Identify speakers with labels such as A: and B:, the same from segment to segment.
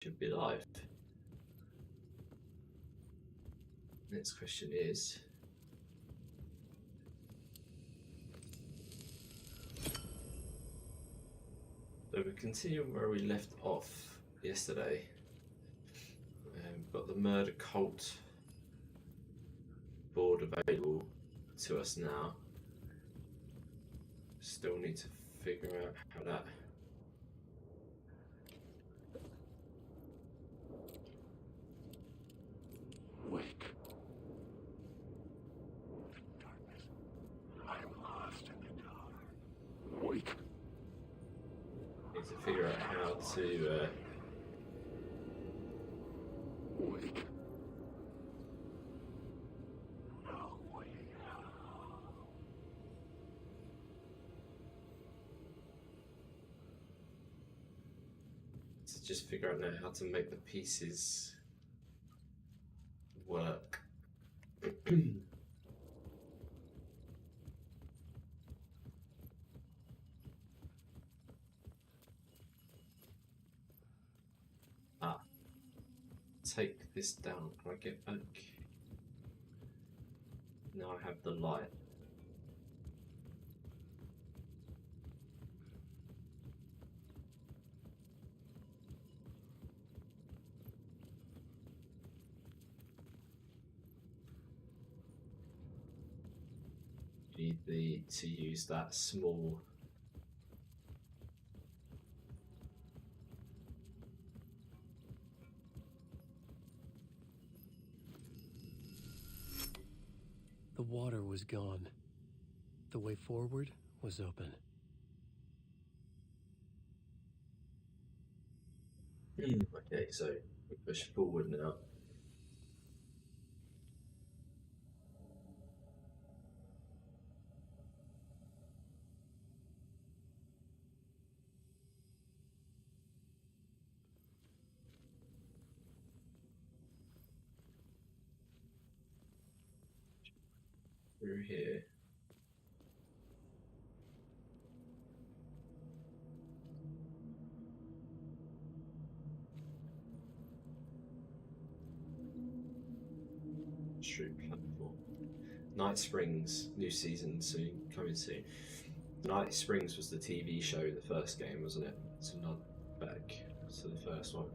A: should be live. Next question is, so we continue where we left off yesterday. We've got the murder cult board available to us now. Still need to figure out how that
B: wake. Darkness. I am lost in the dark. Wake.
A: need to figure out how to
B: Wake. No way.
A: just figure out now how to make the pieces work. Take this down. Can I get back? Now I have the light. Need to use that small
C: The water was gone. The way forward was open.
A: Okay, so we push forward now. Through here. Street platform. Night Springs, new season soon, coming soon. Night Springs was the TV show, the first game, wasn't it? So not back to the first one.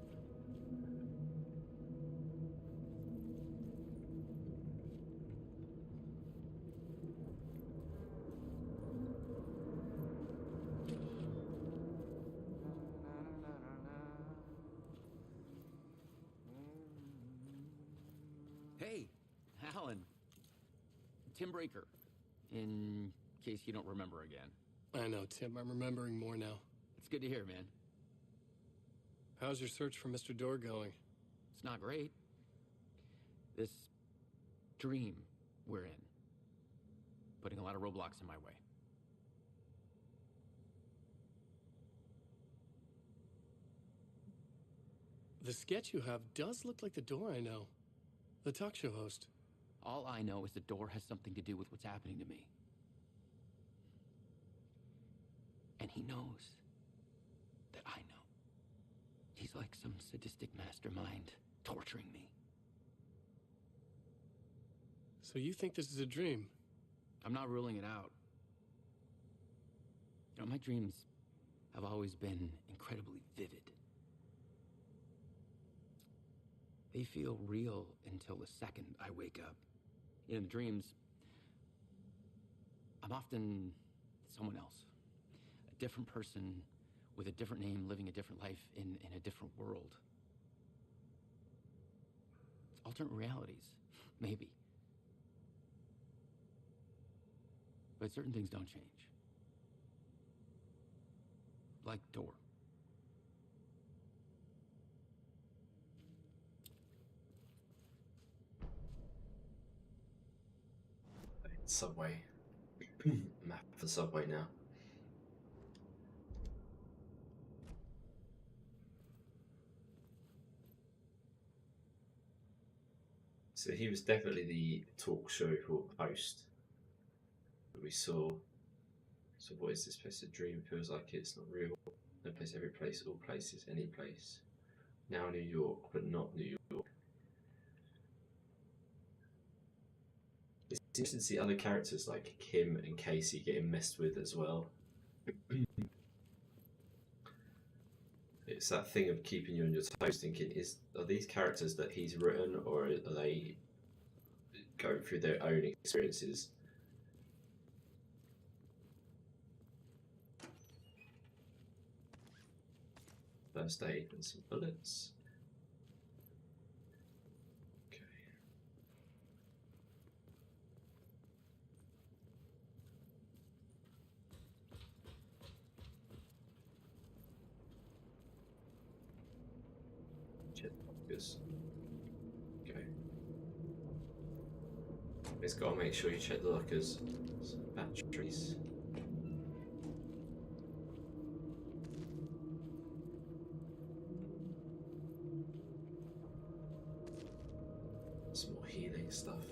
D: Hey, Alan. Tim Breaker, in case you don't remember again.
C: I know, Tim. I'm remembering more now.
D: It's good to hear, man.
C: How's your search for Mr. Door going?
D: It's not great. This dream we're in, putting a lot of roadblocks in my way.
C: The sketch you have does look like the Door I know. The talk show host.
D: All I know is the door has something to do with what's happening to me. And he knows that I know. He's like some sadistic mastermind torturing me.
C: So you think this is a dream?
D: I'm not ruling it out. You know, my dreams have always been incredibly vivid. They feel real until the second I wake up. In the dreams, I'm often someone else. A different person with a different name, living a different life in a different world. It's alternate realities, maybe. But certain things don't change. Like Door.
A: Subway. Map for Subway now. So he was definitely the talk show host that we saw. So what is this place? A dream feels like it's not real. No place, every place, all places, any place. Now New York, but not New York. It's interesting to see other characters like Kim and Casey getting messed with as well. It's that thing of keeping you on your toes, thinking, are these characters that he's written, or are they going through their own experiences? First aid and some bullets. Okay. Check lockers. Okay. It's got to make sure you check the lockers. Some batteries. Some more healing stuff.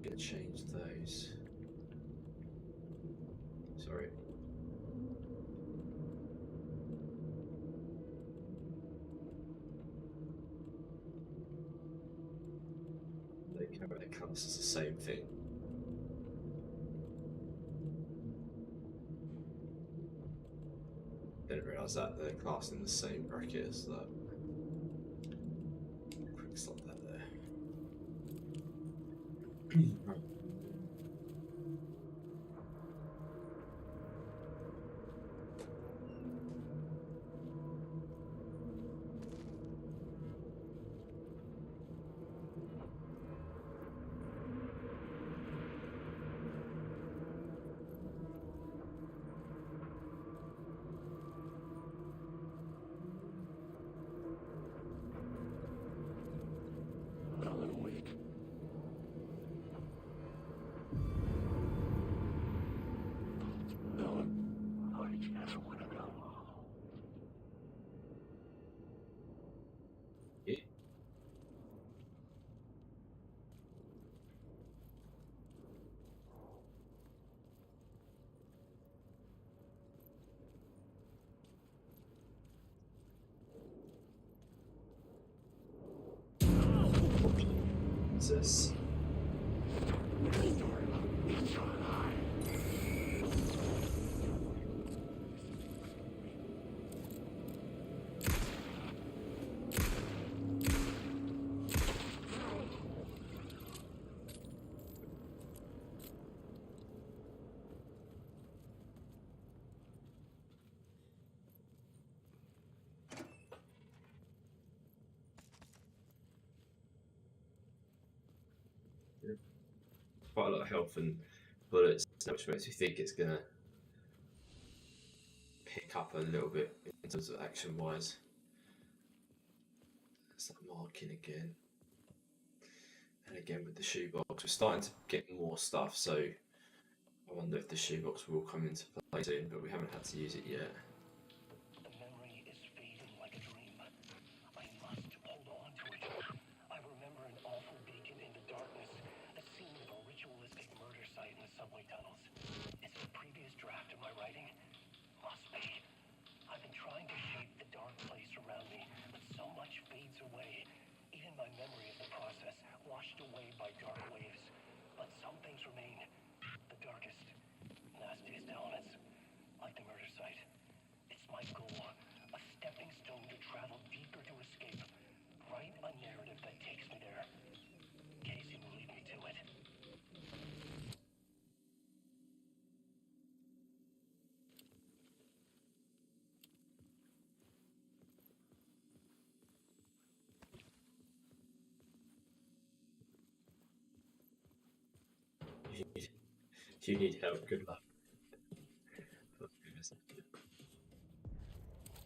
A: Gonna change those. Sorry. They counts as the same thing. Didn't realise that they're classed in the same bracket as that. Quick slot that there. Right.
B: Alan Wake. Alan, I just want to know.
A: Yeah. Jesus. Quite a lot of health and bullets, which makes me think it's gonna pick up a little bit in terms of action wise. It's that marking again. And again with the shoebox, we're starting to get more stuff, so I wonder if the shoebox will come into play soon, but we haven't had to use it yet.
B: The memory is fading like a dream. I must hold on to it. I remember an awful beacon in the darkness, a scene of a ritualistic murder site in the subway tunnels. Is it a previous draft of my writing? Must be. I've been trying to shape the dark place around me, but so much fades away. Even my memory of the process, washed away by dark waves. But some things remain. The darkest, nastiest elements, like the murder site. It's my goal, a stepping stone to travel deeper to escape. Write a narrative that takes me there. Casey will lead me to it.
A: You need help, good luck.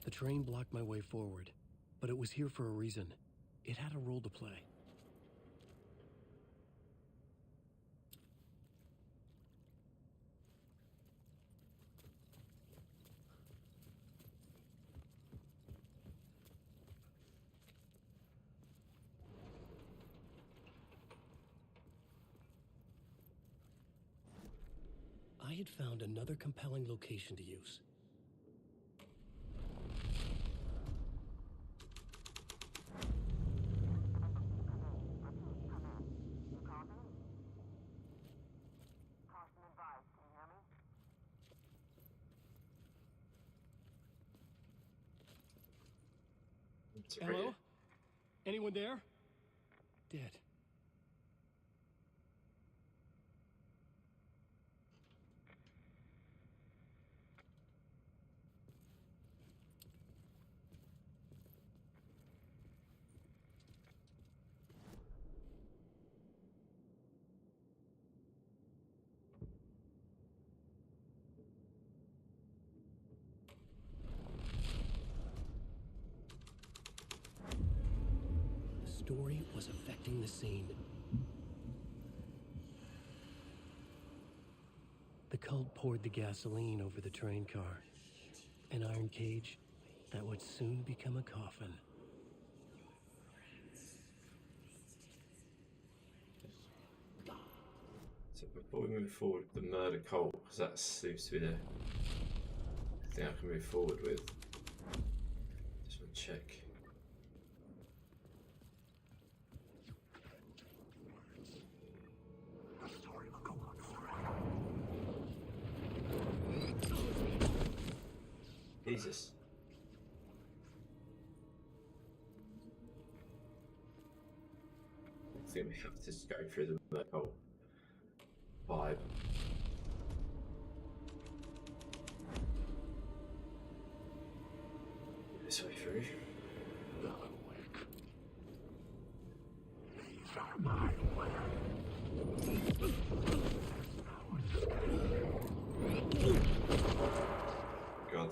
C: The train blocked my way forward, but it was here for a reason. It had a role to play. I had found another compelling location to use.
A: It's a pretty.
C: Hello? Anyone there? Dead. The story was affecting the scene. The cult poured the gasoline over the train car. An iron cage that would soon become a coffin.
A: So before we move forward, the murder cult, because that seems to be the thing I can move forward with. Just want to check. Jesus. I think we have to just go through the murder cult vibe. This way through.
B: These are my
A: God.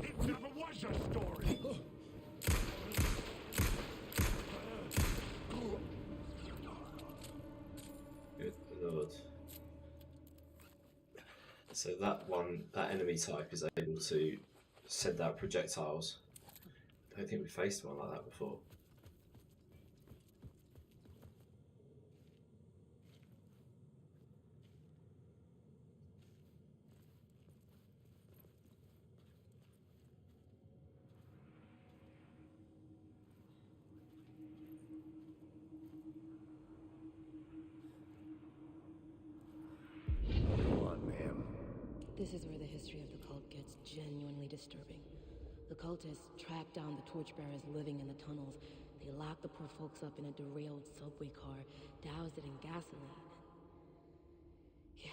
B: It never was your story.
A: Good lord. So that enemy type is able to send out projectiles. I don't think we faced one like that before.
E: This is where the history of the cult gets genuinely disturbing. The cultists track down the torchbearers living in the tunnels. They lock the poor folks up in a derailed subway car, douse it in gasoline. Yeah.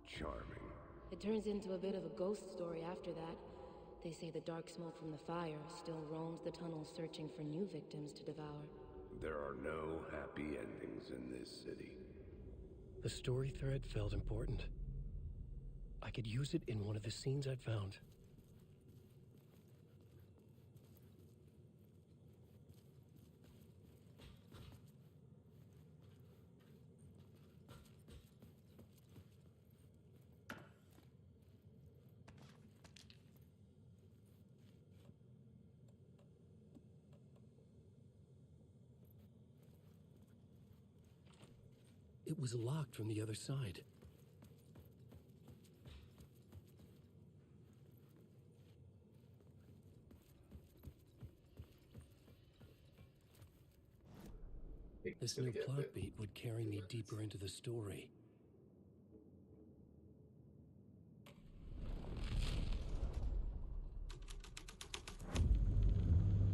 B: Charming.
E: It turns into a bit of a ghost story after that. They say the dark smoke from the fire still roams the tunnels searching for new victims to devour.
F: There are no happy endings in this city.
C: The story thread felt important. I could use it in one of the scenes I'd found. It was locked from the other side. This new plot beat would carry me deeper into the story.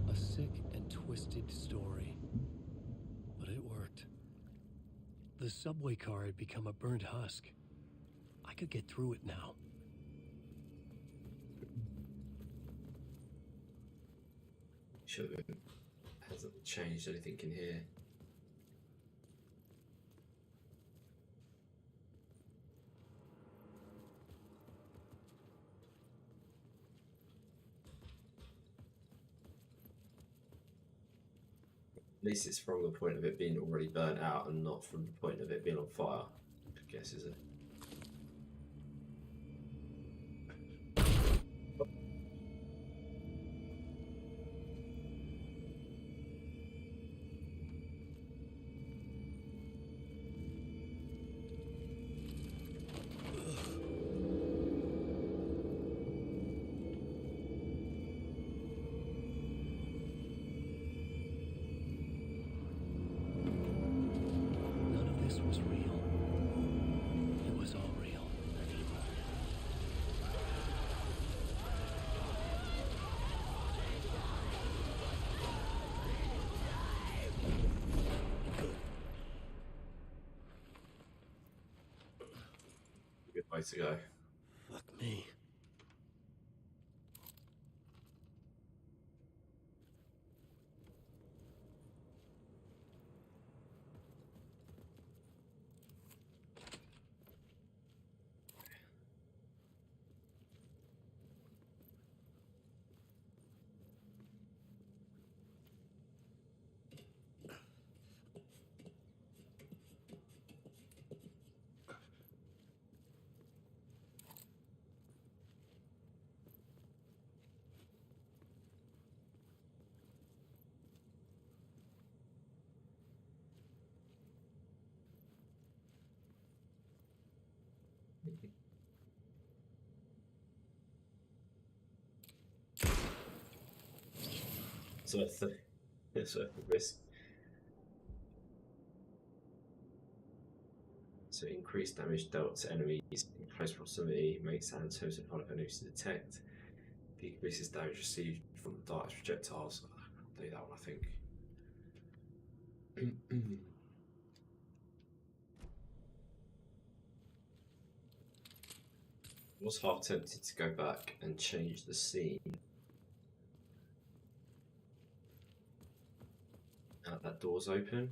C: A sick and twisted story. But it worked. The subway car had become a burnt husk. I could get through it now.
A: Sure, hasn't changed anything in here. At least it's from the point of it being already burnt out and not from the point of it being on fire, I guess, is it? way to go.
C: Fuck me.
A: So it's worth the risk. So increased damage dealt to enemies in close proximity makes Antos a part of enemies to detect. Decreases damage received from the darts projectiles. I'll do that one, I think. I was half tempted to go back and change the scene. That door's open.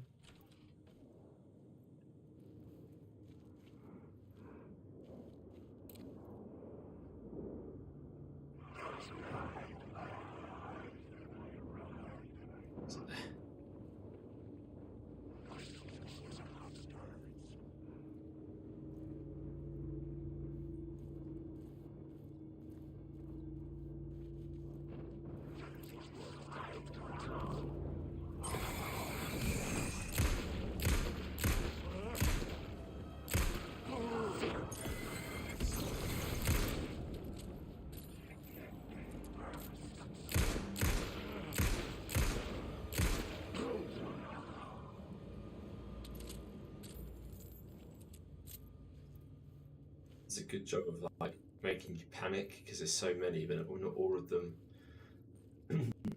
A: It's a good job of like making you panic because there's so many, but not all of them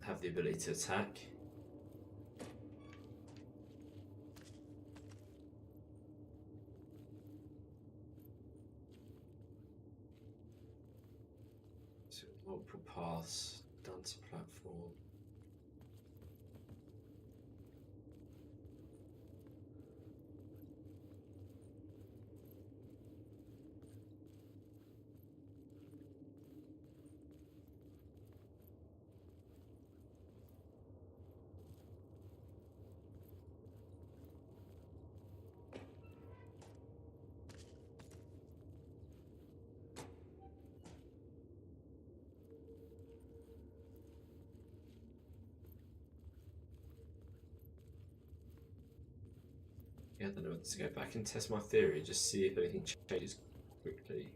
A: have the ability to attack. So multiple paths down to platform. Yeah, I don't know whether to go back and test my theory, just see if anything changes quickly.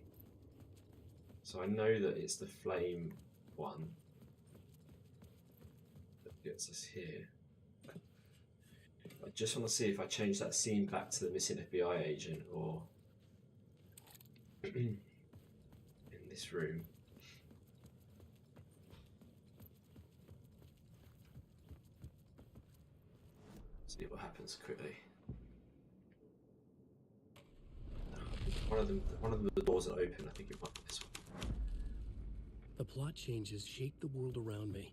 A: So I know that it's the flame one that gets us here. I just want to see if I change that scene back to the missing FBI agent or in this room. See what happens quickly. One of them, the doors are open. I think it might be this one.
C: The plot changes shape the world around me.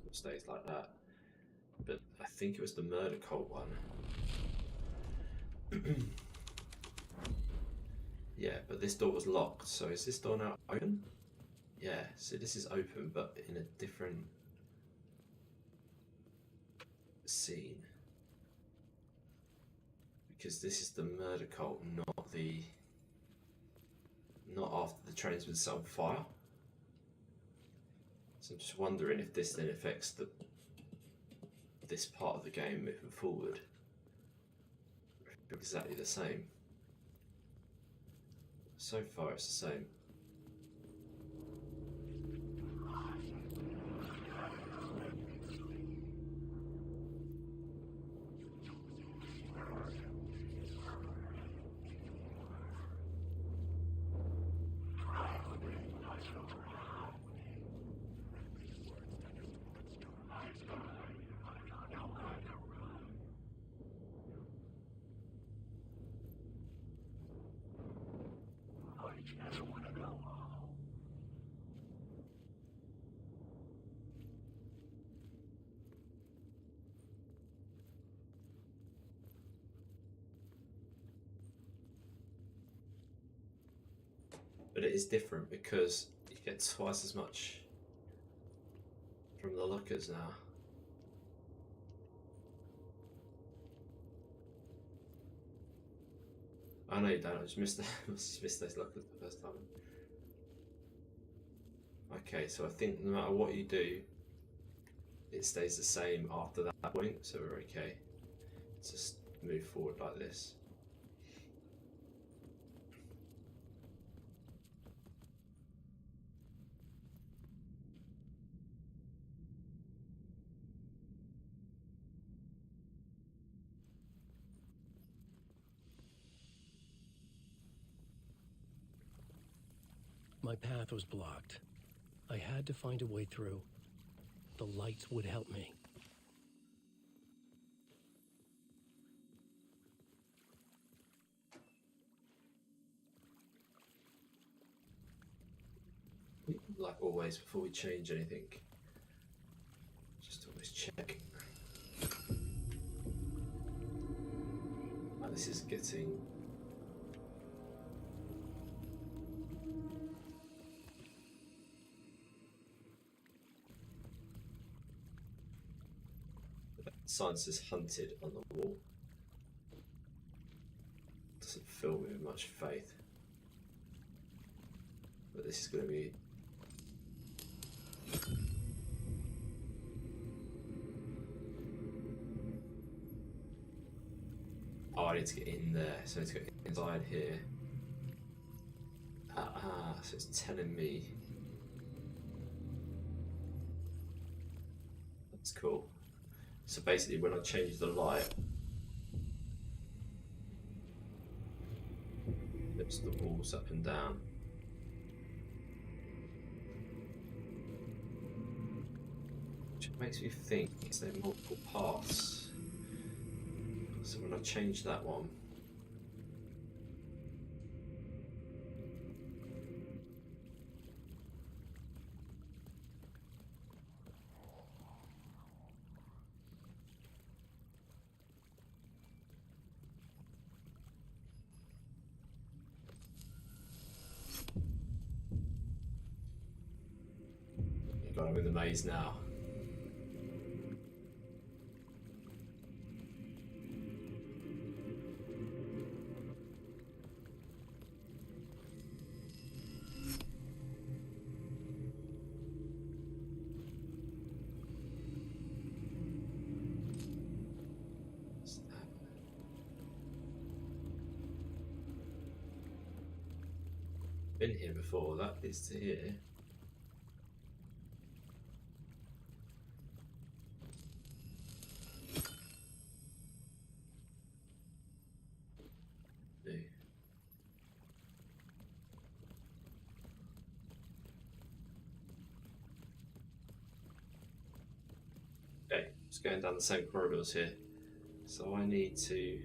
A: It stays like that. But I think it was the murder cult one. Yeah, but this door was locked. So is this door now open? Yeah, so this is open, but in a different scene. Because this is the murder cult, not after the train's been set on fire. So I'm just wondering if this then affects this part of the game moving forward. Exactly the same. So far it's the same. but it is different because you get twice as much from the lockers now. I know you don't, I just missed those lockers the first time. Okay, so I think no matter what you do, it stays the same after that point, so we're okay. Just move forward like this.
C: My path was blocked. I had to find a way through. The lights would help me.
A: Like always, before we change anything, just always check. Oh, this is getting... Sign says hunted on the wall. Doesn't fill me with much faith. But this is going to be... Oh, I need to get in there, so I need to get inside here. So it's telling me. That's cool. So basically when I change the light, it flips the walls up and down. Which makes me think, is there multiple paths? So when I change that one, God, I'm in the maze now. What's that? Been here before, that is to here. Okay, just going down the same corridors here. So I need to...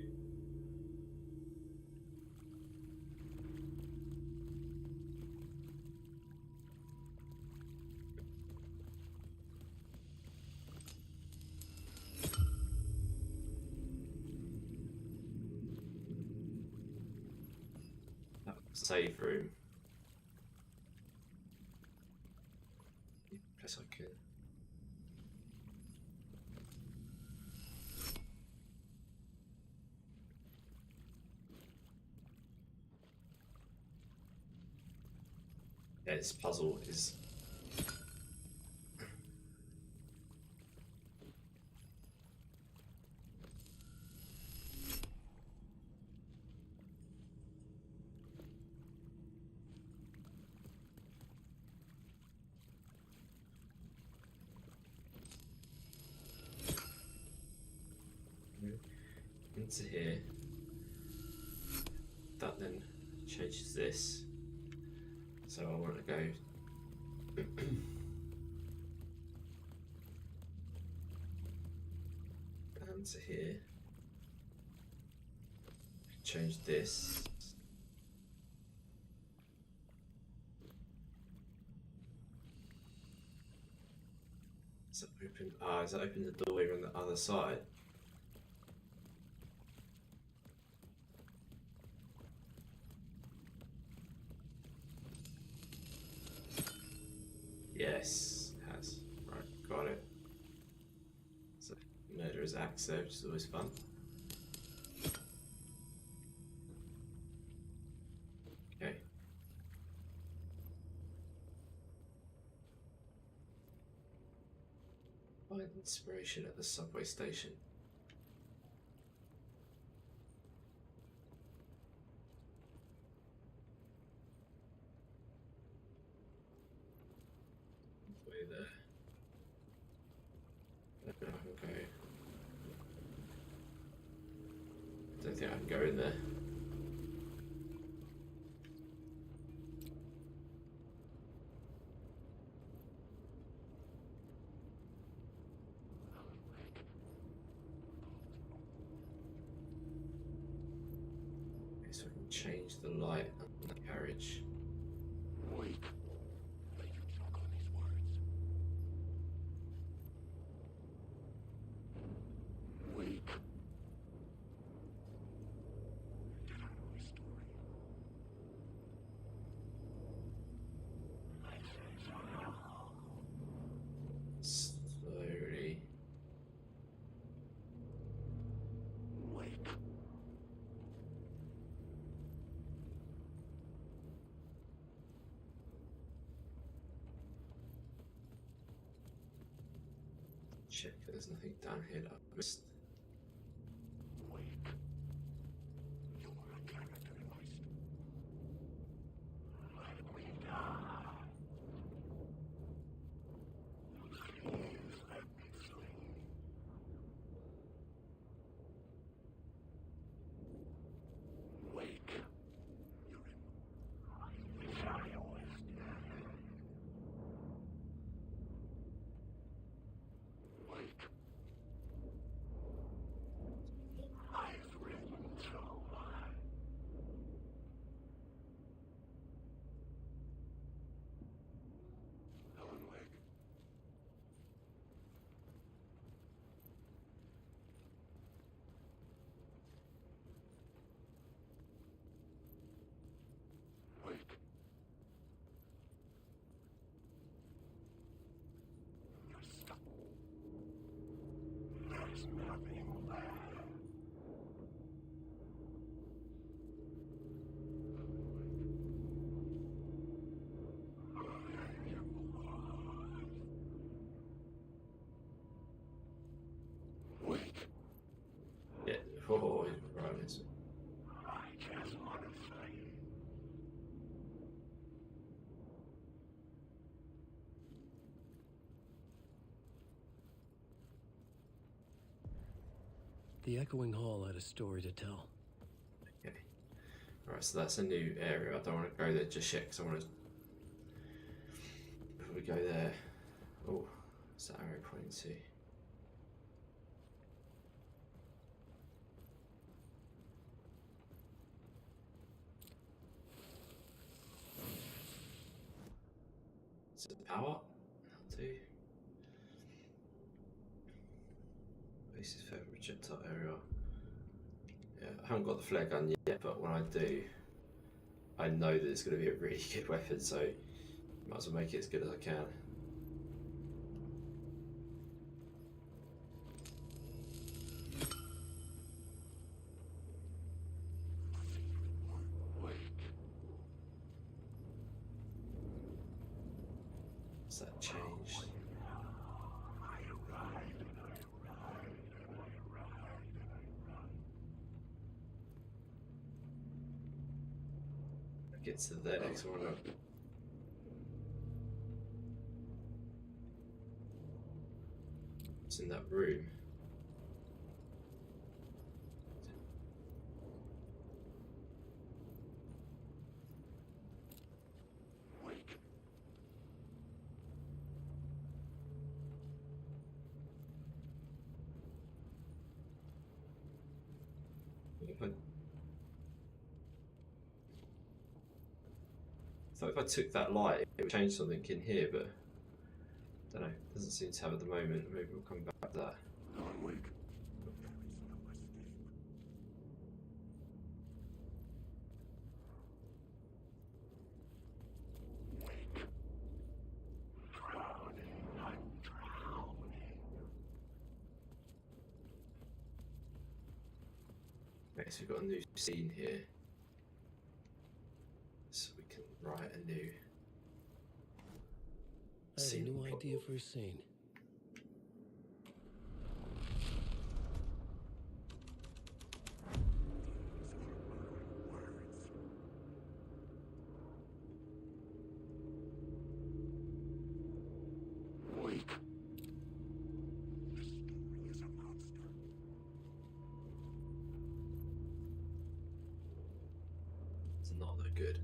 A: save room. Guess I can. Yeah, this puzzle is... into here. That then changes this. So I want to go down to here. Change this. Does that open? Ah, does that open the doorway on the other side? Yes, it has. Right, got it. So, murderer's axe there, which is always fun. Okay. Find inspiration at the subway station. Way there. Okay. Don't think I can go in there. Okay, so I can change the light on the carriage.
B: Wake. Let you choke on these words. Wake. Get out of my story. I say
A: Slowly.
B: wake.
A: Check that there's nothing down here that I've missed.
B: Wake. You are a character in my story. Let me die. Please let me sleep. Wake. You're in. Wish I was dead. Wake. I've written so much. Helen Wake. Wake. You're stuck. There's nothing left. Wake.
A: Yeah. Oh, right. This way.
B: I just want to say.
C: The Echoing Hall had a story to tell.
A: Okay. Alright, so that's a new area. I don't want to go there just yet because I want to. Before we go there. Oh, what's that arrow pointing to? Is it power? That'll do. Base's favourite projectile area. Yeah, I haven't got the flare gun yet, but when I do, I know that it's going to be a really good weapon, so might as well make it as good as I can.
B: Wake.
A: Has that changed?
B: I ride and I ride and I ride and I run.
A: Get to the next one up. It's in that room.
B: Wake.
A: If I thought if I took that light, it would change something in here, but I don't know. Doesn't seem to have at the moment. Maybe we'll come back to that.
B: Helen Wake. There is no escape. Wake.
A: Okay, so we've got a new scene here. So we can write a new
C: I have a
A: scene.
C: new idea for a scene.
F: Wake.
A: It's not that good.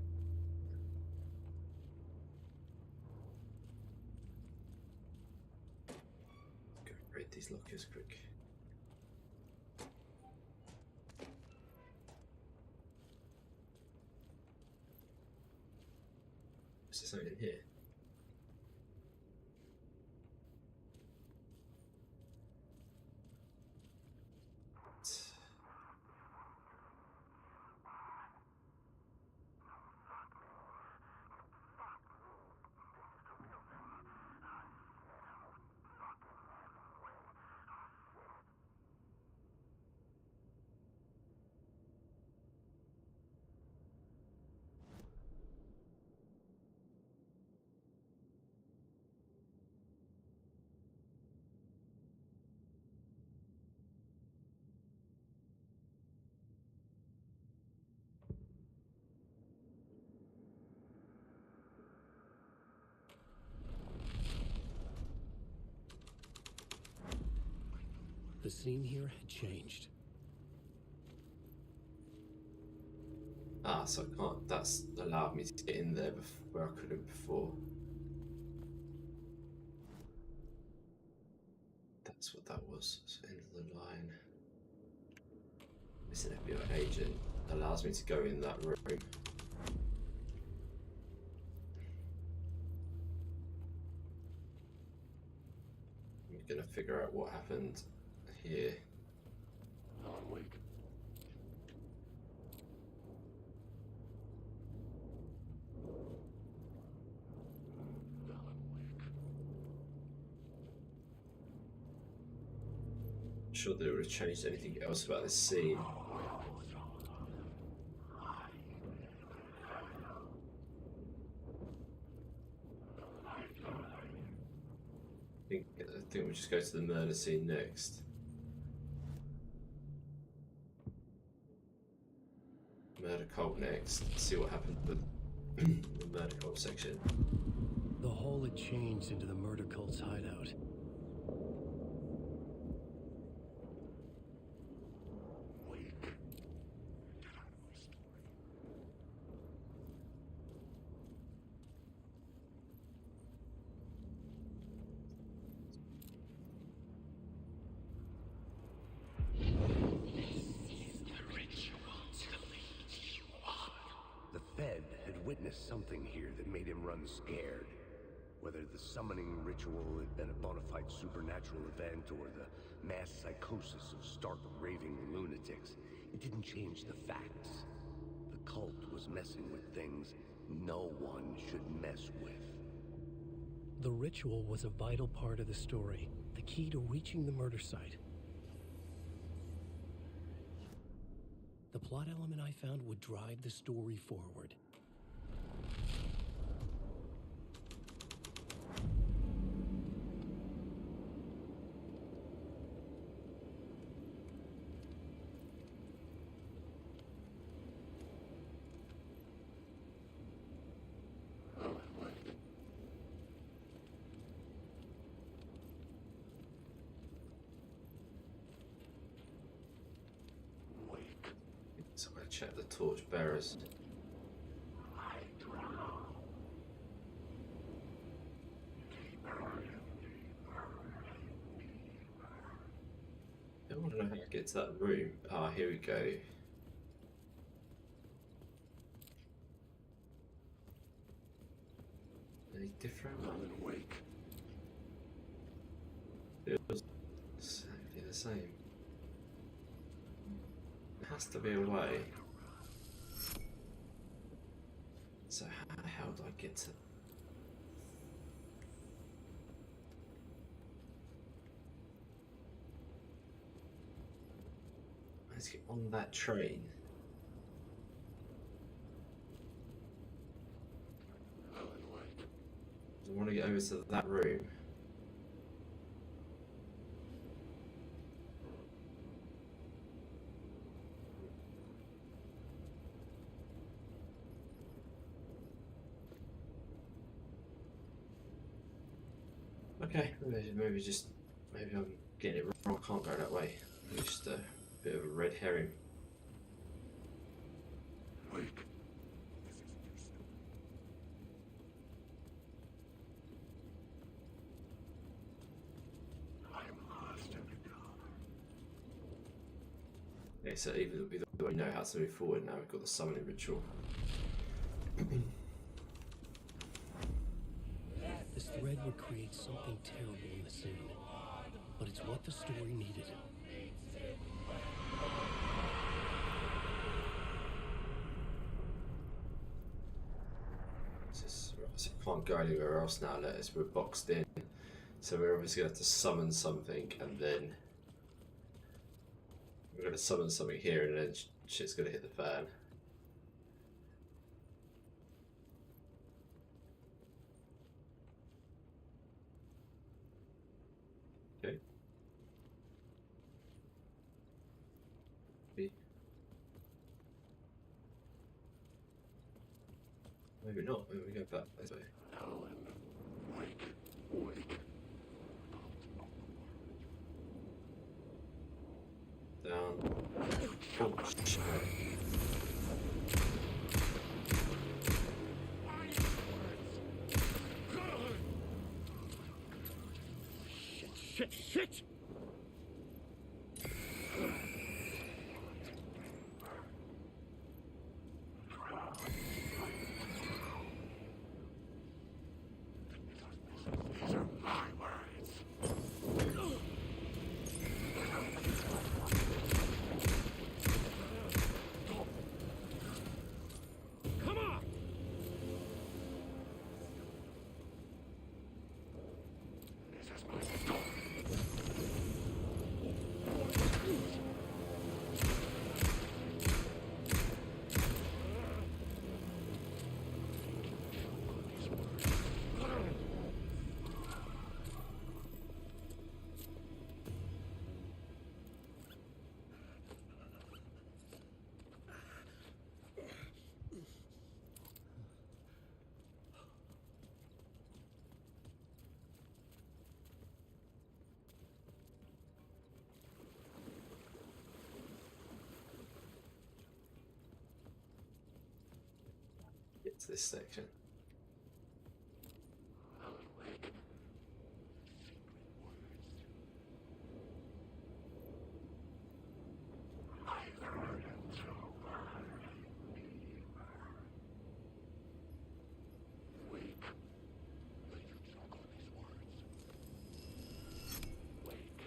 A: Go raid these lockers quick. Is there something in here?
C: The scene here had changed.
A: Ah, so I can't. That's allowed me to get in there where I couldn't before. That's what that was. So end of the line. This FBI agent allows me to go in that room. I'm gonna figure out what happened here.
F: Alan Wake. Alan Wake.
A: I'm sure they would have changed anything else about this scene. I think we'll just go to the murder scene next. Murder cult next. See what happened with the murder cult section.
C: The hole had changed into the murder cult's hideout.
F: Wake. The Fed had witnessed something here that made him run scared. Whether the summoning ritual had been a bona fide supernatural event or the mass psychosis of stark raving lunatics, it didn't change the facts. The cult was messing with things no one should mess with.
C: The ritual was a vital part of the story, the key to reaching the murder site. The plot element I found would drive the story forward.
A: So I check the torch bearers. I want to know how to get to that room. Ah, here we go. Any different?
F: Wake.
A: Feels exactly the same. There has to be a way. So how do I get to... Let's get on that train. I want to get over to that room. Okay, maybe I'm getting it wrong. I can't go that way. It's just a bit of a red herring.
F: Wake. I am lost in the dark.
A: Okay, so either we know how to move forward now. We've got the summoning ritual.
C: This thread would create something terrible in the scene, but it's what the story needed.
A: So we can't go anywhere else now. We're boxed in. So we're obviously going to have to summon something, and then we're going to summon something here, and then shit's going to hit the fan. Okay. Maybe not. Maybe we go back this way.
F: Helen, wake, wake.
A: Down. Oh, shit.
C: Shit, shit!
F: These are my words.
C: Come on!
F: This is my story.
A: Get to this section.
F: Helen, wake. I heard it too. Wake. Let you choke on these words. Wake.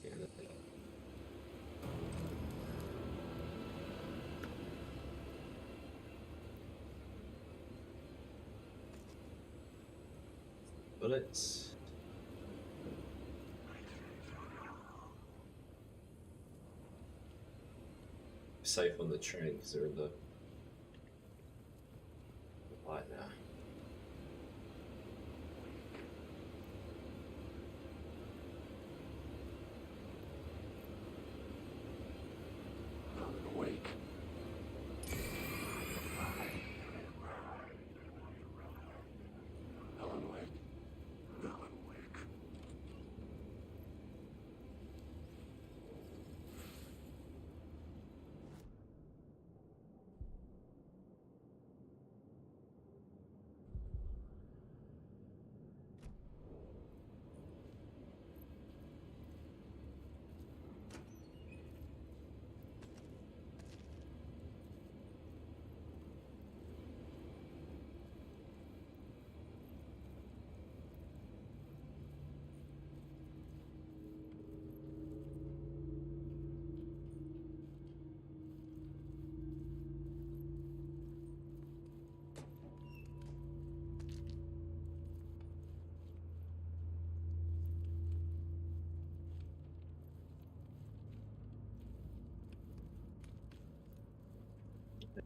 A: Yeah, bullets. Safe on the train because they're in the light now.
F: Helen, wake. Helen, wake. Helen, wake.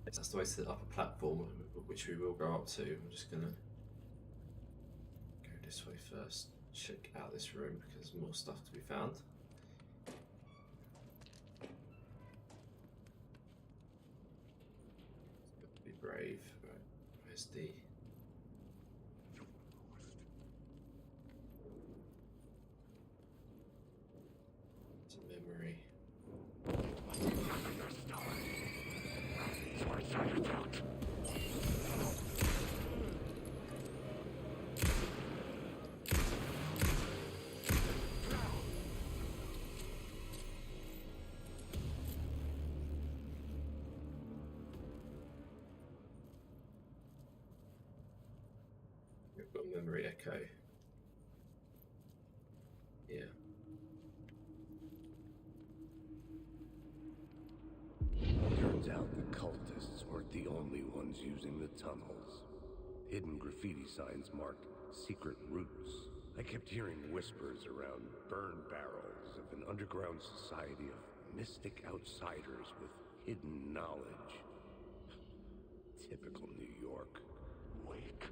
A: That's the way to the upper platform, which we will go up to. I'm just gonna go this way first. Check out this room because there's more stuff to be found. Be brave. Right, where's the? It's a memory. We've got memory echo. Yeah.
F: Turns out the cultists weren't the only ones using the tunnels. Hidden graffiti signs marked secret routes. I kept hearing whispers around burn barrels of an underground society of mystic outsiders with hidden knowledge. Typical New York. Wake.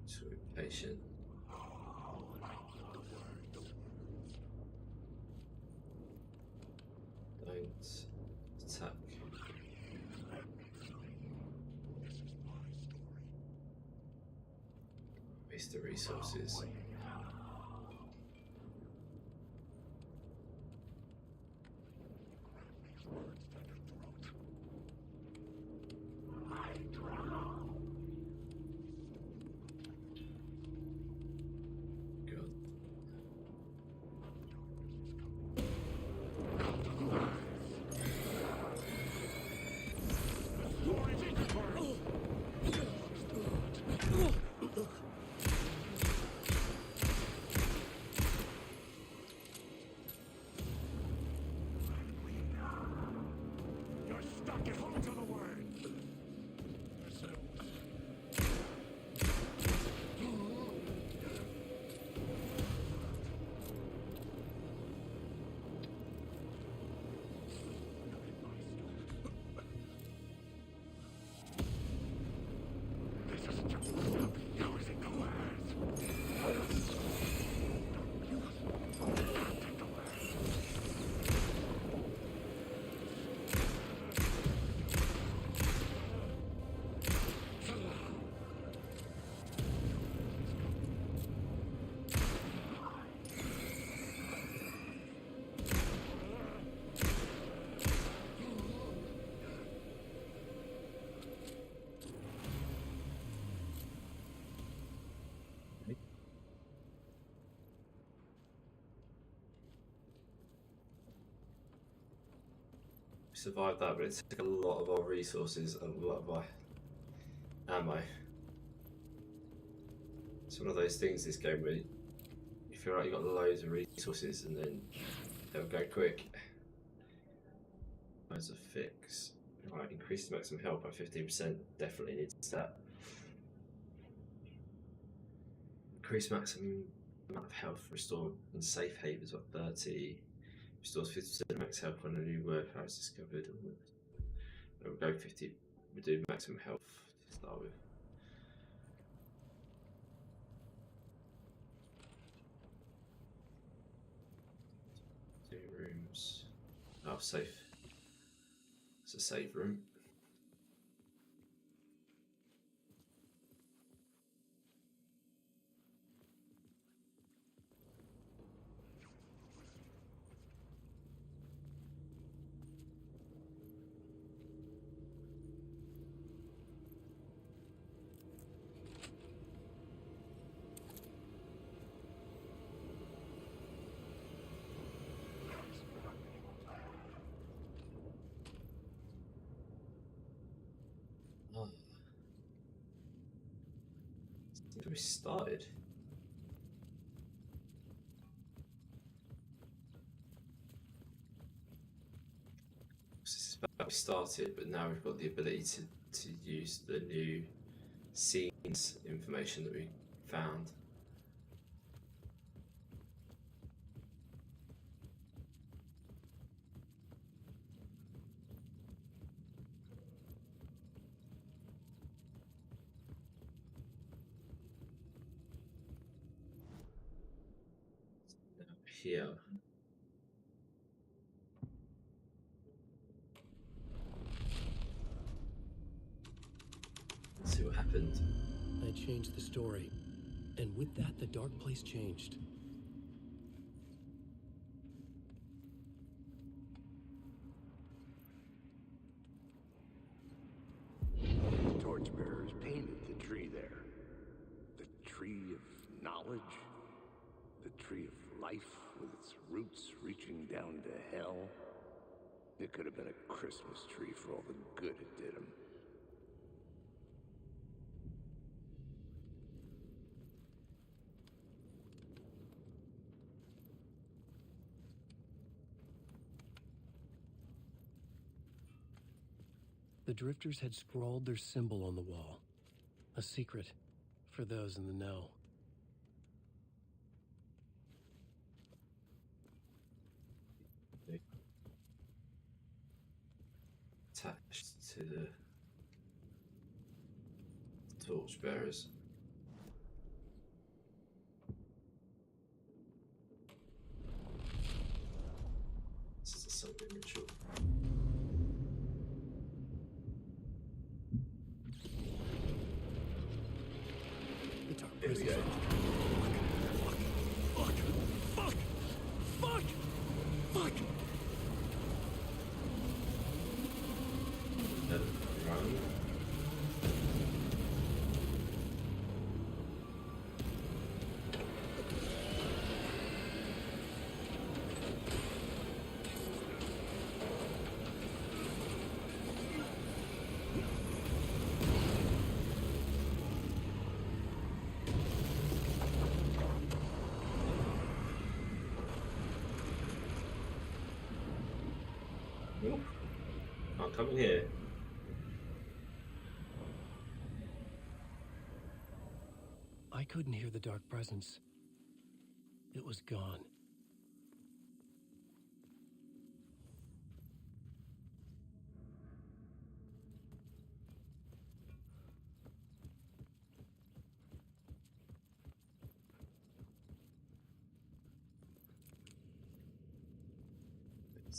A: So be patient. Don't attack. Waste the resources. Good.
F: You're stuck at home to the word.
A: We survived that, but it took a lot of our resources and a lot of my ammo. It's one of those things, this game, where you feel like you've got loads of resources and then they'll go quick. As a fix. Right, increase the maximum health by 15%. Definitely needs that. Increase maximum amount of health restored in safe havens by 30. Restores 50% max health when a new word power is discovered. We'll go 50. We'll do maximum health to start with. Two rooms. Oh, safe. It's a save room. We started. about we started, but now we've got the ability to use the new scenes information that we found. Here. Let's see what happened.
C: I changed the story. And with that, the dark place changed.
F: The torchbearers painted the tree there. The tree of knowledge. The tree of life with its roots reaching down to hell. It could have been a Christmas tree for all the good it did him.
C: The drifters had scrawled their symbol on the wall. A secret for those in the know.
A: Attached to the torchbearers. This is a something ritual.
C: The dark
A: Here we
C: presence.
A: go.
C: Fuck!
A: Run. Nope. Can't come in here.
C: I couldn't hear the dark presence. It was gone.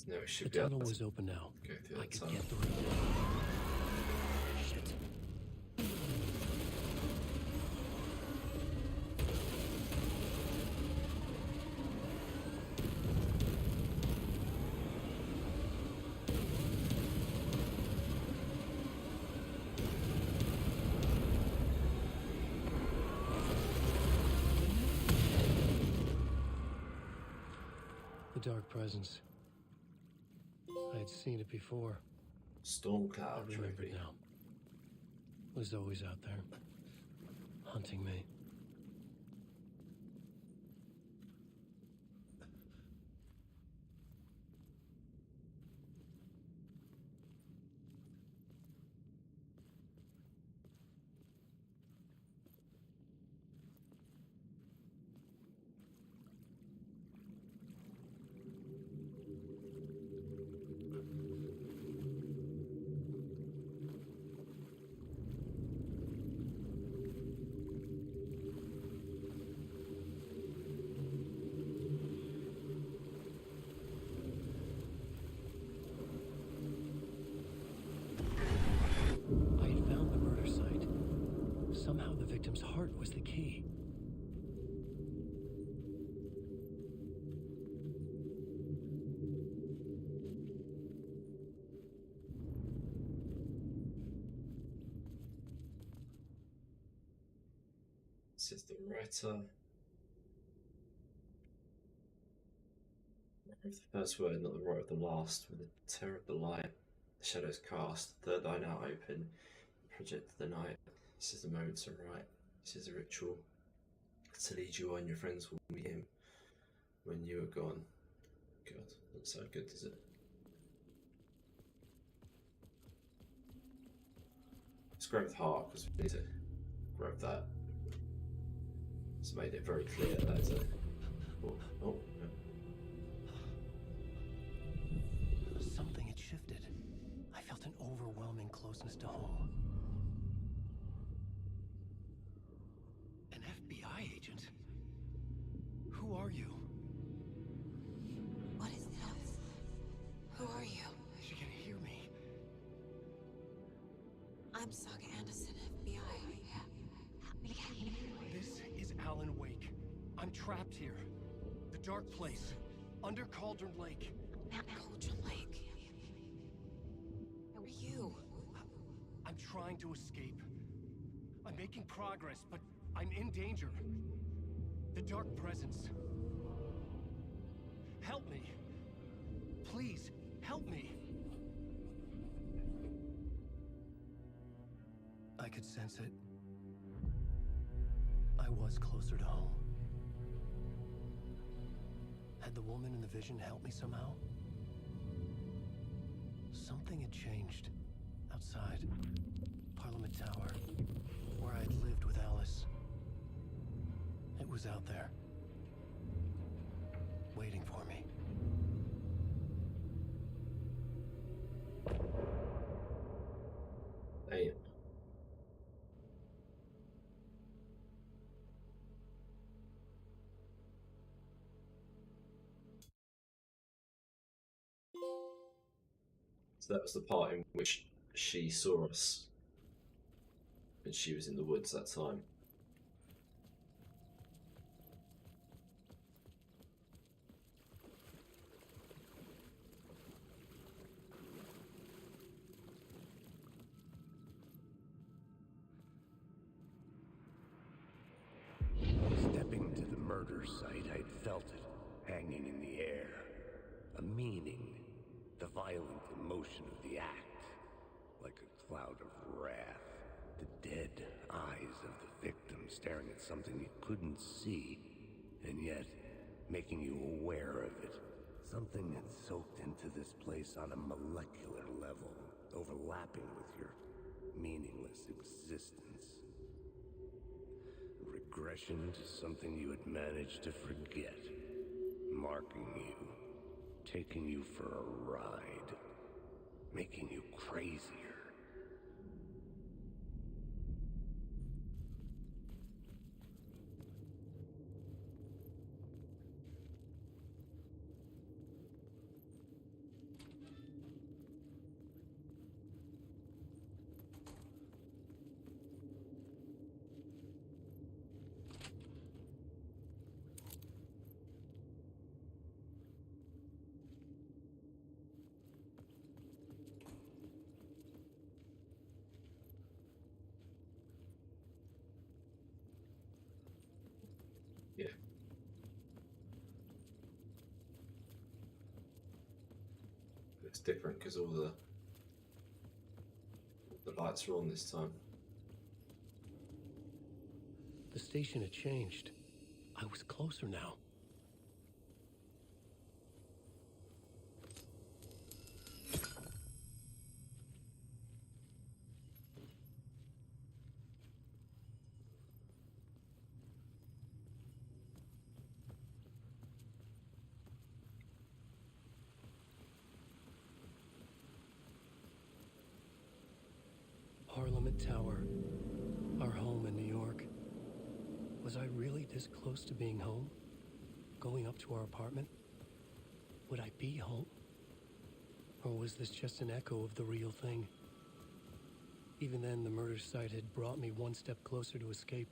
A: No, it
C: The
A: should be able
C: tunnel
A: to
C: was open now.
A: go through
C: I
A: that
C: could
A: tunnel.
C: get through. Shit. The dark presence. I had seen it before.
A: Storm
C: I
A: cloud
C: remembered
A: trophy.
C: now. It was always out there, hunting me. I had found the murder site. Somehow the victim's heart was the key.
A: This is the writer. Writer of the first word, not the writer of the last. With the terror of the light, the shadows cast, third eye now open, project of the night. This is the moment to write. This is a ritual to lead you on. Your friends will meet him when you are gone. God, doesn't sound good, does it? grab the heart because we need to grab that. It's made it very clear that it's a. Oh, yeah.
C: Something had shifted. I felt an overwhelming closeness to home. An FBI agent? Who are you?
G: What is this? Who are you?
C: She can hear me.
G: I'm Saga Anderson, FBI.
C: This is Alan Wake. I'm trapped here. The dark place. Under Cauldron Lake.
G: Cauldron Lake. Who are you?
C: I'm trying to escape. I'm making progress, but I'm in danger. The dark presence. Help me. Please, help me. I could sense it. I was closer to home. Had the woman in the vision helped me somehow? Something had changed. Outside. Parliament Tower. Where I'd lived with Alice. It was out there. Waiting for me.
A: Damn. So that was the part in which she saw us when she was in the woods that time.
F: Stepping to the murder site, I'd felt it, hanging in the air. A meaning, the violent emotion of the act, like a cloud of wrath. The dead eyes of the victim staring at something you couldn't see, and yet making you aware of it. Something had soaked into this place on a molecular level, overlapping with your meaningless existence. Regression to something you had managed to forget. Marking you. Taking you for a ride. Making you crazier.
A: Yeah. It's different because all the lights are on this time.
C: The station had changed. I was closer now. Parliament Tower, our home in New York. Was I really this close to being home? Going up to our apartment? Would I be home? Or was this just an echo of the real thing? Even then, the murder site had brought me one step closer to escape.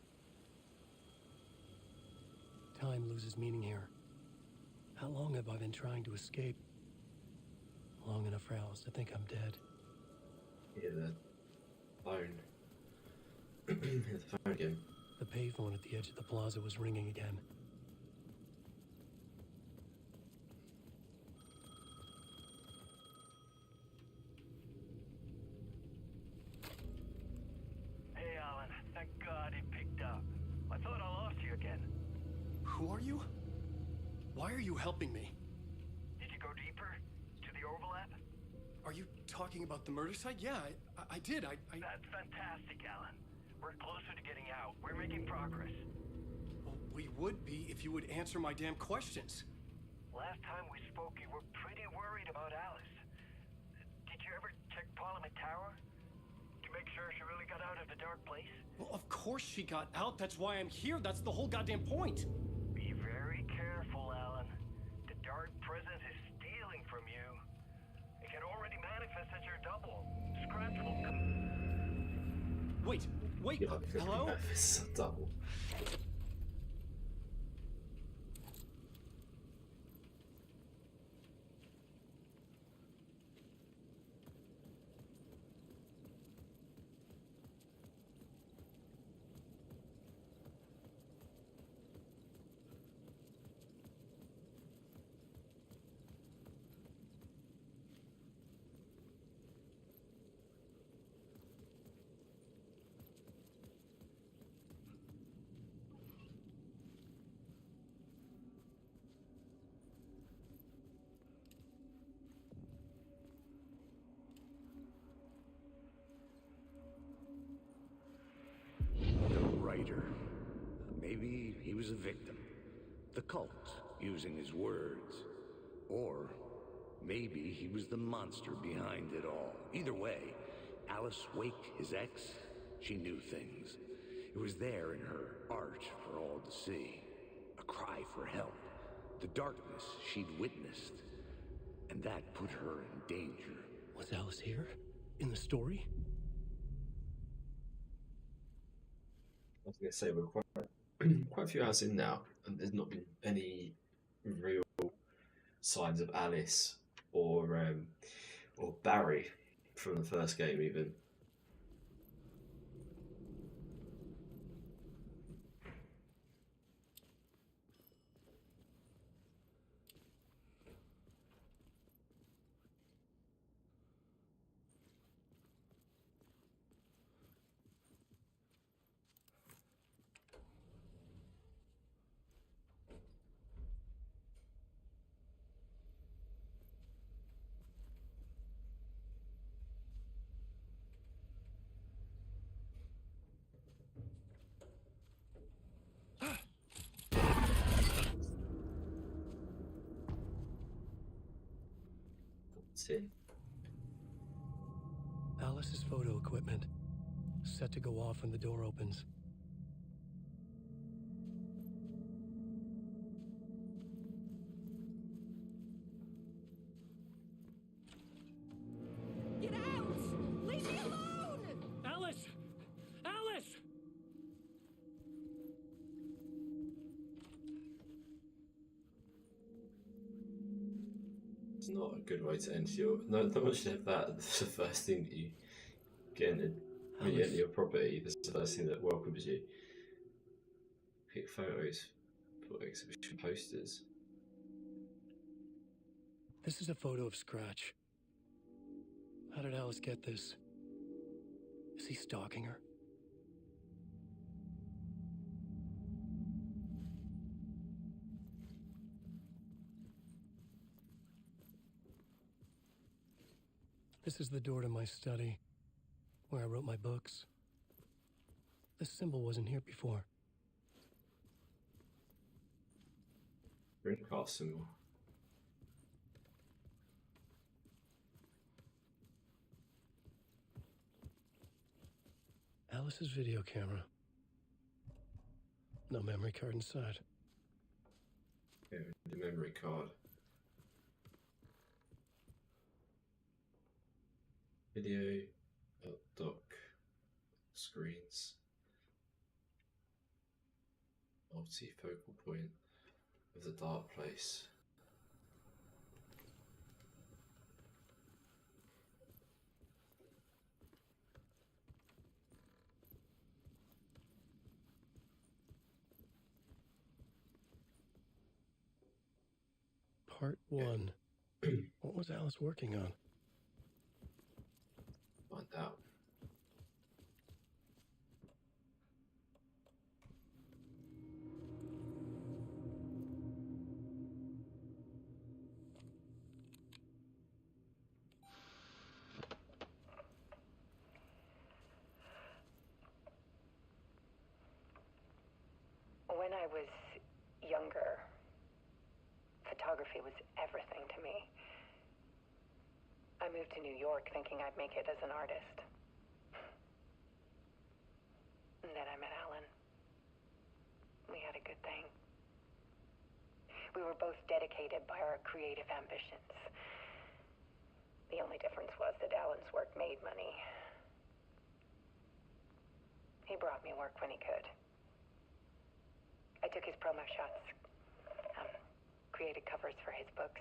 C: Time loses meaning here. How long have I been trying to escape? Long enough for Alice to think I'm dead.
A: Yeah, the phone. Yeah, the phone again.
C: The payphone at the edge of the plaza was ringing again.
B: Hey, Alan. Thank God he picked up. I thought I lost you again.
C: Who are you? Why are you helping me?
B: Did you go deeper? To the overlap?
C: Are you talking about the murder site? Yeah, I did.
B: That's fantastic, Alan. We're closer to getting out. We're making progress.
C: Well, we would be if you would answer my damn questions.
B: Last time we spoke, you were pretty worried about Alice. Did you ever check Parliament Tower? To make sure she really got out of the dark place?
C: Well, of course she got out. That's why I'm here. That's the whole goddamn point.
B: Be very careful, Alan. The dark presence is stealing from you. It can already manifest as your double. Scratch will come.
C: Wait,
A: Yeah,
C: hello?
A: it's a double.
F: The writer. Maybe he was a victim. The cult, using his words. Or maybe he was the monster behind it all. Either way, Alice Wake, his ex, she knew things. It was there in her art for all to see. A cry for help. The darkness she'd witnessed. And that put her in danger.
C: Was Alice here? In the story?
A: I was going to say we're quite a few hours in now, and there's not been any real signs of Alice or Barry from the first game, even. What's in?
C: Alice's photo equipment. Set to go off when the door opens.
G: Get out! Leave me alone!
C: Alice! Alice!
A: It's not a good way to enter your. No one should have that. The first thing that you get into, when you enter your property. This is the first thing that welcomes you. Pick photos, put exhibition posters.
C: This is a photo of Scratch. How did Alice get this? Is he stalking her? This is the door to my study, where I wrote my books. This symbol wasn't here before.
A: Dreamcast symbol.
C: Alice's video camera. No memory card inside.
A: Yeah, the memory card. Video, dock, screens, multi-focal point of the dark place.
C: Part 1. What was Alice working on?
A: Find out.
H: I was younger, photography was everything to me. I moved to New York thinking I'd make it as an artist. And then I met Alan. We had a good thing. We were both dedicated by our creative ambitions. The only difference was that Alan's work made money. He brought me work when he could. I took his promo shots, created covers for his books.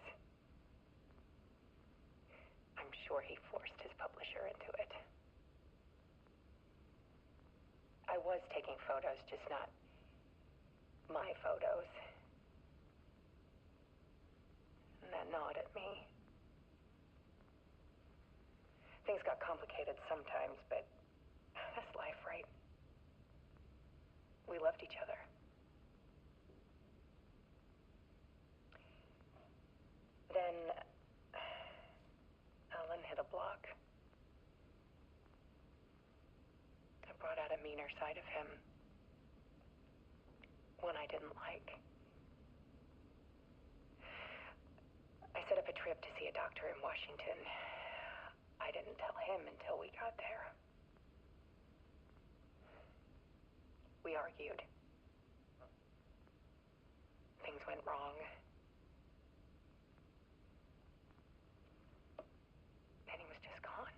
H: I'm sure he forced his publisher into it. I was taking photos, just not my photos. And that gnawed at me. Things got complicated sometimes, but that's life, right? We loved each other. Then Alan hit a block. I brought out a meaner side of him. One I didn't like. I set up a trip to see a doctor in Washington. I didn't tell him until we got there. We argued. Things went wrong. And he was just gone.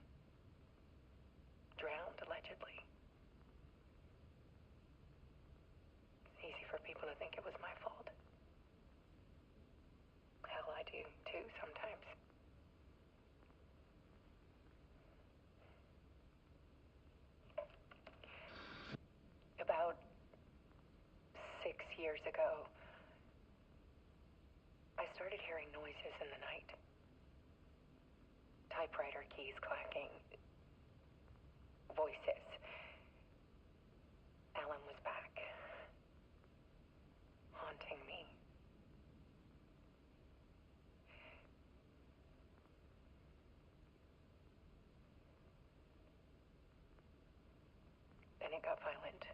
H: Drowned, allegedly. It's easy for people to think it was my fault. Hell, I do, too, sometimes. About 6 years ago, I started hearing noises in the night. Typewriter keys clacking. Voices. Alan was back. Haunting me. Then it got violent.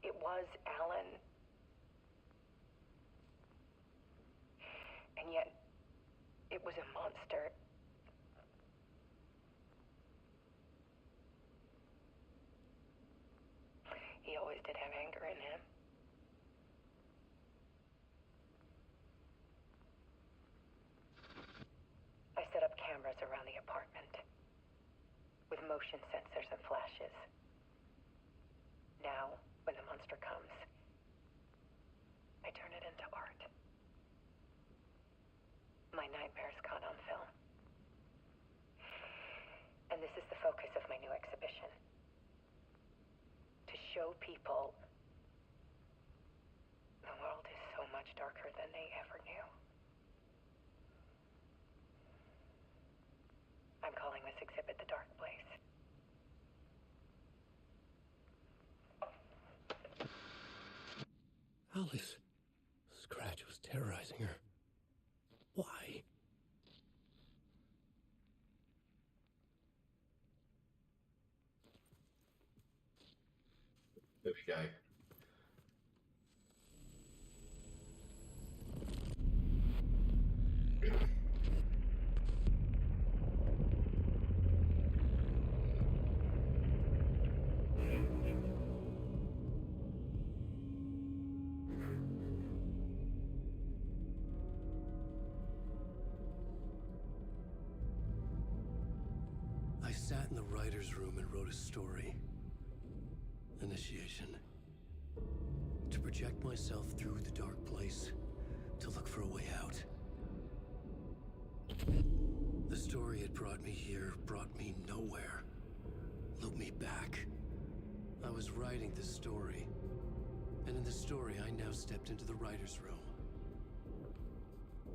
H: It was Alan. And yet, it was a monster. He always did have anger in him. I set up cameras around the apartment with motion sensors and flashes. Now, when the monster comes, I turn it into art. My nightmares caught on film. And this is the focus of my new exhibition. To show people the world is so much darker than they ever knew. I'm calling this exhibit The Dark Place.
C: Alice. Scratch was terrorizing her. Why?
A: There we go.
C: I sat in the writer's room and wrote a story. Initiation. To project myself through the dark place, to look for a way out. The story had brought me here, brought me nowhere. Looped me back. I was writing the story. And in the story, I now stepped into the writer's room.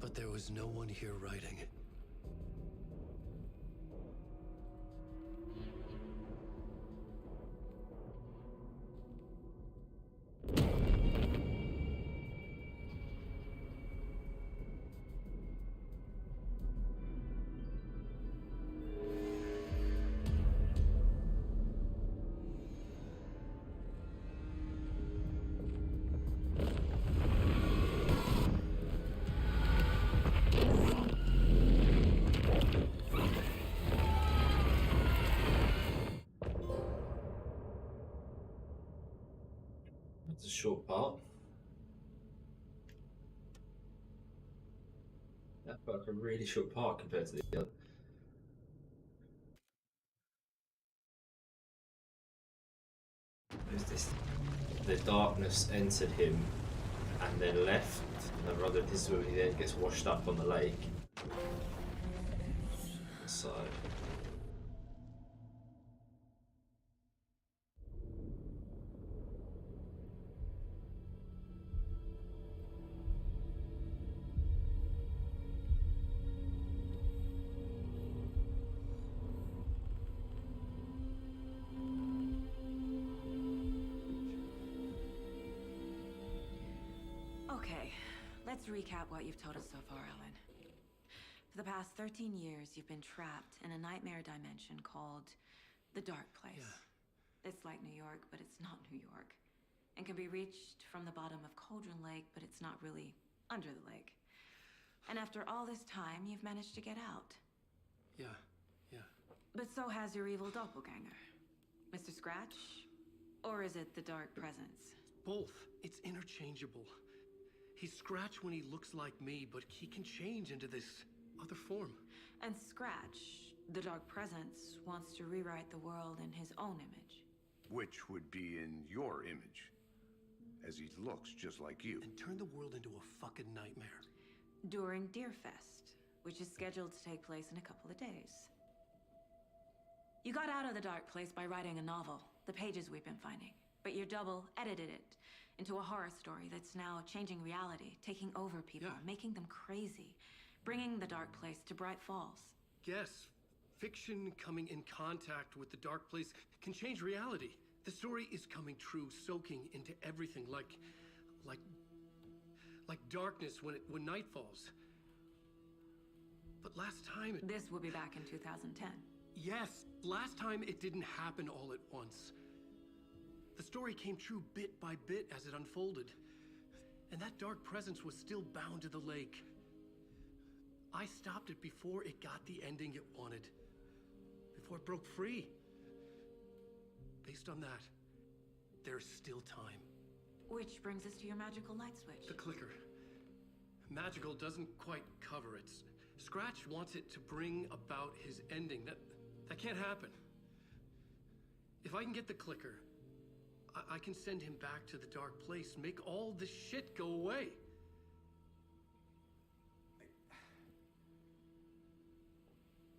C: But there was no one here writing it.
A: short part. That felt like a really short part compared to the other. Who's this? The darkness entered him and then left. And rather, this is where he then gets washed up on the lake. So.
I: Okay, let's recap what you've told us so far, Alan. For the past 13 years, you've been trapped in a nightmare dimension called the Dark Place.
C: Yeah.
I: It's like New York, but it's not New York. And can be reached from the bottom of Cauldron Lake, but it's not really under the lake. And after all this time, you've managed to get out.
C: Yeah.
I: But so has your evil doppelganger. Mr. Scratch? Or is it the Dark Presence?
C: Both. It's interchangeable. He's Scratch when he looks like me, but he can change into this other form.
I: And Scratch, the Dark Presence, wants to rewrite the world in his own image.
F: Which would be in your image, as he looks just like you.
C: And turn the world into a fucking nightmare.
I: During Deerfest, which is scheduled to take place in a couple of days. You got out of the Dark Place by writing a novel, the pages we've been finding. But your double edited it into a horror story that's now changing reality, taking over people, making them crazy, bringing the Dark Place to Bright Falls.
C: Yes, fiction coming in contact with the Dark Place can change reality. The story is coming true, soaking into everything like darkness when night falls. But last time
I: This will be back in 2010.
C: Yes, last time it didn't happen all at once. The story came true bit by bit as it unfolded. And that dark presence was still bound to the lake. I stopped it before it got the ending it wanted. Before it broke free. Based on that, there's still time.
I: Which brings us to your magical light switch.
C: The clicker. Magical doesn't quite cover it. Scratch wants it to bring about his ending. That can't happen. If I can get the clicker, I can send him back to the Dark Place, make all this shit go away.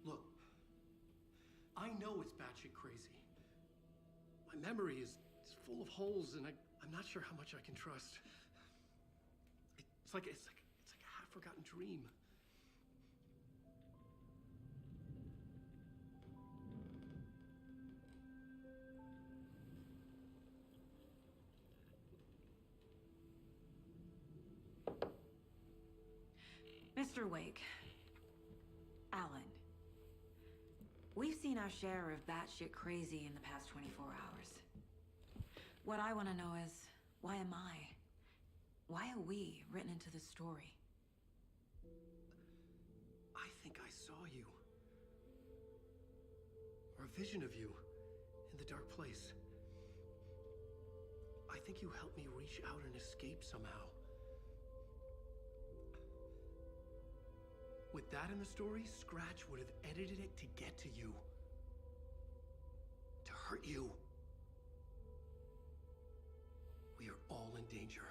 C: Look, I know it's batshit crazy. My memory is full of holes, and I'm not sure how much I can trust. It's like a half-forgotten dream.
I: Mr. Wake. Alan. We've seen our share of batshit crazy in the past 24 hours. What I want to know is, why am I? Why are we written into the story?
C: I think I saw you. Or a vision of you in the Dark Place. I think you helped me reach out and escape somehow. With that in the story, Scratch would have edited it to get to you. To hurt you. We are all in danger.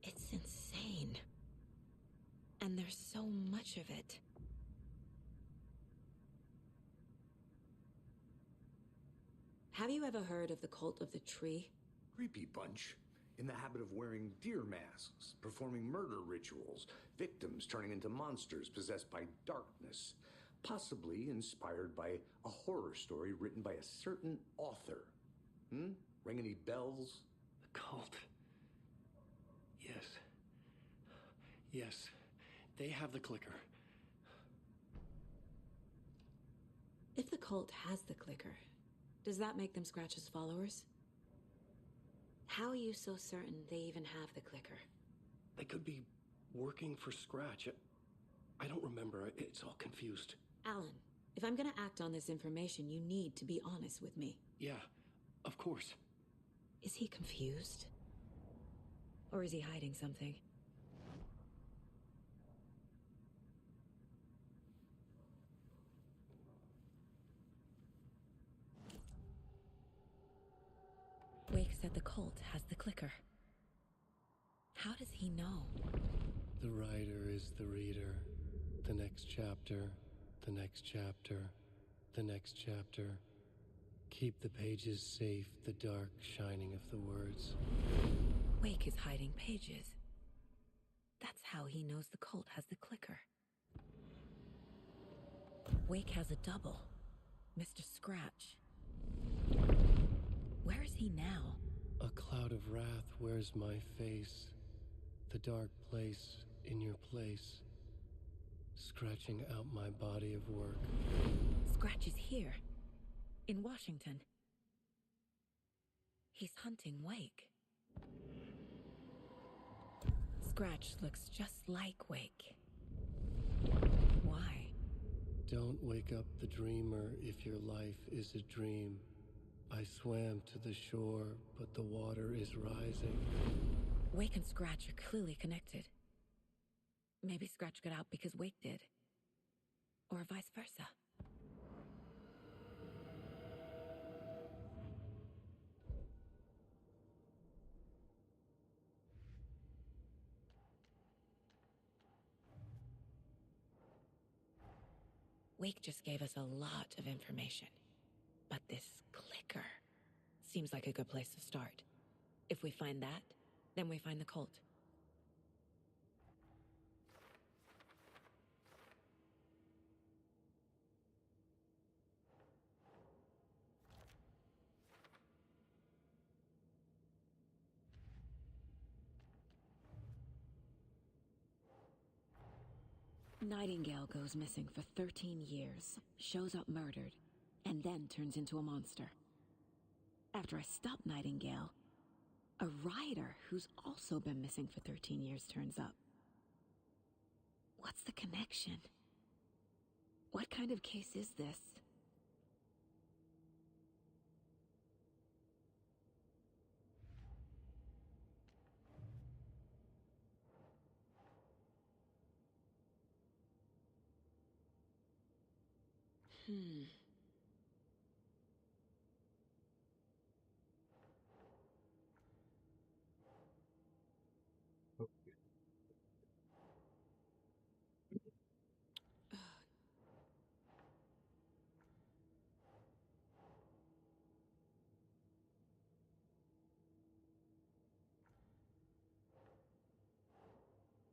E: It's insane. And there's so much of it. Have you ever heard of the Cult of the Tree?
F: Creepy bunch. In the habit of wearing deer masks, performing murder rituals, victims turning into monsters possessed by darkness, possibly inspired by a horror story written by a certain author. Ring any bells?
C: The cult. Yes. Yes. They have the clicker.
E: If the cult has the clicker, does that make them Scratch's followers? How are you so certain they even have the clicker?
C: They could be working for Scratch. I don't remember. It's all confused.
E: Alan, if I'm gonna act on this information, you need to be honest with me.
C: Yeah, of course.
E: Is he confused? Or is he hiding something? Wake said the cult has the clicker. How does he know?
C: The writer is the reader. The next chapter, the next chapter, the next chapter. Keep the pages safe, the dark shining of the words.
E: Wake is hiding pages. That's how he knows the cult has the clicker. Wake has a double. Mr. Scratch. Where is he now?
C: A cloud of wrath wears my face. The dark place in your place. Scratching out my body of work.
E: Scratch is here. In Washington. He's hunting Wake. Scratch looks just like Wake. Why?
C: Don't wake up the dreamer if your life is a dream. I swam to the shore, but the water is rising.
E: Wake and Scratch are clearly connected. Maybe Scratch got out because Wake did. Or vice versa. Wake just gave us a lot of information. But this clicker seems like a good place to start. If we find that, then we find the cult. Nightingale goes missing for 13 years, shows up murdered, and then turns into a monster. After I stop Nightingale, a writer who's also been missing for 13 years turns up. What's the connection? What kind of case is this?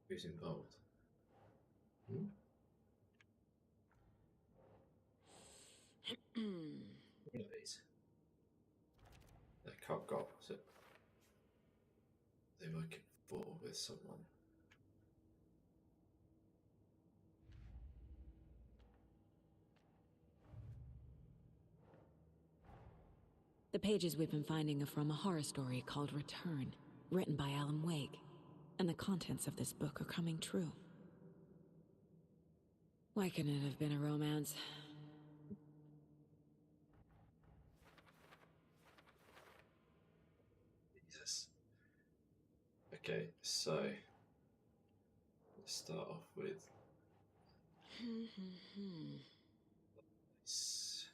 A: Who's involved? Hmm? Anyways, that cop got was it? They working for with someone.
E: The pages we've been finding are from a horror story called Return, written by Alan Wake, and the contents of this book are coming true. Why couldn't it have been a romance?
A: Jesus. Okay, so let's start off with s-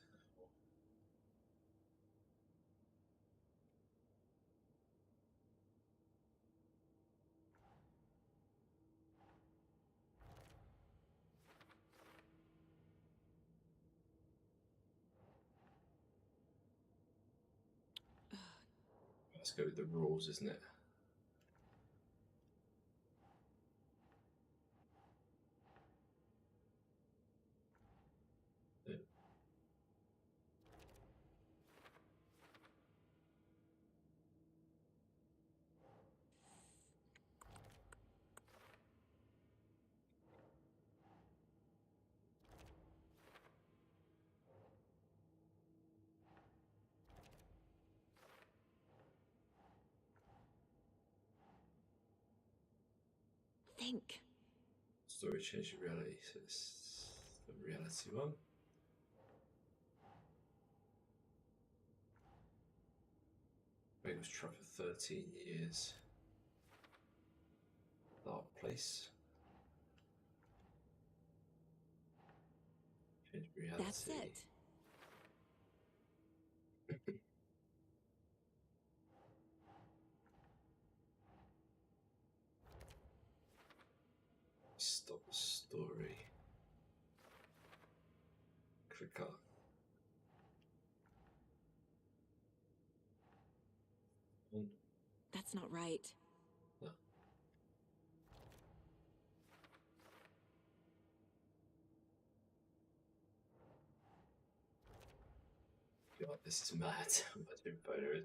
A: let's go with the rules, isn't it? Yeah.
I: think.
A: Story change reality, so it's the reality one. Wade was trapped for 13 years. Dark place. Change reality.
I: That's it.
A: Stop story. Clicker.
I: That's not right.
A: No. God, this is mad. I'm about to be better.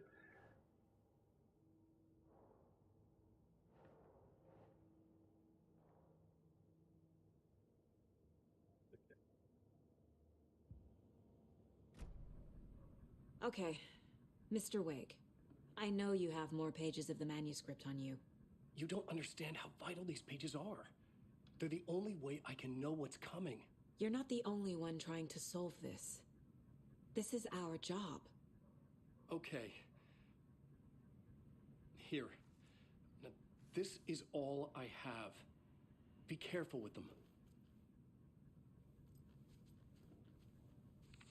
I: Okay, Mr. Wake. I know you have more pages of the manuscript on you.
C: You don't understand how vital these pages are. They're the only way I can know what's coming.
I: You're not the only one trying to solve this. This is our job.
C: Okay. Here. Now, this is all I have. Be careful with them.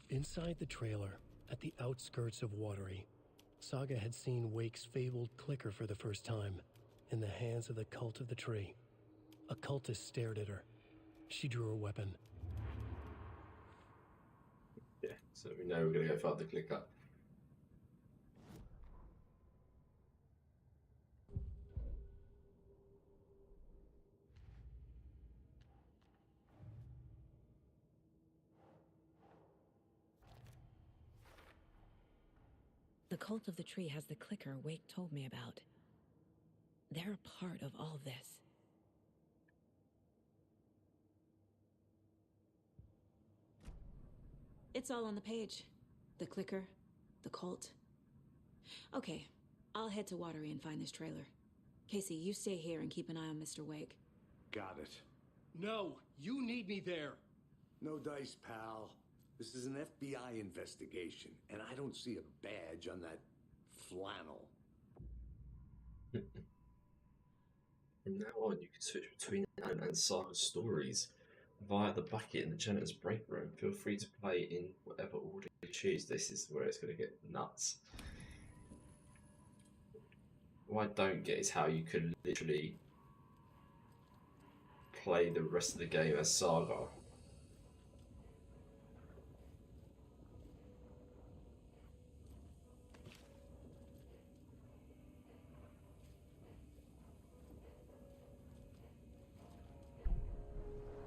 C: Inside the trailer, at the outskirts of Watery, Saga had seen Wake's fabled clicker for the first time, in the hands of the Cult of the Tree. A cultist stared at her. She drew her weapon.
A: Yeah, so we know we're going to go find the clicker.
I: The Cult of the Tree has the clicker Wake told me about. They're a part of all this. It's all on the page. The clicker, the cult. Okay, I'll head to Watery and find this trailer. Casey, you stay here and keep an eye on Mr. Wake.
F: Got it.
C: No, you need me there.
F: No dice, pal. This is an FBI investigation, and I don't see a badge on that flannel.
A: From now on, you can switch between Alan and Saga's stories via the bucket in the janitor's break room. Feel free to play in whatever order you choose. This is where it's going to get nuts. What I don't get is how you could literally play the rest of the game as Saga.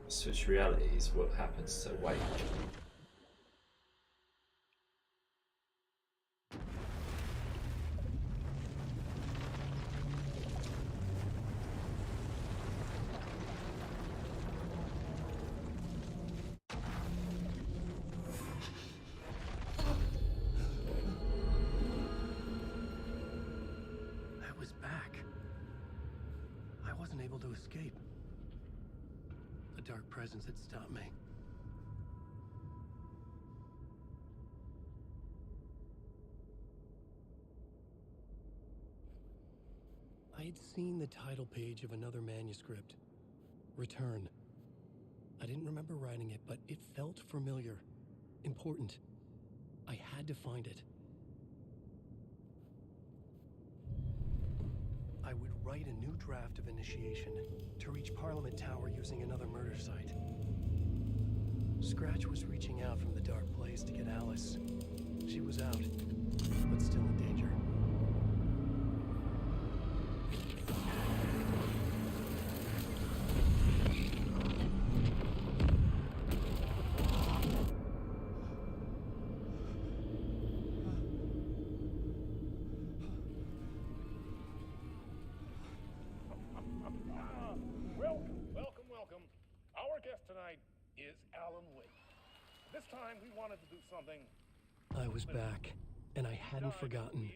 A: Switch realities, what happens to Wake?
C: I was back. I wasn't able to escape. The dark presence had stopped me. I had seen the title page of another manuscript. Return. I didn't remember writing it, but it felt familiar. Important. I had to find it. I would write a new draft of initiation to reach Parliament Tower using another murder site. Scratch was reaching out from the dark place to get Alice. She was out, but still in danger.
J: Welcome. Our guest tonight is Alan Wake. This time we wanted to do something.
C: I was back, and I hadn't forgotten.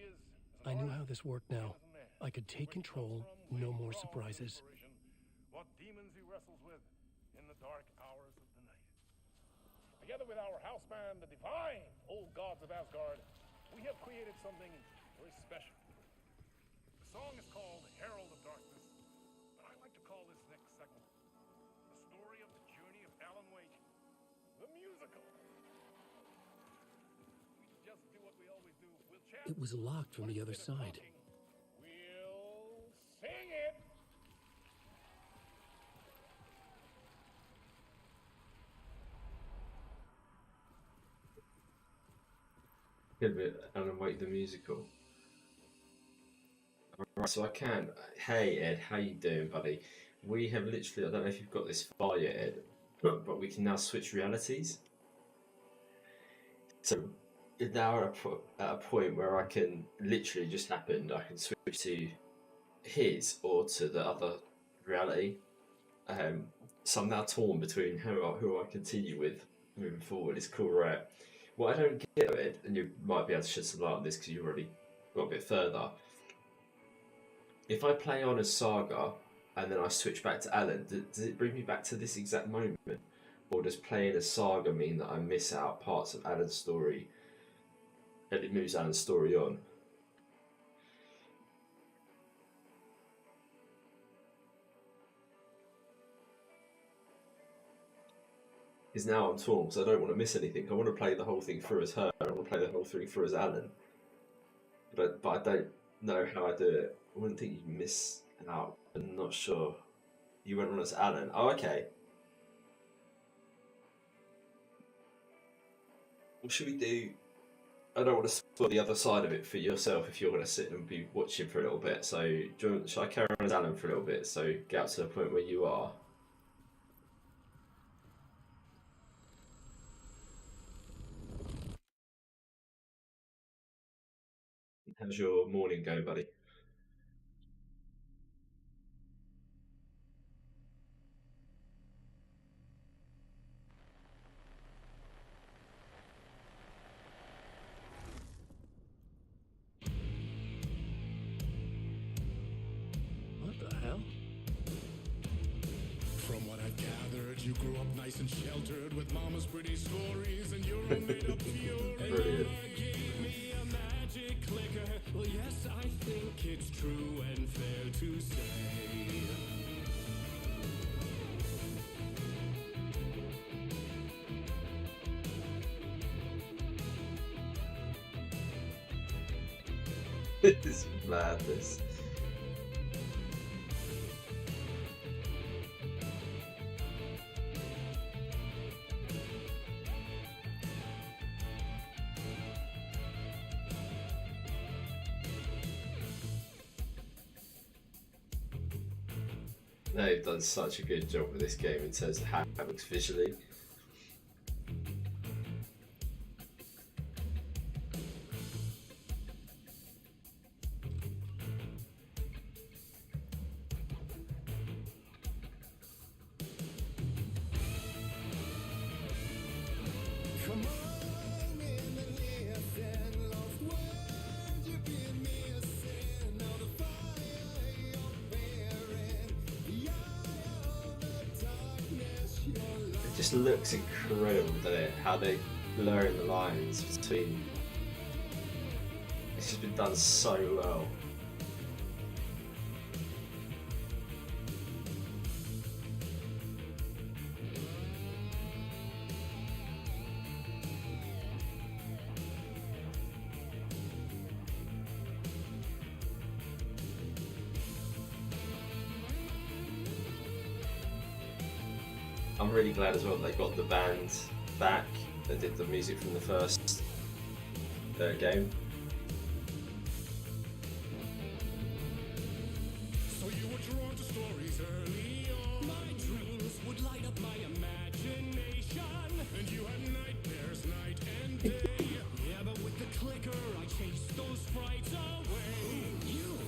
C: I knew how this worked now. I could take control, no more surprises.
J: What wrestles with in the dark hours of the night. Together with our house band, the Divine Old Gods of Asgard, we have created something very special. The song is called Herald of Darkness, but I like to call this next segment the story of the journey of Alan Wake, the musical. We just do what we always do. We'll chat.
C: It was locked from the other side.
J: We'll sing it.
A: Good bit, Alan Wake the musical. Alright, so I can. Hey Ed, how you doing, buddy? We have literally, I don't know if you've got this far yet, Ed, but we can now switch realities. So now at a point where I can literally just happened, I can switch to his or to the other reality. So I'm now torn between who I continue with moving forward. It's cool, right? What I don't get, Ed, and you might be able to shed some light on this because you've already got a bit further. If I play on as Saga and then I switch back to Alan, does it bring me back to this exact moment? Or does playing as Saga mean that I miss out parts of Alan's story and it moves Alan's story on? Is now I'm torn because I don't want to miss anything. I want to play the whole thing through as her. I want to play the whole thing through as Alan. But I don't know how I do it. I wouldn't think you'd miss out. I'm not sure. You went on as Alan. Oh, okay. What should we do? I don't want to spoil the other side of it for yourself if you're going to sit and be watching for a little bit. So should I carry on as Alan for a little bit? So get up to the point where you are. How's your morning going, buddy?
C: What the hell?
K: From what I've gathered, you grew up nice and sheltered with mama's pretty stories and your own made-up fury.
A: Brilliant.
K: Gave me a magic clicker. Well, yes, I think it's true and fair to say.
A: This is madness. They've done such a good job with this game in terms of how it looks visually.
K: Come on in and listen, lost words you've been missing. Now the fire you're bearing, the eye of the darkness you're lost.
A: It just looks incredible, doesn't it? How they blur in the lines between. It's just been done so well. I'm really glad as well they got the band back that did the music from the first game.
K: So you were drawn to stories early on. My dreams would light up my imagination, and you had nightmares night and day. Yeah, but with the clicker, I chased those frights away. You,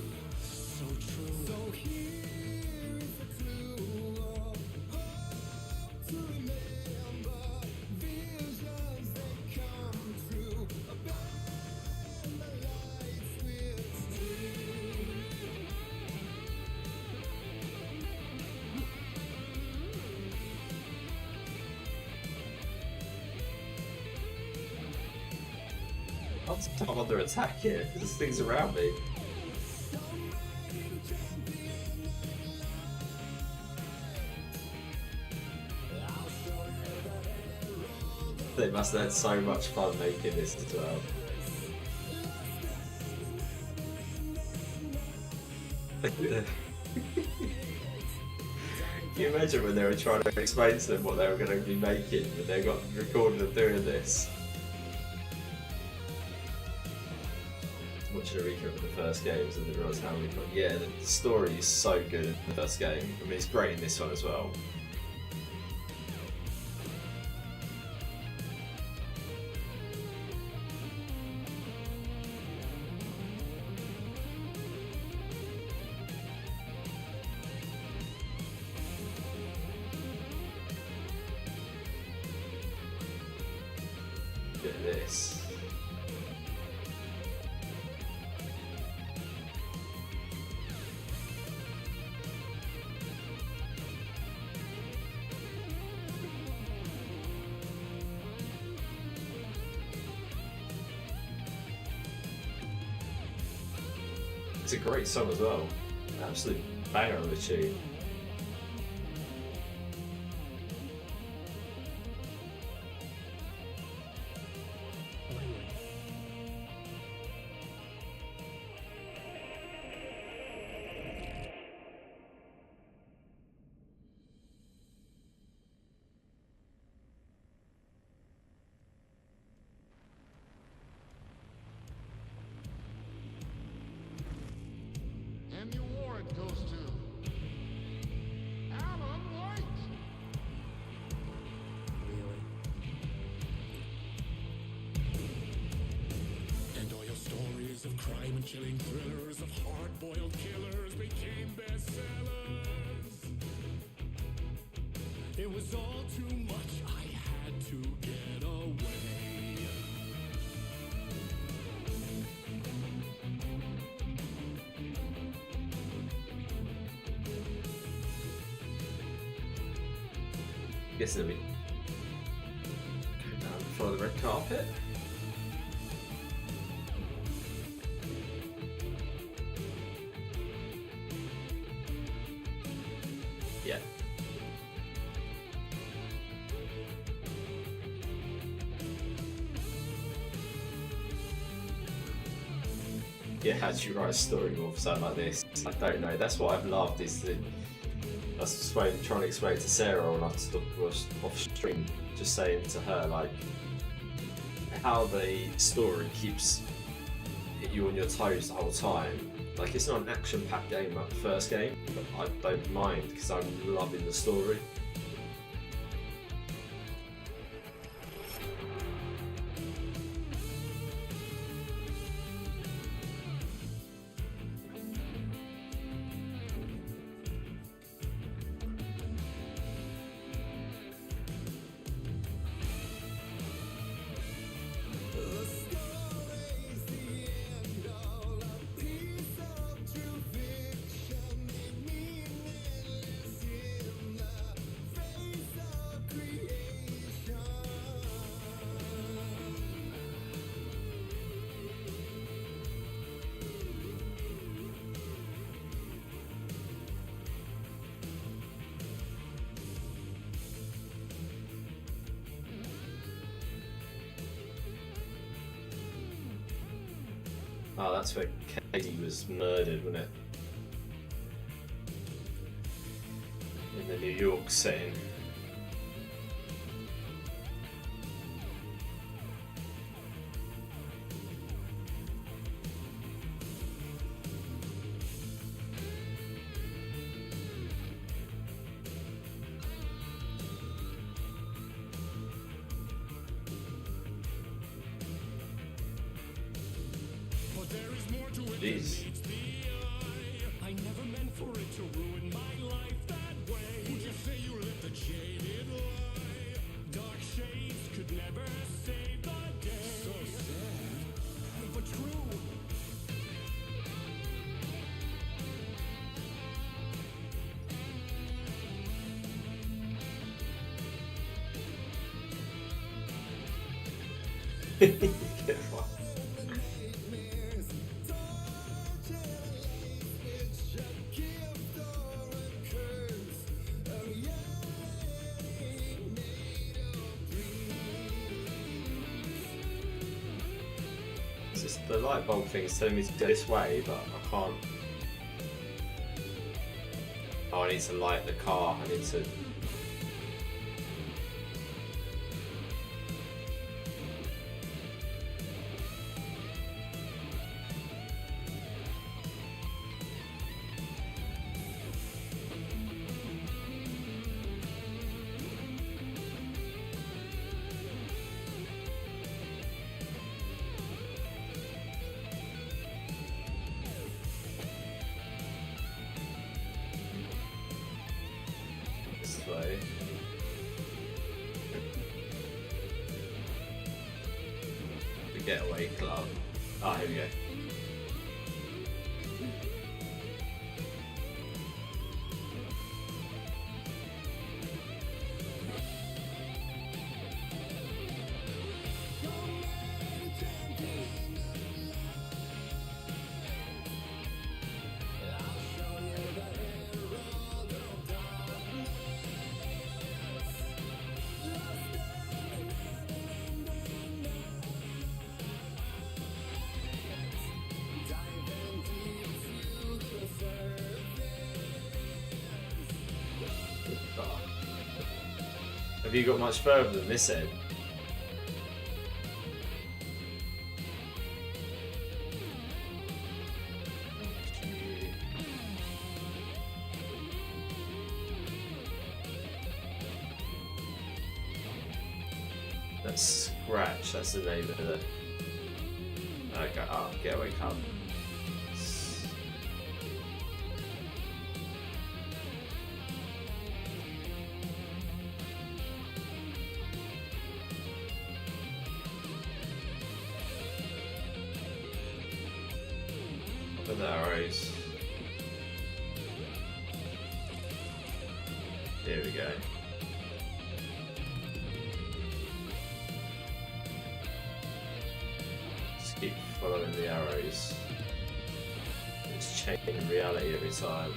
K: so true. So here is a clue of hope to remember. Visions that come true. Abandon the lights with steel.
A: I'm under attack here. There's things around me. They must have had so much fun making this as well. Can you imagine when they were trying to explain to them what they were going to be making when they got recorded of doing this? Watching a recap of the first games and then realise how many fun. Yeah, the story is so good in the first game. I mean, it's great in this one as well. Look at this. It's a great song as well. Absolute banger of a tune.
K: And your warrant goes to Alan White.
C: Really?
K: And all your stories of crime and chilling thrillers of hard-boiled killers became bestsellers. It was all too much. I had to get away.
A: Guessing we go down before the red carpet. Yeah. Yeah, how do you write a story more for something like this? I don't know. That's what I've loved is the. I was trying to explain it to Sarah when I was off stream, just saying to her like how the story keeps you on your toes the whole time. Like it's not an action-packed game like the first game, but I don't mind because I'm loving the story. Oh, that's where Katie was murdered, wasn't it? In the New York setting. Jeez.
K: I never meant for it to ruin my life that way. Would you say you lived a jaded lie? Dark shades could never save the day. So sad, but true.
A: Get fucked. The light bulb thing is telling me to go this way, but I can't. Oh, I need to light the car. I need to. The Getaway Club. Ah, here we go. Have you got much further than this end? That's Scratch, that's the name of the... Okay, oh, Getaway Club. The arrows. Here we go. Just keep following the arrows. It's changing reality every time.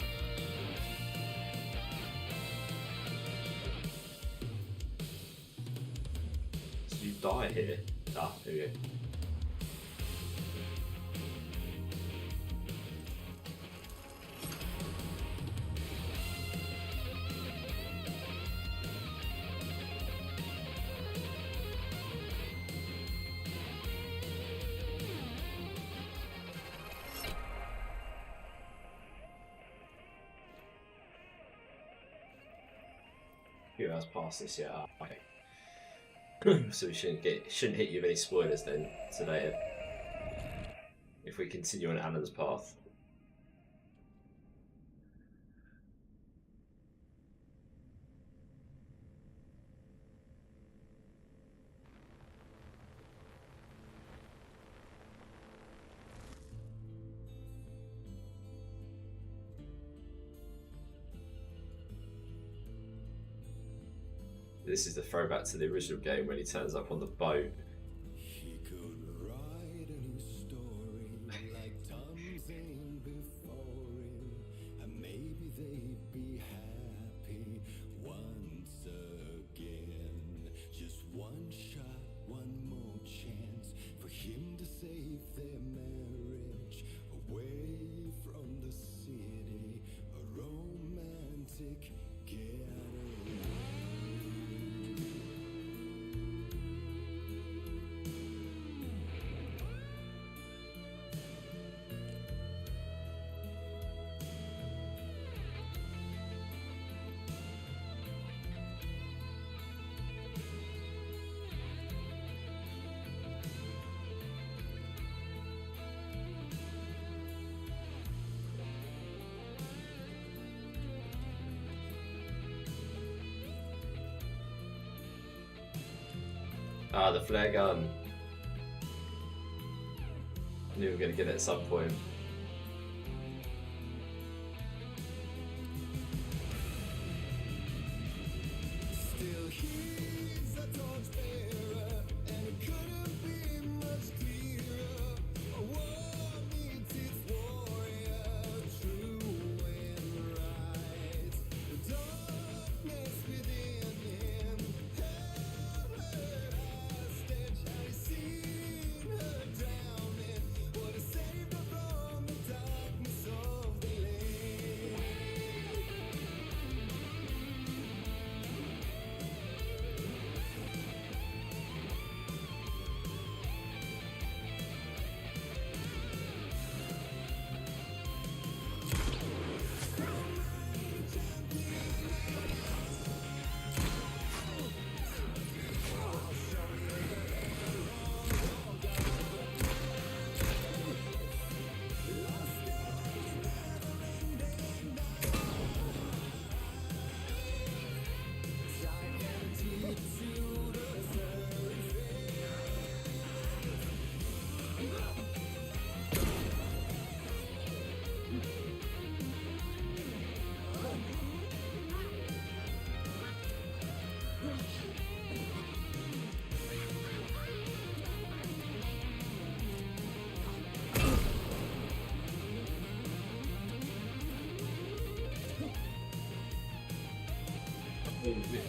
A: So you die here. Ah, here we go. Few hours past this, yeah. Okay. So we shouldn't hit you with any spoilers then today, if we continue on Alan's path. This is the throwback to the original game when he turns up on the boat.
K: He could write a new story like Tom Zane before him, and maybe they'd be happy once again. Just one shot, one more chance for him to save their marriage away from the city, a romantic getaway.
A: Ah, the flare gun. I knew we were going to get it at some point.
K: Still he's a torchbearer, and it couldn't be much clearer. A war meets its warrior, true and right. The darkness within him held her hostage. I've seen her drowning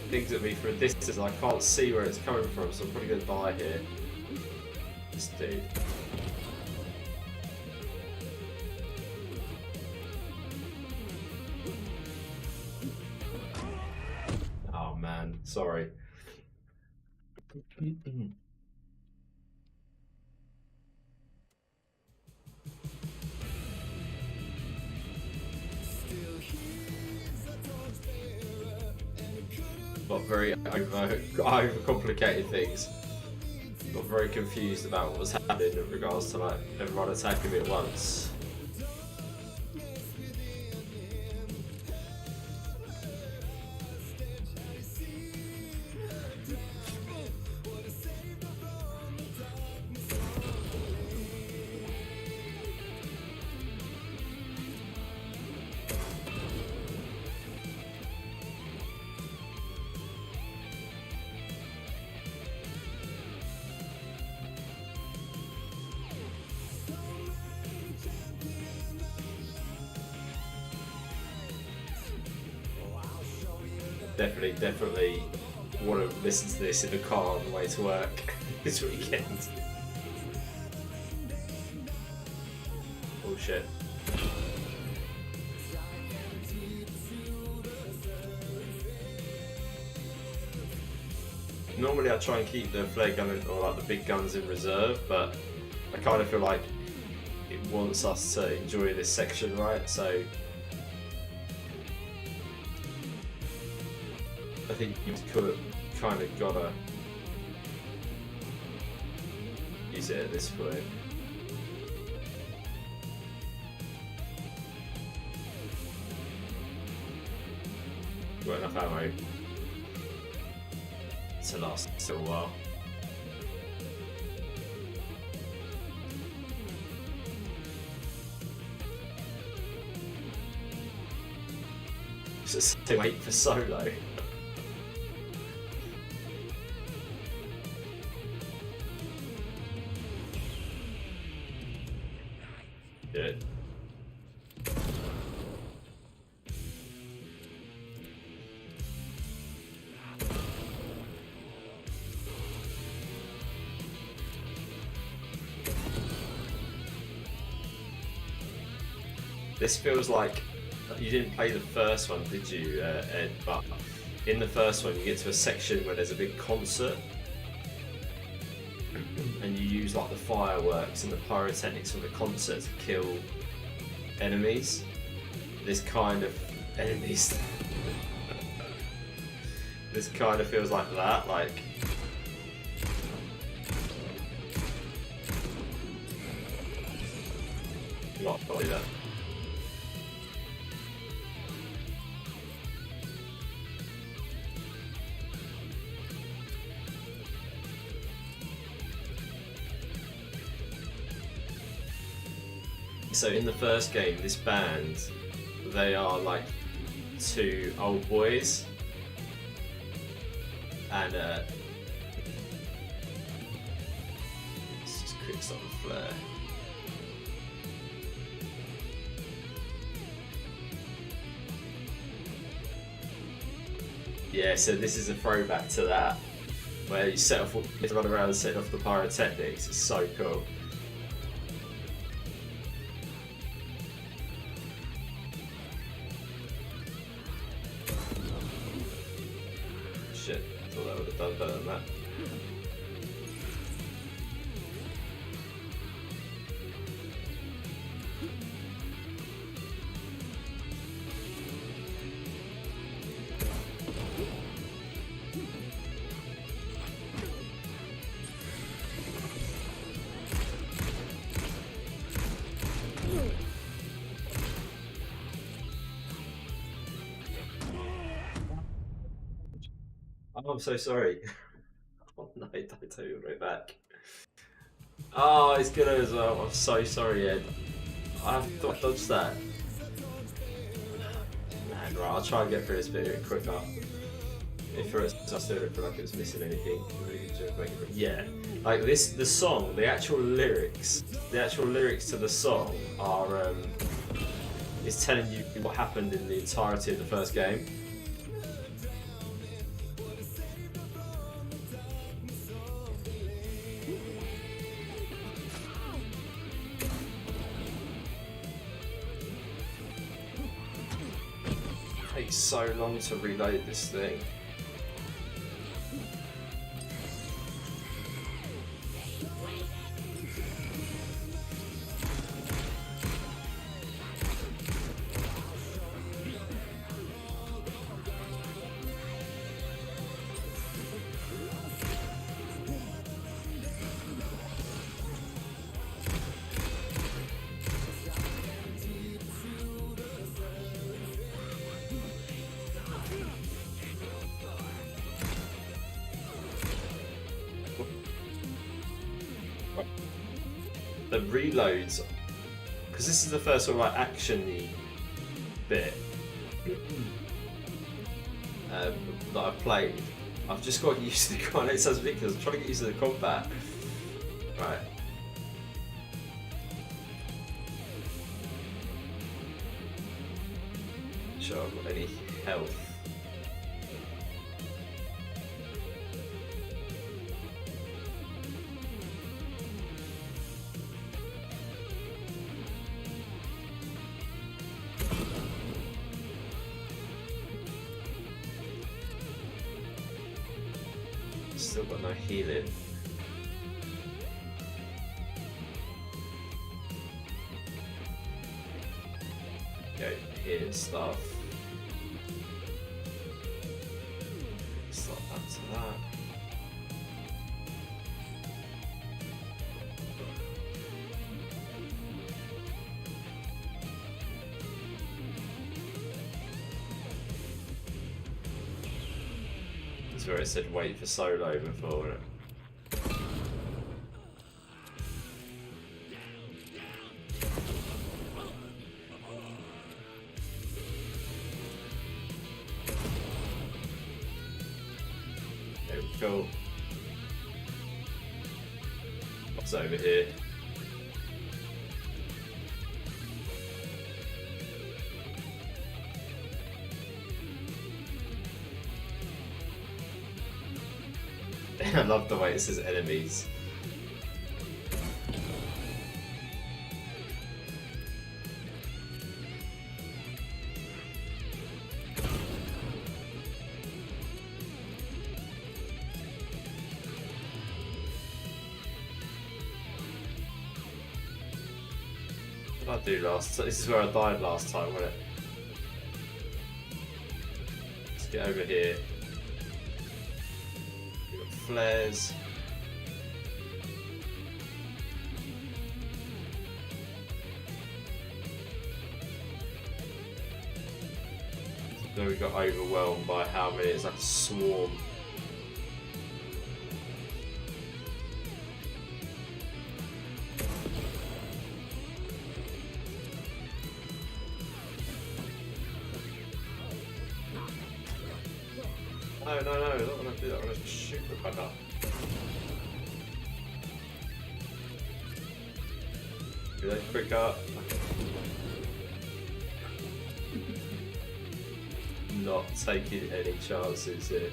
A: things at me from a distance. I can't see where it's coming from, so I'm probably going to die here. This dude. Oh man, sorry. Got very overcomplicated things. Got very confused about what was happening in regards to like everyone attacking me at once. Definitely want to listen to this in the car on the way to work this weekend. Oh shit. Normally I try and keep the flare gun or like the big guns in reserve, but I kind of feel like it wants us to enjoy this section, right? So I think you could have kind of gotta use it at this point. Got enough ammo to last a while. Just wait for solo. Good. This feels like you didn't play the first one, did you, Ed? But in the first one, you get to a section where there's a big concert, and you use like the fireworks and the pyrotechnics from the concert to kill enemies. This kind of enemies. This kind of feels like that, like. Not probably that. So in the first game, this band, they are like two old boys, and let's just quick stop the flare. Yeah, so this is a throwback to that, where you set off, you run around and set off the pyrotechnics. It's so cool. Shit, I thought that would have done better than that. Oh, I'm so sorry. Oh no, don't take it right back. Oh, it's gonna as well. I'm so sorry, Ed. I thought I dodged that. Man, right, I'll try and get through this bit a bit quicker. If for us, I still don't feel like it was missing anything. Yeah, like this, the song, the actual lyrics to the song are, is telling you what happened in the entirety of the first game. takes so long to reload this thing. The reloads, because this is the first sort of like action-y bit that I've played. I've just got used to the combat. It sounds ridiculous. I'm trying to get used to the combat. Right. Sure, I've got any health. Still got no healing. Go here and stuff. Start back to that. That's where it said wait for solo before. There we go. What's over here? I love the way it says enemies. What did I do last time? This is where I died last time, wasn't it? Let's get over here. We've got flares. Then we got overwhelmed by how many, it's like a swarm. No, I'm not gonna do that, I'm gonna shoot the bugger. Do that quicker. Not taking any chances here.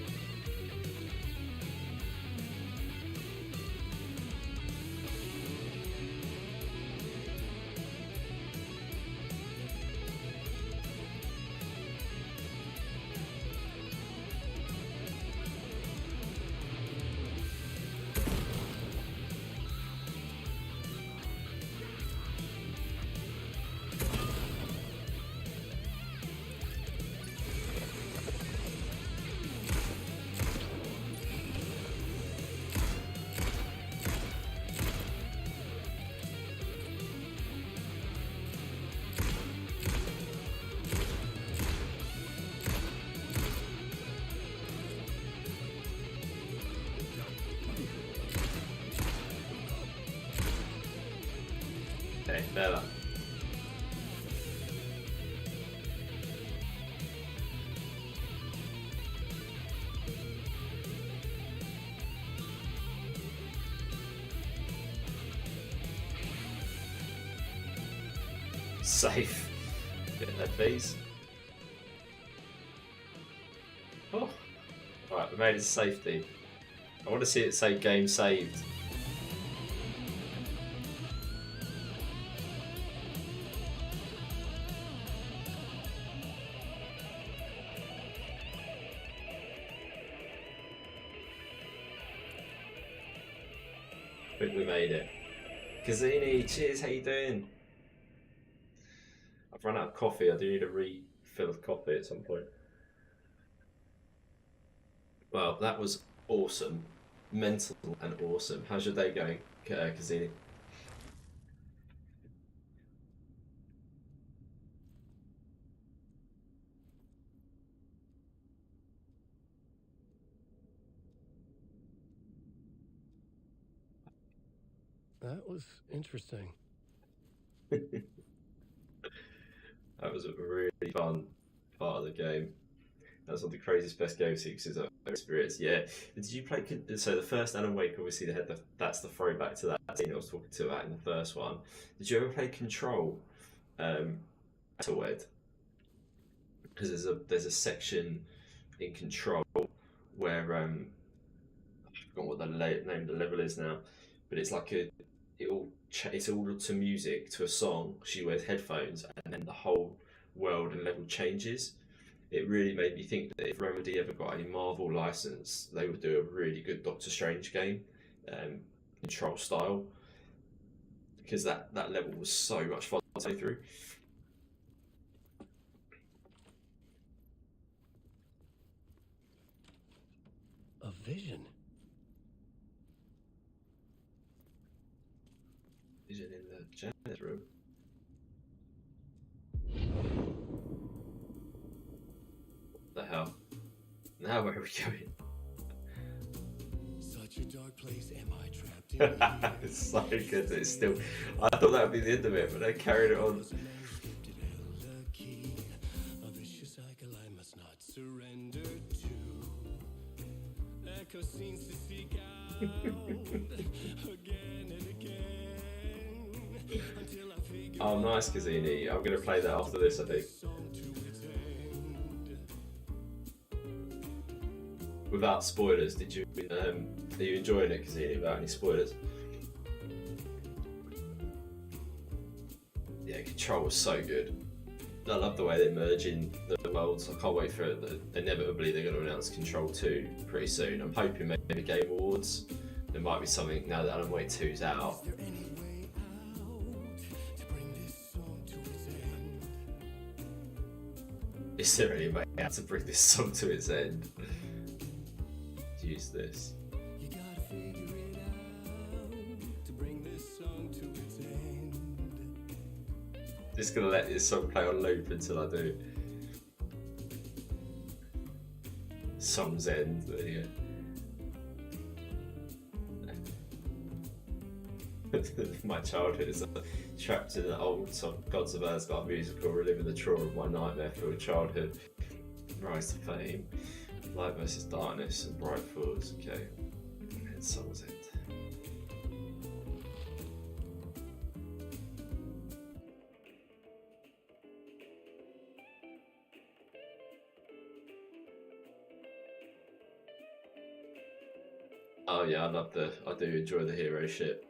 A: Okay, better. Safe. Get that, please. Oh. Right, we made it to safety. I want to see it say game saved. think we made it. Kazini, cheers, how you doing? I've run out of coffee. I do need a refill of coffee at some point. Well, that was awesome. Mental and awesome. How's your day going, Kazini?
C: That was interesting.
A: That was a really fun part of the game. That's one of the craziest best game sequences I've ever experienced. Yeah. Did you play? So the first Alan Wake, obviously, that's the throwback to that scene I was talking to about in the first one. Did you ever play Control at all, Ed? Because there's a section in Control where I forgot what the name of the level is now, but it's like it's all to music, to a song. She wears headphones, and then the whole world and level changes. It really made me think that if Remedy ever got a Marvel license, they would do a really good Doctor Strange game, Control style, because that level was so much fun to play through.
C: A vision.
A: Vision in the janitor's room. What the hell? Now where are we going?
K: Such a dark place, am I trapped in?
A: It's so good. It's still. I thought that would be the end of it, but they carried it on.
K: A vicious cycle I must not surrender to. Echo scenes to seek out again and again until I figure.
A: Oh, nice, Kazini. I'm going to play that after this, I think. Without spoilers, did you? Are you enjoying it, Kazini? Without any spoilers? Yeah, Control was so good. I love the way they merge in the worlds. I can't wait for it. Inevitably, they're going to announce Control 2 pretty soon. I'm hoping maybe Game Awards. There might be something now that Alan Wake 2's out. Is there any way out to bring this song to its end? Use this.
K: You gotta figure it out to bring this song to its end.
A: Just gonna let this song play on loop until I do. Song's end. There you go. My childhood is trapped in an old Gods of Asgard musical, reliving the trauma of my nightmare-filled childhood. Rise to fame. Light versus darkness and bright falls, okay. And Song's End. Oh yeah, I do enjoy the hero shit.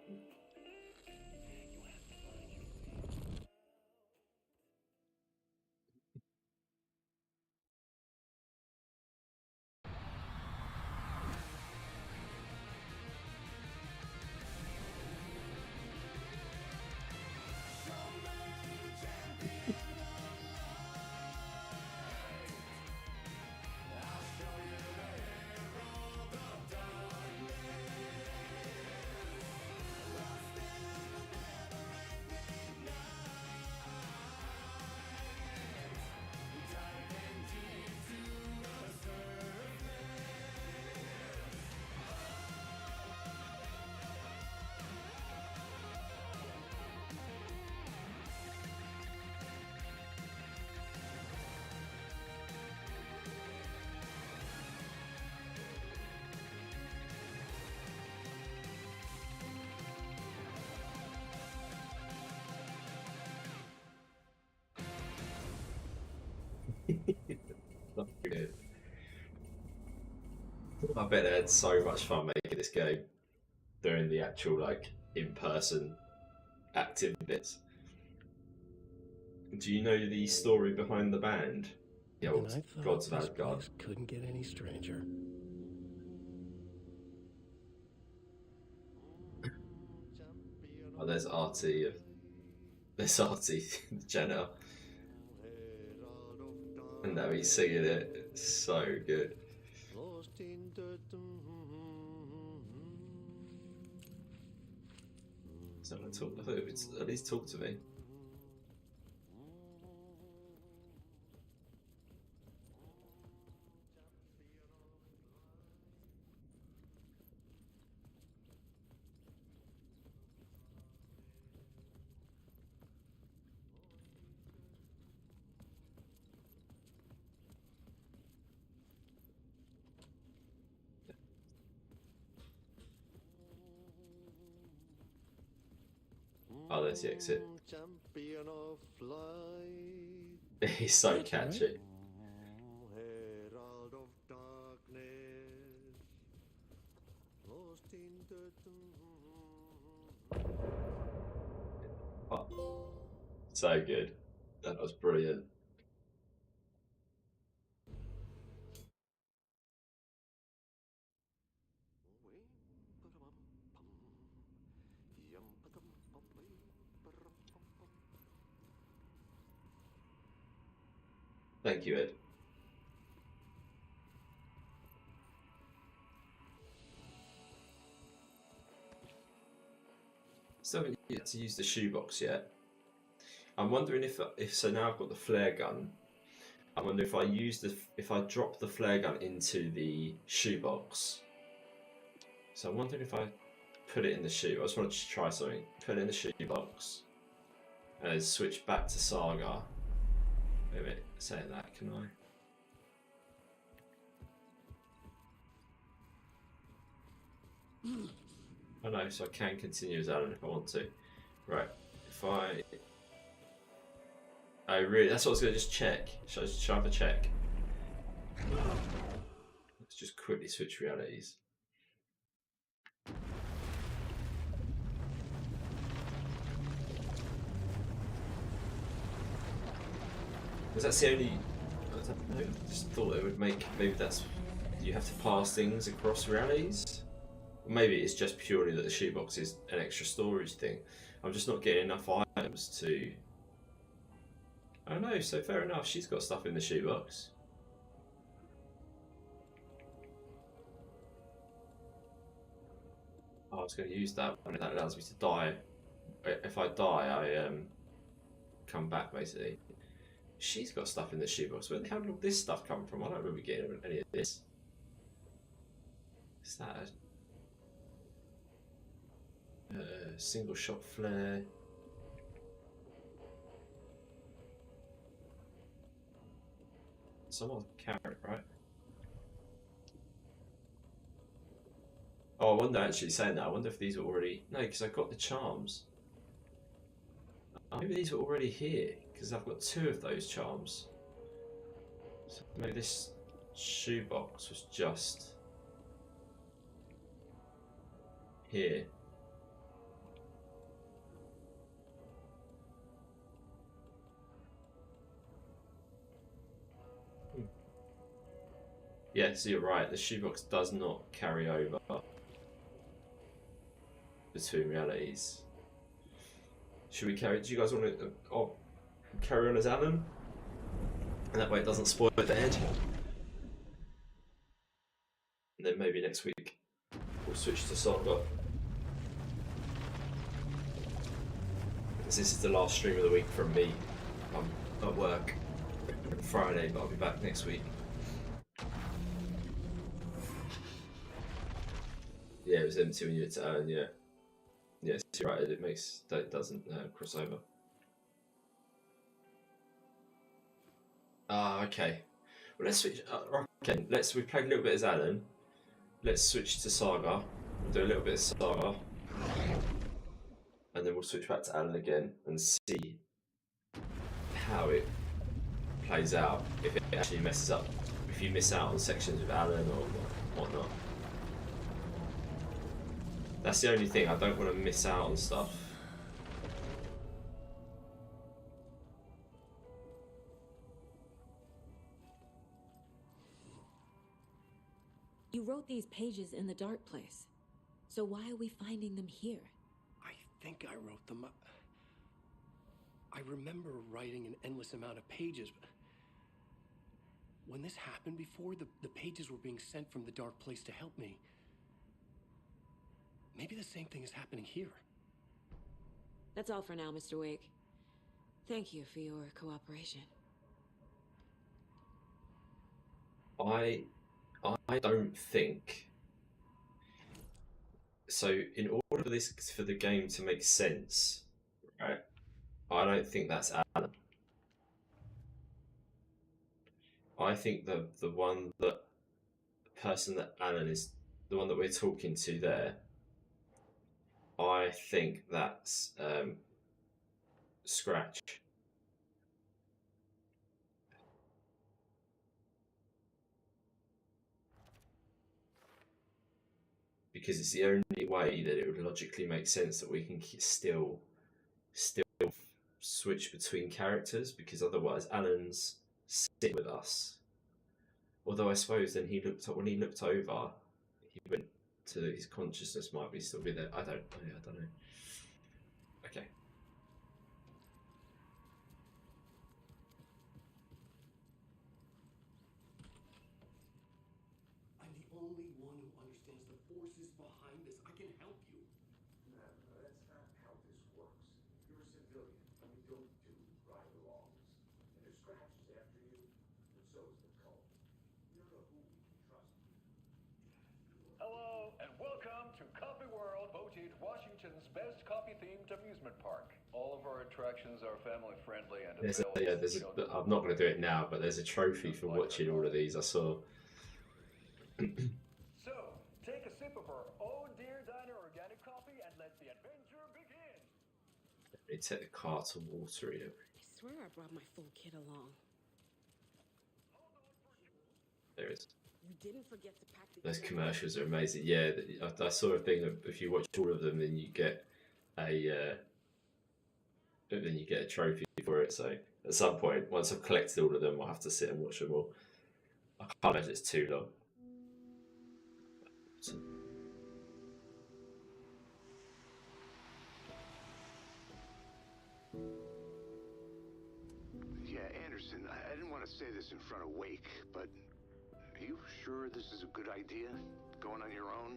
A: I bet they had so much fun making this game during the actual like in-person active bits. Do you know the story behind the band? The old
C: And I thought
A: Gods of
C: this
A: Asgard.
C: place couldn't get any stranger.
A: Oh, there's Artie. There's Artie Jenner. And now he's singing it. It's so good. Someone talk. I thought it would at least talk to me. Oh, there's the exit.
L: Champion of light.
A: He's so catchy.
L: Herald of darkness. Lost in the
A: Oh, so good. That was brilliant. Thank you, Ed. Still haven't yet to use the shoebox yet. I'm wondering if so now I've got the flare gun. I wonder if if I drop the flare gun into the shoebox. So I'm wondering if I put it in the shoe. I just want to try something. Put it in the shoebox, and then switch back to Saga. Wait a minute, saying that, can I? I know, so I can continue as Alan if I want to. Right, if I... Oh really, that's what I was going to just check. Should I have a check? Let's just quickly switch realities. Because that's the only... I don't know, I just thought it would make... Maybe that's... You have to pass things across realities? Or maybe it's just purely that the shoebox is an extra storage thing. I'm just not getting enough items to... Oh no, so fair enough, she's got stuff in the shoebox. Oh, I was going to use that when that allows me to die. If I die, I come back basically. She's got stuff in the shoebox. Where the hell did all this stuff come from? I don't remember getting any of this. Is that a single shot flare? Someone carry it, right? Oh, I wonder, actually saying that, I wonder if these were already... No, because I got the charms. Maybe these were already here, because I've got 2 of those charms. So maybe this shoebox was just here. Yeah, so you're right, the shoebox does not carry over between realities. Should we carry... Do you guys want to carry on as Alan? And that way it doesn't spoil the head. And then maybe next week we'll switch to Saga. Because this is the last stream of the week from me. I'm at work Friday, but I'll be back next week. Yeah, it was empty when you hit to Alan, yeah. Yes, you're right, it makes that it doesn't cross over. Ah, okay. Well, let's switch. Okay, we played a little bit as Alan. Let's switch to Saga. We'll do a little bit of Saga, and then we'll switch back to Alan again and see how it plays out. If it actually messes up, if you miss out on sections with Alan or whatnot. That's the only thing, I don't want to miss out on stuff.
E: You wrote these pages in the dark place. So why are we finding them here?
F: I
C: think I wrote them. I remember writing an endless amount of pages, but when this happened before, the pages were being sent from the dark place to help me. Maybe the same thing is happening here.
E: That's all for now, Mr. Wake. Thank you for your cooperation.
A: I don't think so. In order for the game to make sense, right? I don't think that's Alan. I think the person that Alan is, the one that we're talking to there, I think that's Scratch. Because it's the only way that it would logically make sense that we can still switch between characters, because otherwise Alan's sitting with us. Although I suppose then when he looked over, he went to his consciousness might be still be there. I don't know. Okay.
C: I'm the only one who understands the forces behind this. I can help you.
F: No, that's not how this works. You're a civilian, and we don't do ride-alongs. And if Scratch is after you, then so is the cult. You don't know who we can trust.
B: Hello, and welcome to Copy World, voted Washington's best copy-themed amusement park. All of our attractions are family-friendly and
A: I'm not going to do it now, but there's a trophy for watching all of these. I saw.
B: So, take a sip of our Oh Dear Diner organic coffee and let the adventure begin.
A: Let me take the car to water it.
E: I swear I brought my full kit along.
A: There it is.
E: You didn't forget to pack the
A: Those commercials are amazing. Yeah, I saw a thing that if you watch all of them, then you get a trophy for it. So at some point, once I've collected all of them, I'll have to sit and watch them all. I can't imagine it's too long.
F: Yeah, Anderson, I didn't want to say this in front of Wake, but are you sure this is a good idea? Going on your own?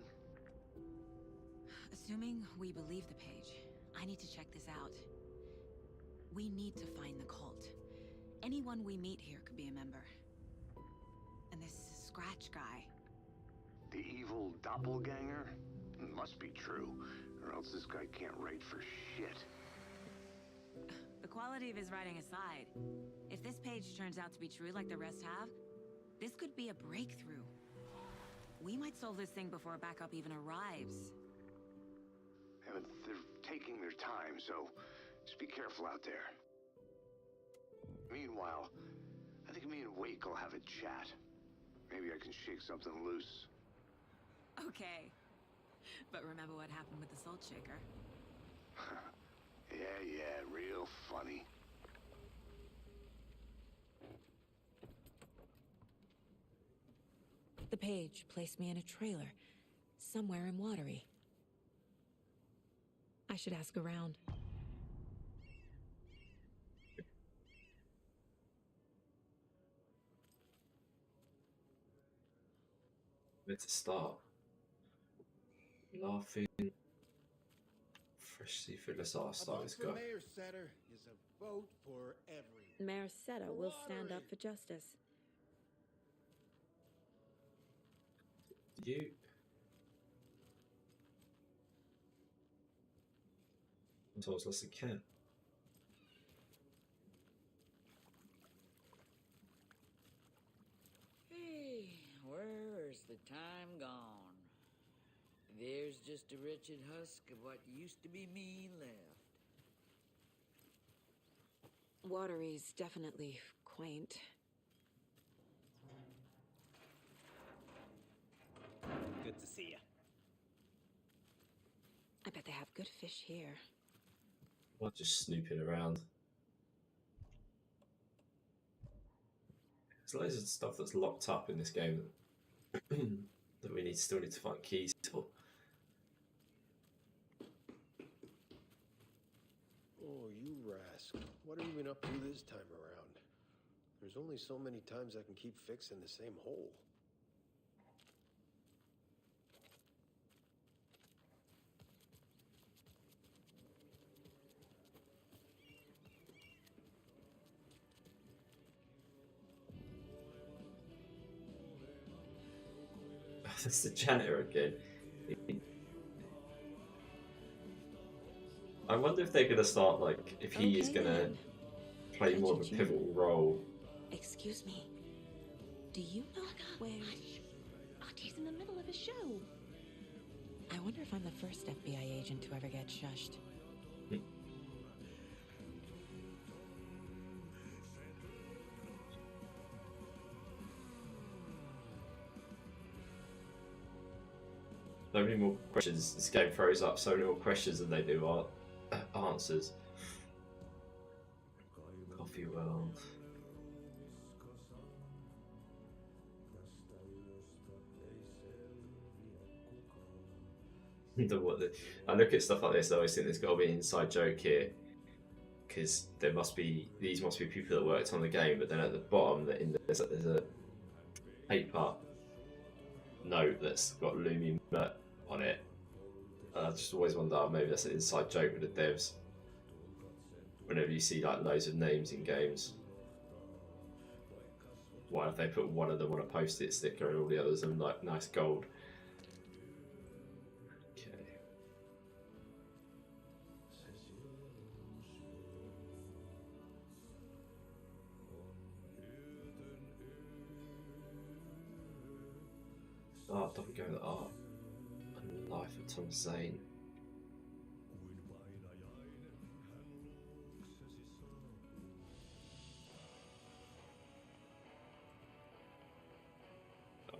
I: Assuming we believe the page, I need to check this out. We need to find the cult. Anyone we meet here could be a member. And this Scratch guy.
F: The evil doppelganger? Must be true, or else this guy can't write for shit.
I: The quality of his writing aside, if this page turns out to be true like the rest have, this could be a breakthrough. We might solve this thing before backup even arrives.
F: Yeah, but they're taking their time, so just be careful out there. Meanwhile, I think me and Wake will have a chat. Maybe I can shake something loose.
I: Okay. But remember what happened with the Salt Shaker?
F: Yeah, real funny.
E: The page placed me in a trailer, somewhere in Watery. I should ask around.
A: Where to start? Laughing. Fresh seafood. Let's start this guy.
M: Mayor Setter is a vote for everyone.
E: Mayor Seta will stand up for justice.
A: You. I was less than Ken.
N: Hey, where's the time gone? There's just a wretched husk of what used to be me left.
E: Watery's definitely quaint.
O: Good to see you.
E: I bet they have good fish here.
A: I'm just snooping around. There's loads of stuff that's locked up in this game that we still need to find keys for.
P: What have you been up to this time around? There's only so many times I can keep fixing the same hole.
A: That's the janitor again. I wonder if they're gonna start like if he is gonna play more of a pivotal role.
E: Excuse me. Do you know where...
G: Artie's in the middle of a show.
E: I wonder if I'm the first FBI agent to ever get shushed.
A: So many more questions. This game throws up so many more questions than they do answers. Coffee World. I look at stuff like this, I always think there's got to be an inside joke here, because these must be people that worked on the game. But then at the bottom, there's a paper note that's got Lumi Mert on it. I just always wonder, maybe that's an inside joke with the devs. Whenever you see like loads of names in games, why if they put one of them on a post-it sticker and all the others in like nice gold? Okay. Art doesn't go with art. And Life of Tom Zane.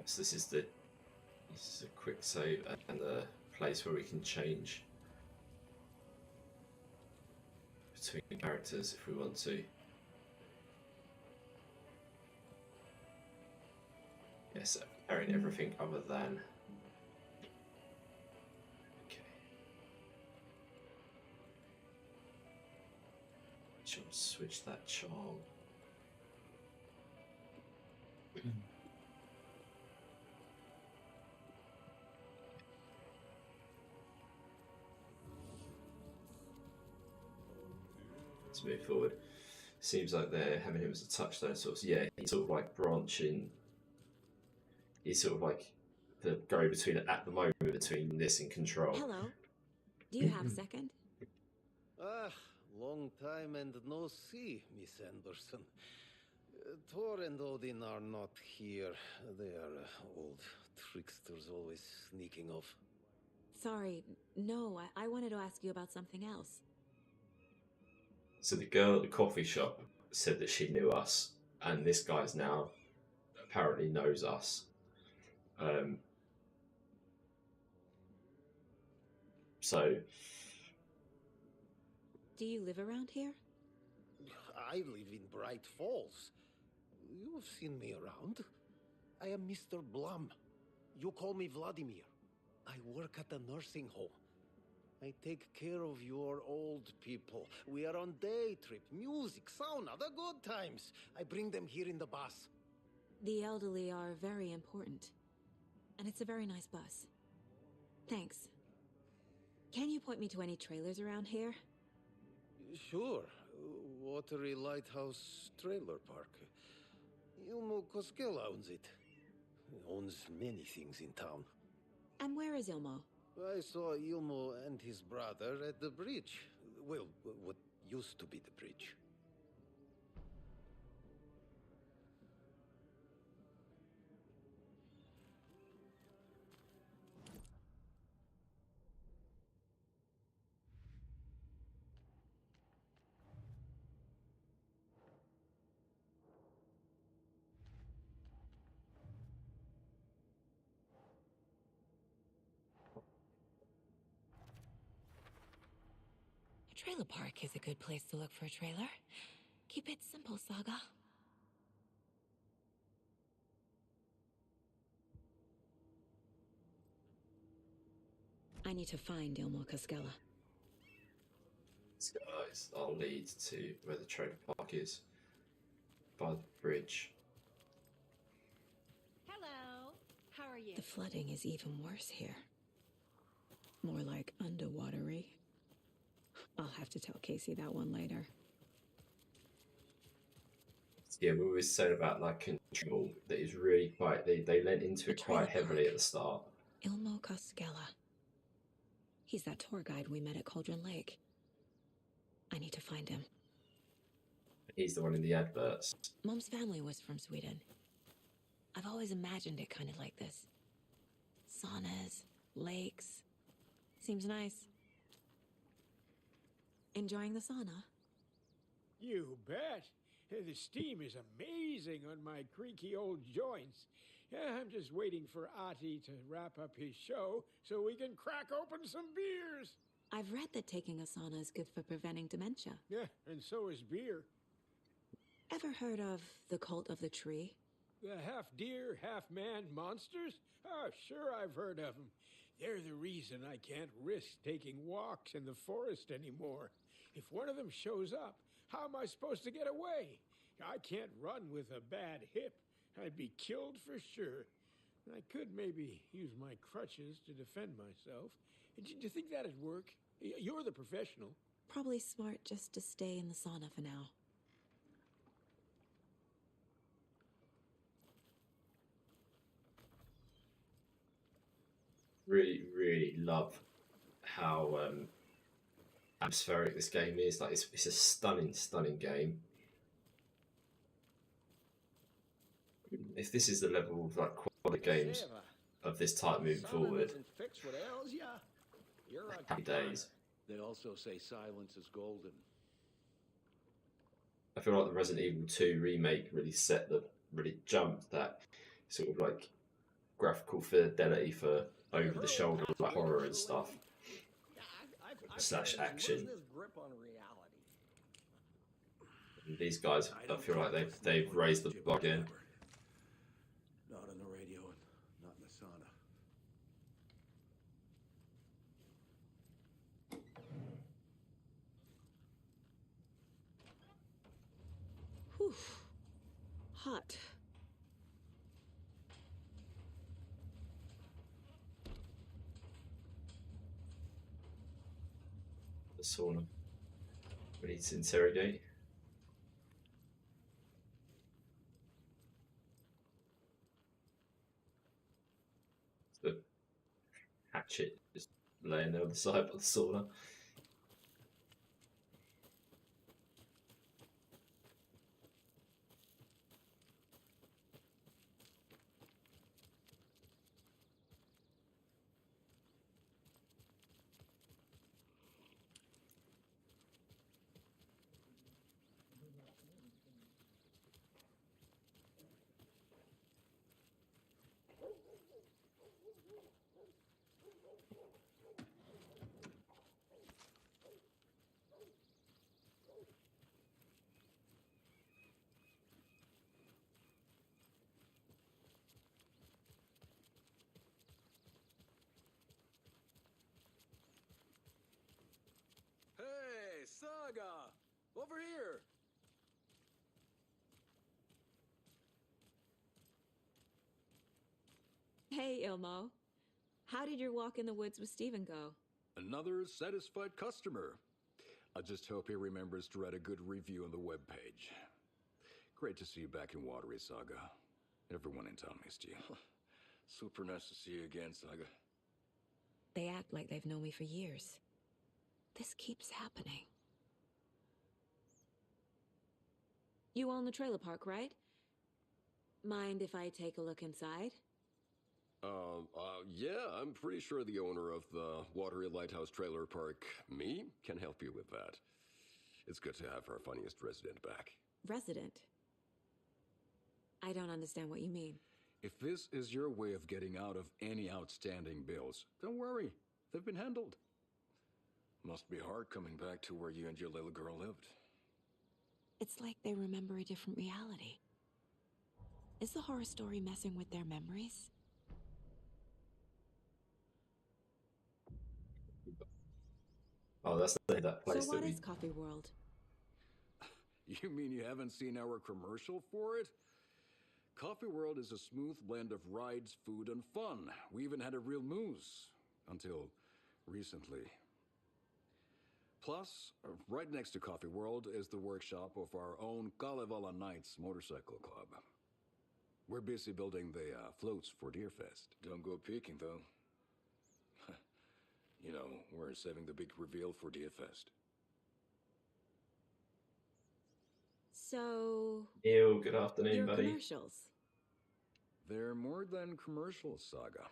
A: So this is a quick save and a place where we can change between characters if we want to. Yes, airing everything other than. Okay. Shall switch that charm. Let's move forward. Seems like they're having him as a touchdown sort of. Yeah, he's sort of like branching. He's sort of like the go between at the moment between this and Control.
E: Hello. Do you have a second?
L: Ah, long time and no see, Miss Anderson. Thor and Odin are not here. They are old tricksters always sneaking off.
E: Sorry. No, I wanted to ask you about something else.
A: So the girl at the coffee shop said that she knew us, and this guy's now apparently knows us. So...
E: Do you live around here?
L: I live in Bright Falls. You've seen me around. I am Mr. Blum. You call me Vladimir. I work at a nursing home. I take care of your old people. We are on day trip, music, sauna, the good times. I bring them here in the bus.
E: The elderly are very important. And it's a very nice bus. Thanks. Can you point me to any trailers around here?
L: Sure. Watery Lighthouse Trailer Park. Ilmo Koskela owns it. He owns many things in town.
E: And where is Ilmo?
L: I saw Ilmo and his brother at the bridge. Well, what used to be the bridge.
E: A trailer park is a good place to look for a trailer. Keep it simple, Saga. I need to find Ilmo Koskela.
A: Guys, I'll lead to where the trailer park is, by the bridge.
G: Hello. How are you?
E: The flooding is even worse here. More like underwatery. I'll have to tell Casey that one later.
A: Yeah, we always said about like control that is really quite. They lent into it quite heavily at the start.
E: Ilmo Koskela. He's that tour guide we met at Cauldron Lake. I need to find him.
A: He's the one in the adverts.
E: Mom's family was from Sweden. I've always imagined it kind of like this. Saunas, lakes. Seems nice. Enjoying the sauna?
Q: You bet. The steam is amazing on my creaky old joints. I'm just waiting for Ati to wrap up his show so we can crack open some beers.
E: I've read that taking a sauna is good for preventing dementia.
Q: Yeah, and so is beer.
E: Ever heard of the Cult of the Tree?
Q: The half-deer, half-man monsters? Oh, sure I've heard of them. They're the reason I can't risk taking walks in the forest anymore. If one of them shows up, how am I supposed to get away? I can't run with a bad hip. I'd be killed for sure. I could maybe use my crutches to defend myself. Do you think that'd work? You're the professional.
E: Probably smart just to stay in the sauna for now.
A: Really, really love how atmospheric this game is. Like it's a stunning, stunning game. If this is the level of like quality games of this type moving forward, happy days.
F: They also say silence is golden.
A: I feel like the Resident Evil 2 remake really jumped that sort of like graphical fidelity for over the shoulder like horror and stuff slash action. And these guys, I feel like they've raised the bar again.
F: Not on the radio and not in the sauna.
E: Whew. Hot.
A: The sauna. We need to interrogate. The hatchet just laying there on the side of the sauna.
R: Hey, Saga! Over here!
E: Hey, Ilmo. How did your walk in the woods with Steven go?
R: Another satisfied customer. I just hope he remembers to write a good review on the webpage. Great to see you back in Watery, Saga. Everyone in town missed you.
F: Super nice to see you again, Saga.
E: They act like they've known me for years. This keeps happening. You own the trailer park, right? Mind if I take a look inside?
R: Yeah, I'm pretty sure the owner of the Watery Lighthouse Trailer Park, me, can help you with that. It's good to have our funniest resident back.
E: Resident? I don't understand what you mean.
R: If this is your way of getting out of any outstanding bills, don't worry. They've been handled. Must be hard coming back to where you and your little girl lived.
E: It's like they remember a different reality. Is the horror story messing with their memories?
A: Oh, that's that place
E: So
A: that
E: what
A: we.
E: is Coffee World?
R: You mean you haven't seen our commercial for it? Coffee World is a smooth blend of rides, food, and fun. We even had a real moose. Until recently. Plus, right next to Coffee World is the workshop of our own Kalevala Knights Motorcycle Club. We're busy building the floats for Deerfest. Don't go peeking, though. You know, we're saving the big reveal for Deerfest.
E: So...
A: Neil, good afternoon,
E: your
A: buddy.
E: commercials.
R: They're more than commercials, Saga.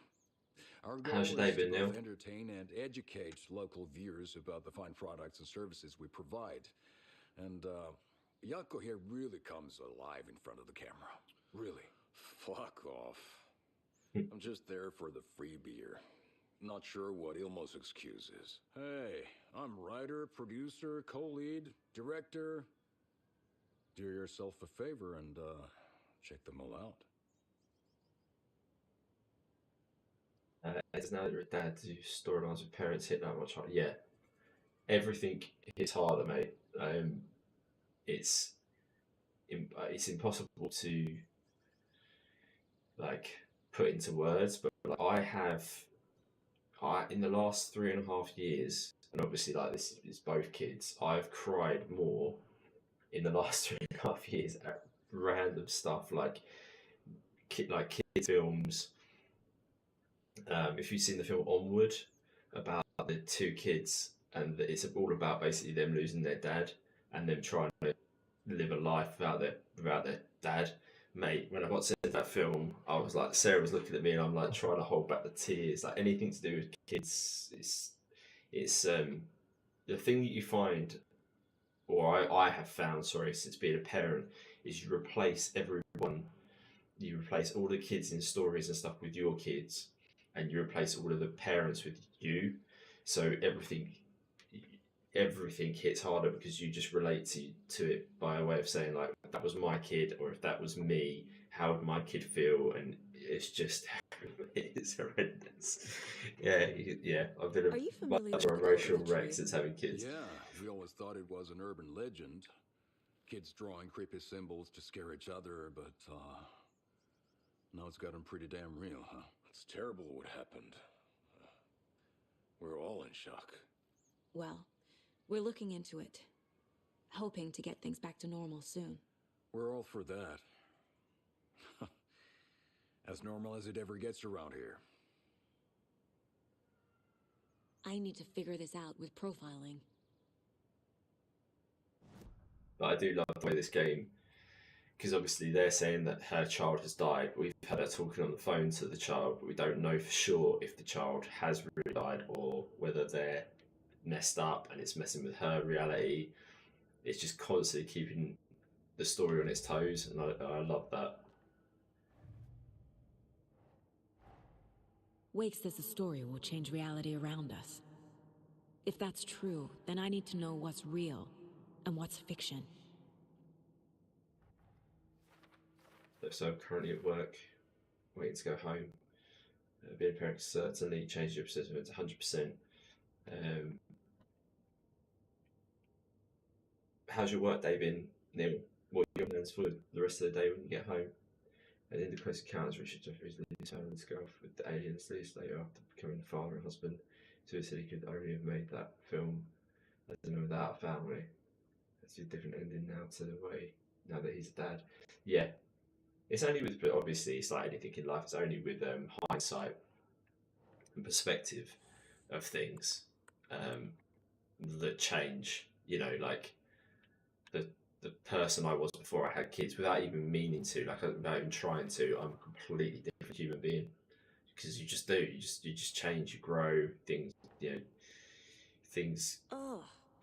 R: Our goal
A: How's
R: is
A: your day
R: to
A: been, Neil?
R: both entertain and educate local viewers about the fine products and services we provide. And, Yako here really comes alive in front of the camera. Really. Fuck off. I'm just there for the free beer. Not sure what Ilmo's excuse is. Hey, I'm writer, producer, co-lead, director. Do yourself a favor and, check them all out.
A: It's now that you're a dad, do storylines with parents hit that much harder? Yeah, everything hits harder, mate. It's impossible to like put into words, but like, I in the last 3.5 years, and obviously like this is both kids, I've cried more in the last 3.5 years at random stuff like kids films. If you've seen the film Onward about the two kids, and it's all about basically them losing their dad and them trying to live a life without their dad, mate. When I got to that film, I was like, Sarah was looking at me, and I'm like trying to hold back the tears. Like anything to do with kids, it's the thing that you find, or I have found, sorry, since being a parent, is you replace all the kids in stories and stuff with your kids, and you replace all of the parents with you. So everything hits harder because you just relate to it by a way of saying like, if that was my kid, or if that was me, how would my kid feel? And it's just it's horrendous. Yeah. I've been
E: Are you familiar
A: much
E: with
A: of
E: the
A: a racial
E: Cult of the
A: wreck
E: Tree?
A: since having kids.
R: Yeah, we always thought it was an urban legend. Kids drawing creepy symbols to scare each other, but, now it's gotten pretty damn real, huh? It's terrible what happened. We're all in shock.
E: Well, we're looking into it. Hoping to get things back to normal soon.
R: We're all for that. As normal as it ever gets around here.
E: I need to figure this out with profiling.
A: But I do love the way this game, because obviously they're saying that her child has died. We've had her talking on the phone to the child, but we don't know for sure if the child has really died or whether they're messed up and it's messing with her reality. It's just constantly keeping the story on its toes, and I love that.
E: Wake says the story will change reality around us. If that's true, then I need to know what's real and what's fiction.
A: So I'm currently at work, waiting to go home. Being a parent certainly changed your perception to 100%. How's your work day been, Neil? What are your plans for the rest of the day when you get home? And in the close encounters, Richard Jeffries leaves Helen's girl with the aliens days later after becoming a father and husband. So he said he could only have made that film as a man without a family. That's a different ending now to the way, now that he's a dad. Yeah. It's only with, obviously, it's like anything in life, it's only with hindsight and perspective of things that change. You know, like the person I was before I had kids, without even meaning to, like without even trying to, I'm a completely different human being. Because you just do, you just change, you grow, things, things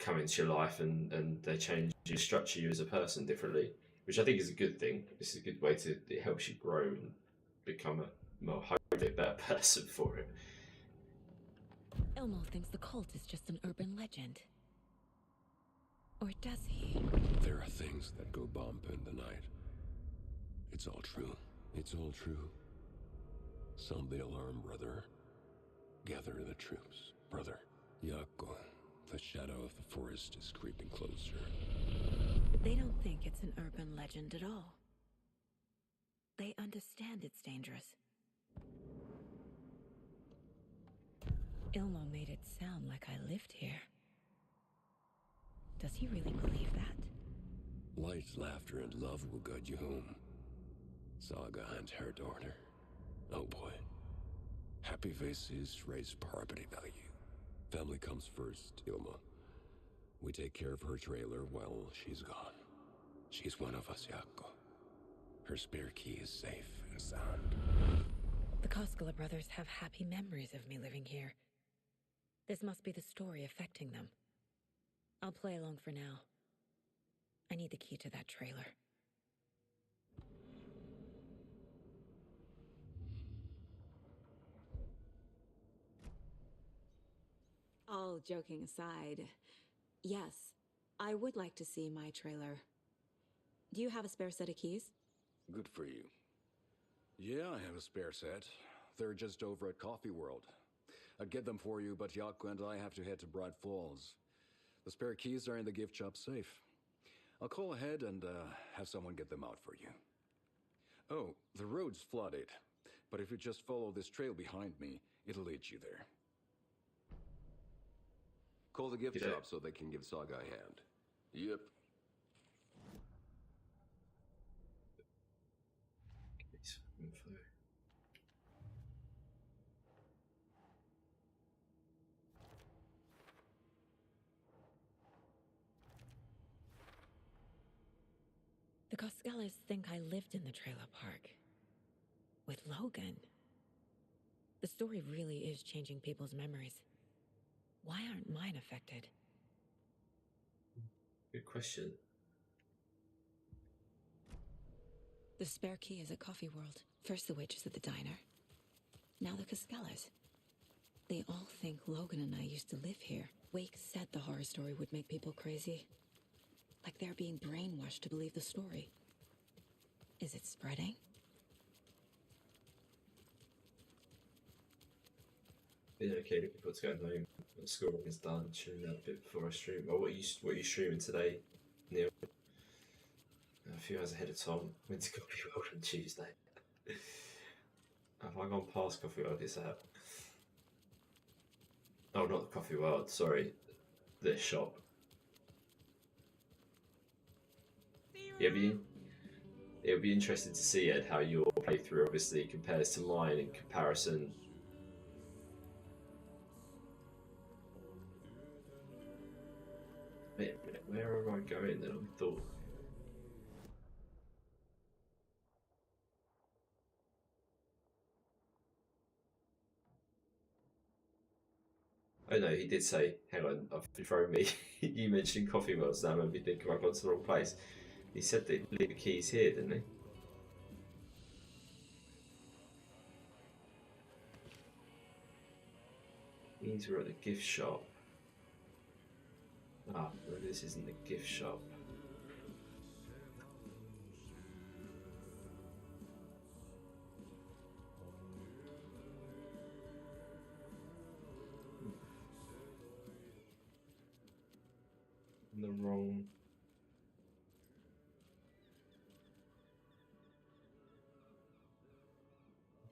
A: come into your life and they change, you structure you as a person differently, which I think is a good thing. It's a good way it helps you grow and become hopefully a better person for it.
E: Elmo thinks the cult is just an urban legend. Or does he?
F: There are things that go bump in the night. It's all true. It's all true. Sound the alarm, brother. Gather the troops, brother. Yako, The shadow of the forest is creeping closer.
I: They don't think it's an urban legend at all. They understand it's dangerous. Ilmo made it sound like I lived here. Does he really believe that?
F: Light, laughter, and love will guide you home. Saga and her daughter. Oh boy. Happy faces raise property value. Family comes first, Ilma. We take care of her trailer while she's gone. She's one of us, Jaakko. Her spare key is safe and sound.
I: The Koskela brothers have happy memories of me living here. This must be the story affecting them. I'll play along for now. I need the key to that trailer. All joking aside, yes, I would like to see my trailer. Do you have a spare set of keys?
R: Good for you. Yeah, I have a spare set. They're just over at Coffee World. I'd get them for you, but Jaakko and I have to head to Bright Falls. The spare keys are in the gift shop safe. I'll call ahead and have someone get them out for you. Oh, the road's flooded, but if you just follow this trail behind me, it'll lead you there. Call the gift shop so they can give Saga a hand. Yep.
I: The Koskelas think I lived in the trailer park. With Logan. The story really is changing people's memories. Why aren't mine affected?
A: Good question.
I: The spare key is at Coffee World. First the witches at the diner. Now the Koskelas. They all think Logan and I used to live here. Wake said the horror story would make people crazy. Like they're being brainwashed to believe the story. Is it spreading?
A: Yeah, okay, looking forward to going home. The schoolwork is done. Chilling out a bit before I stream. Oh, what are you streaming today, Neil? A few hours ahead of Tom. Went to Coffee World on Tuesday. Have I gone past Coffee World? Is that? Oh, not the Coffee World. Sorry, this shop. It'll be interesting to see, Ed, how your playthrough obviously compares to mine in comparison. Where am I going then? I thought. Oh no, he did say, hang on, I've thrown me. You mentioned Coffee World, now maybe think I've gone to the wrong place. He said they'd leave the keys here, didn't he? Keys were at the gift shop. Ah, no, this isn't the gift shop.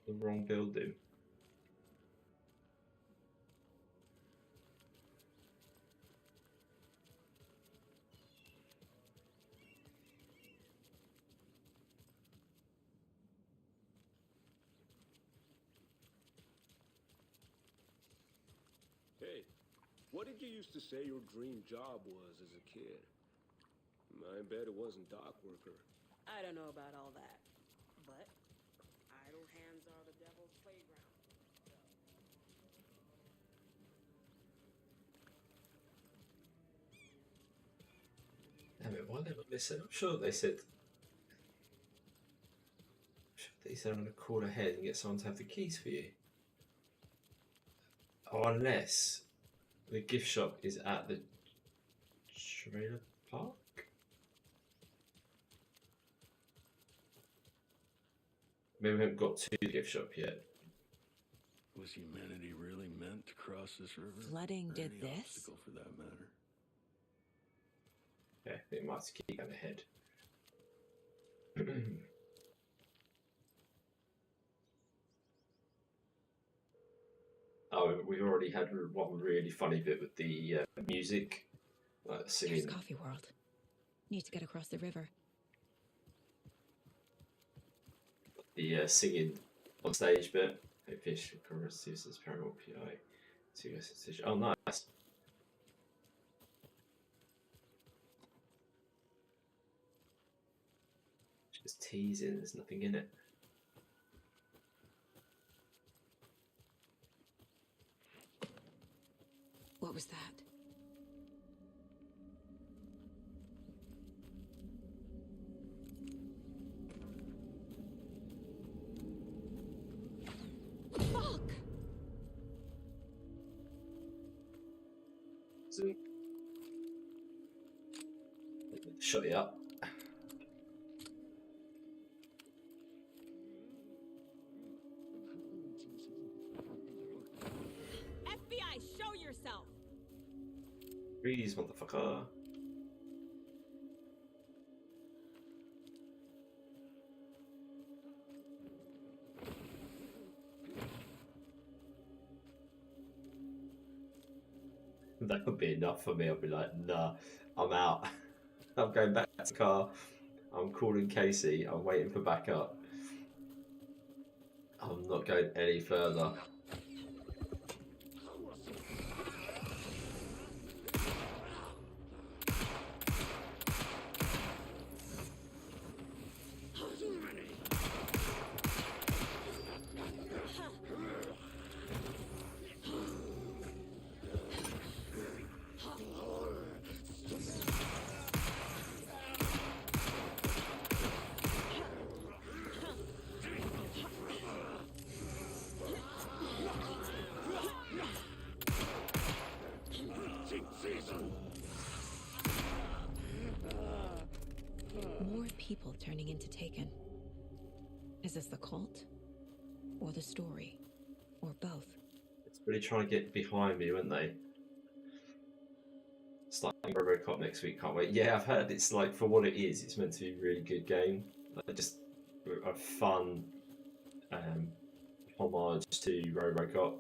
A: The wrong building.
P: Hey, what did you used to say your dream job was as a kid? I bet it wasn't dock worker.
E: I don't know about all that, but idle hands are the devil's playground.
A: Damn it, why did I miss it? I'm sure they said I'm going to call ahead and get someone to have the keys for you. Oh, unless the gift shop is at the trailer park? Maybe we haven't got to the gift shop yet.
K: Was humanity really meant to cross this river?
I: Flooding
K: Or
I: did
K: any
I: this?
K: obstacle for that matter.
A: Yeah, it might keep going ahead. Oh, we've already had one really funny bit with the music, like singing.
E: There's Coffee World. Need to get across the river.
A: The singing on stage bit. Hey, fish, chorus, uses paranormal PI. Oh, nice. Just teasing, there's nothing in it.
E: What was that? Fuck!
A: So, shut it up.
G: FBI, show yourself!
A: Freeze, motherfucker. That could be enough for me. I'll be like, nah, I'm out. I'm going back to the car. I'm calling Casey. I'm waiting for backup. I'm not going any further.
E: More people turning into Taken. Is this the cult? Or the story? Or both?
A: It's really trying to get behind me, weren't they? Starting RoboCop next week, can't wait. Yeah, I've heard it's like, for what it is, it's meant to be a really good game. Like, just a fun homage to RoboCop.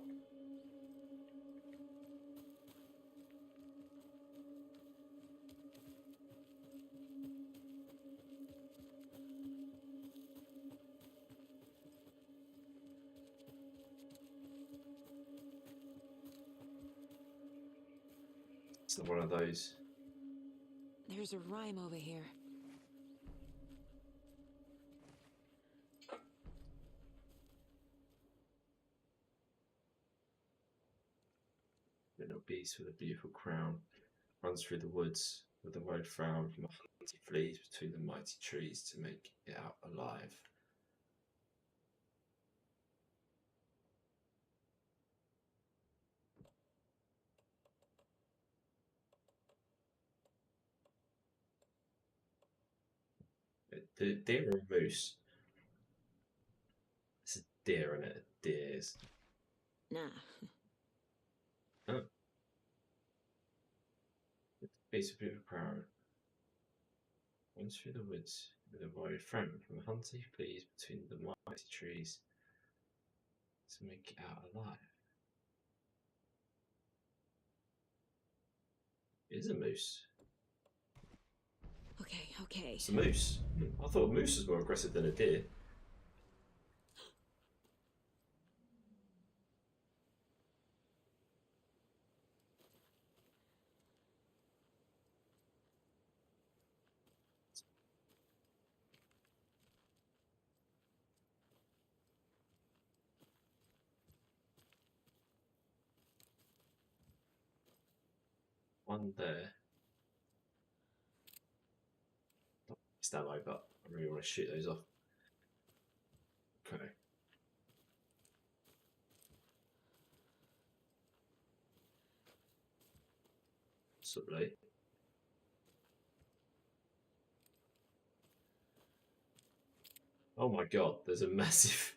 A: It's not one of those.
E: There's a rhyme over here.
A: Little beast with a beautiful crown runs through the woods with a worried frown from a hunt he flees between the mighty trees to make it out alive. Deer or moose? It's a deer, isn't it? Deers.
E: Nah.
A: Oh. Beast of beautiful crown runs through the woods with a worried frown from a hunter he flees between the mighty trees to make it out alive. It is a moose.
E: Okay.
A: It's a moose. I thought a moose was more aggressive than a deer. One there. Stand by, but I really want to shoot those off. Okay. Possibly. Oh my god, there's a massive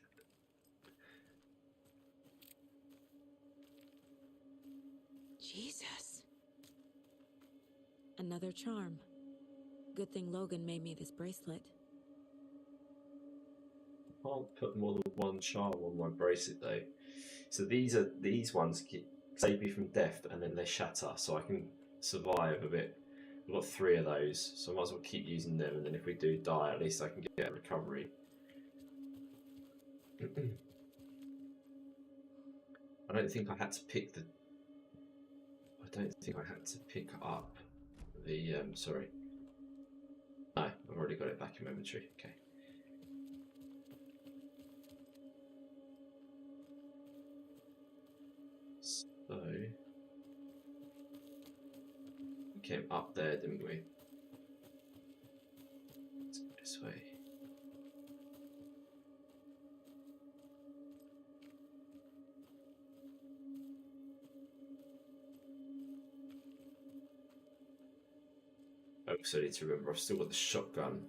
I: Jesus. Another charm. Good thing Logan made me this bracelet.
A: I can't put more than one charm on my bracelet though. So these ones save me from death and then they shatter, so I can survive a bit. I've got 3 of those, so I might as well keep using them, and then if we do die, at least I can get a recovery. I don't think I had to pick the... I don't think I had to pick up the... sorry. No, I've already got it back in my inventory. Okay. So... we came up there, didn't we? Let's go this way. I also need to remember I've still got the shotgun.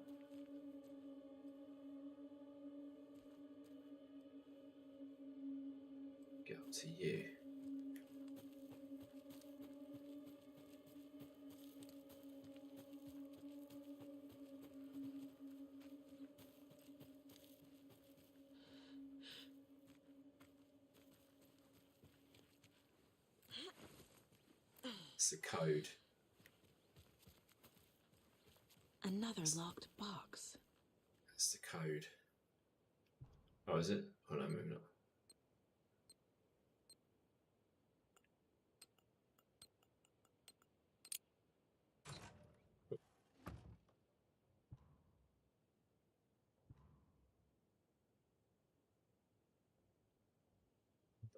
A: Get up to you. It's the code.
I: Another locked box.
A: That's the code. Oh, is it? Oh no, maybe not.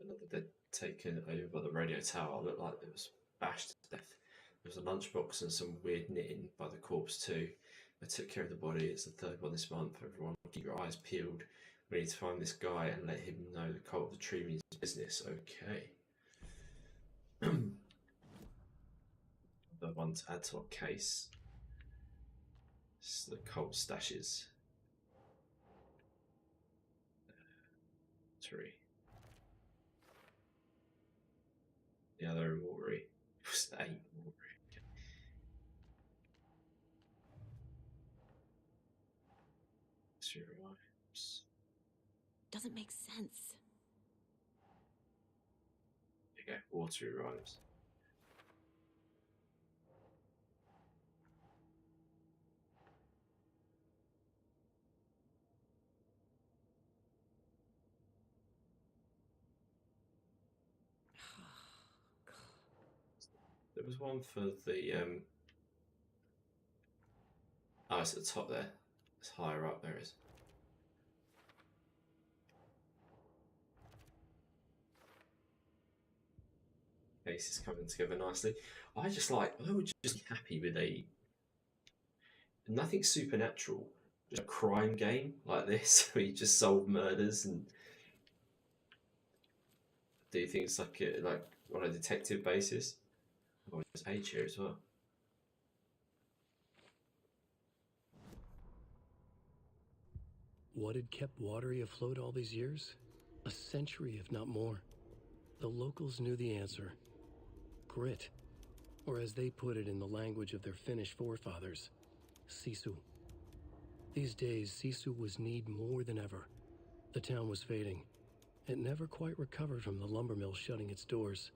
A: Another dead taken over by the radio tower. Looked like it was bashed to death. There was a lunchbox and some weird knitting by the corpse too. I took care of the body. It's the 3rd one this month. Everyone, keep your eyes peeled. We need to find this guy and let him know the cult of the tree means business. Okay. The one to add to our case. It's the cult stashes. Tree. The other in Watery. It was 8 Watery. Rhymes.
I: Doesn't make sense.
A: There you go, watery rhymes. There was one for the oh, it's at the top there. It's higher up, there it is. Case is coming together nicely. I would just be happy with nothing supernatural, just a crime game like this where you just solve murders and do things like on a detective basis. Oh, there's age here as well.
C: What had kept Watery afloat all these years? A century, if not more. The locals knew the answer. Grit. Or as they put it in the language of their Finnish forefathers, sisu. These days, sisu was needed more than ever. The town was fading. It never quite recovered from the lumber mill shutting its doors.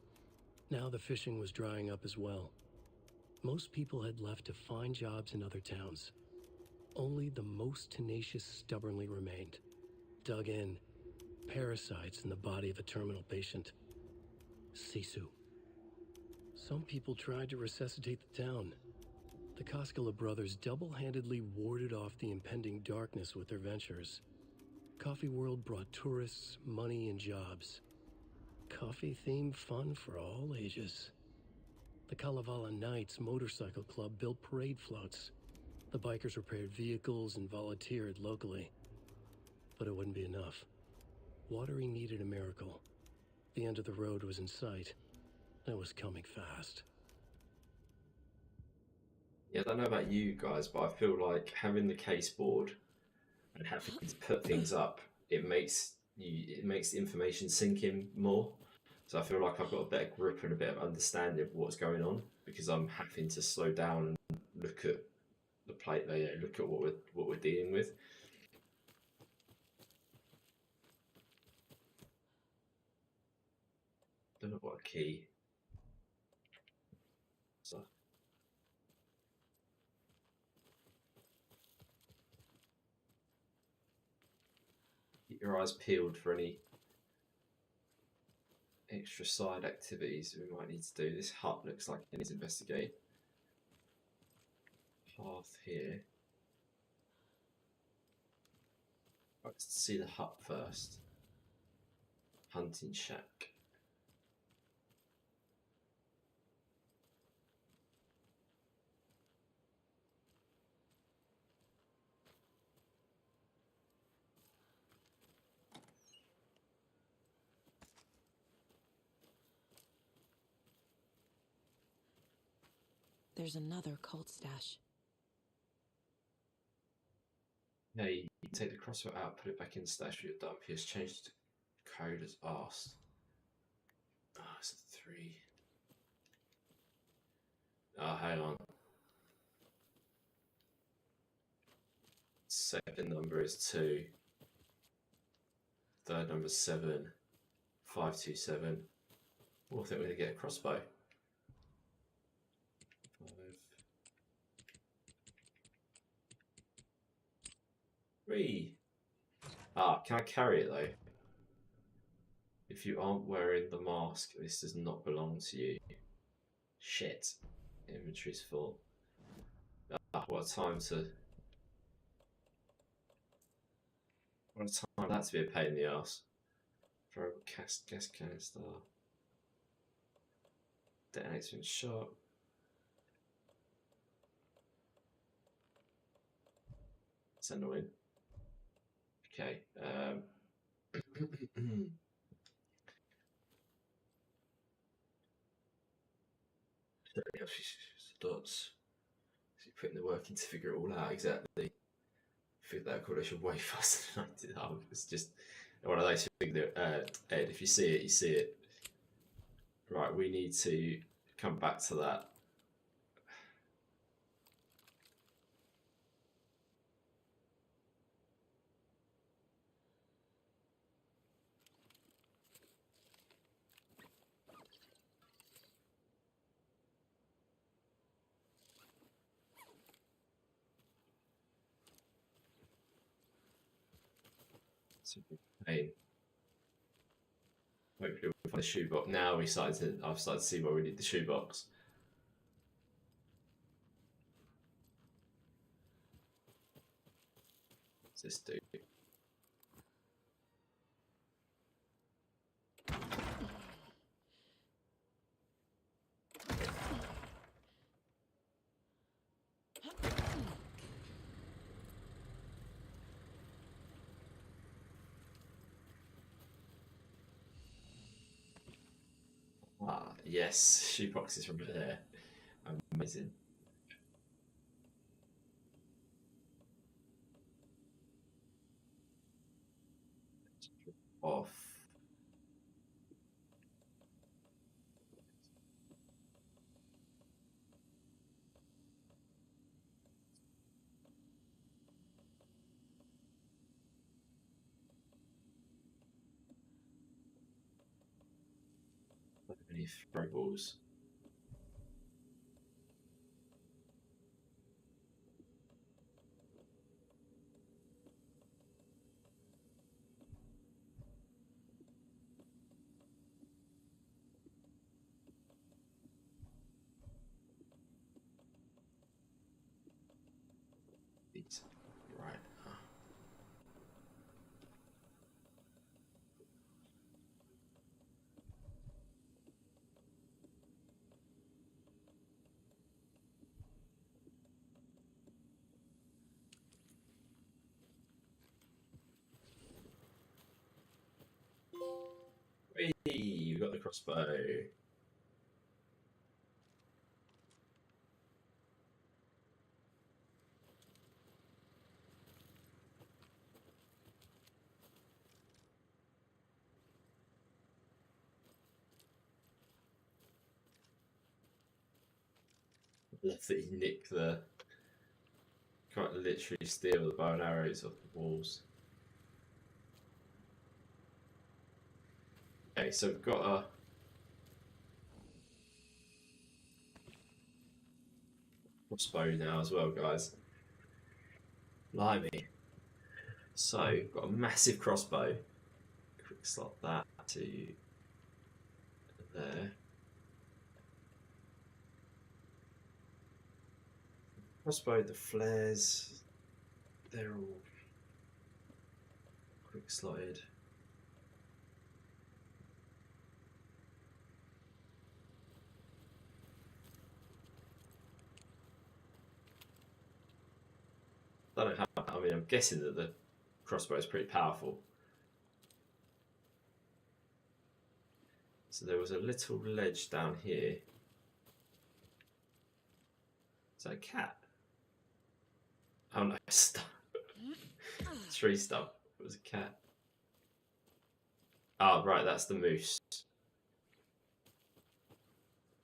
C: Now the fishing was drying up as well. Most people had left to find jobs in other towns. Only the most tenacious stubbornly remained. Dug in. Parasites in the body of a terminal patient. Sisu. Some people tried to resuscitate the town. The Koskela brothers double-handedly warded off the impending darkness with their ventures. Coffee World brought tourists, money, and jobs. Coffee-themed fun for all ages. The Kalevala Knights Motorcycle Club built parade floats. The bikers repaired vehicles and volunteered locally. But it wouldn't be enough. Watery needed a miracle. The end of the road was in sight, and it was coming fast.
A: Yeah, I don't know about you guys, but I feel like having the case board and having to put things up, it makes the information sink in more. So I feel like I've got a better grip and a bit of understanding of what's going on because I'm having to slow down and look at the plate there, look at what we're dealing with. Don't know what a key. So keep your eyes peeled for any extra side activities we might need to do. This hut looks like it needs investigating. Path here. Let's see the hut first. Hunting shack.
E: There's another cult stash.
A: Yeah, you can take the crossbow out, put it back in the stash for your dump. He has changed the code as asked. Oh, it's a 3. Oh, hang on. Second number is 2. Third number is 7. 527. Well, I think we're going to get a crossbow. 5. 3. Ah, can I carry it though? If you aren't wearing the mask, this does not belong to you. Shit. Inventory's full. Ah, what a time to... What a time that to be a pain in the ass. Throw a gas canister. Detonates in shot. It's annoying. Okay. Dots. So you're putting the work in to figure it all out exactly. I figured that correlation way faster than I did. It's just one of those things that, Ed, if you see it, you see it. Right, we need to come back to that. It's a big pain. Hopefully we'll find a shoebox. Now I've started to see where we need the shoebox. What's this do? Ah, yes, shoebox is from there. Amazing. Off. Any throw balls. These, right. Hey, you got the crossbow. love that he nicked the. Quite literally steal the bow and arrows off the walls. Okay, so we've got a. Crossbow now as well, guys. Blimey. So, we've got a massive crossbow. Quick slot that to there. Crossbow, the flares, they're all quick slotted. I don't know how, I mean, I'm guessing that the crossbow is pretty powerful. So there was a little ledge down here. Is that a cat? Oh no, tree stump. It was a cat. Oh, right, that's the moose.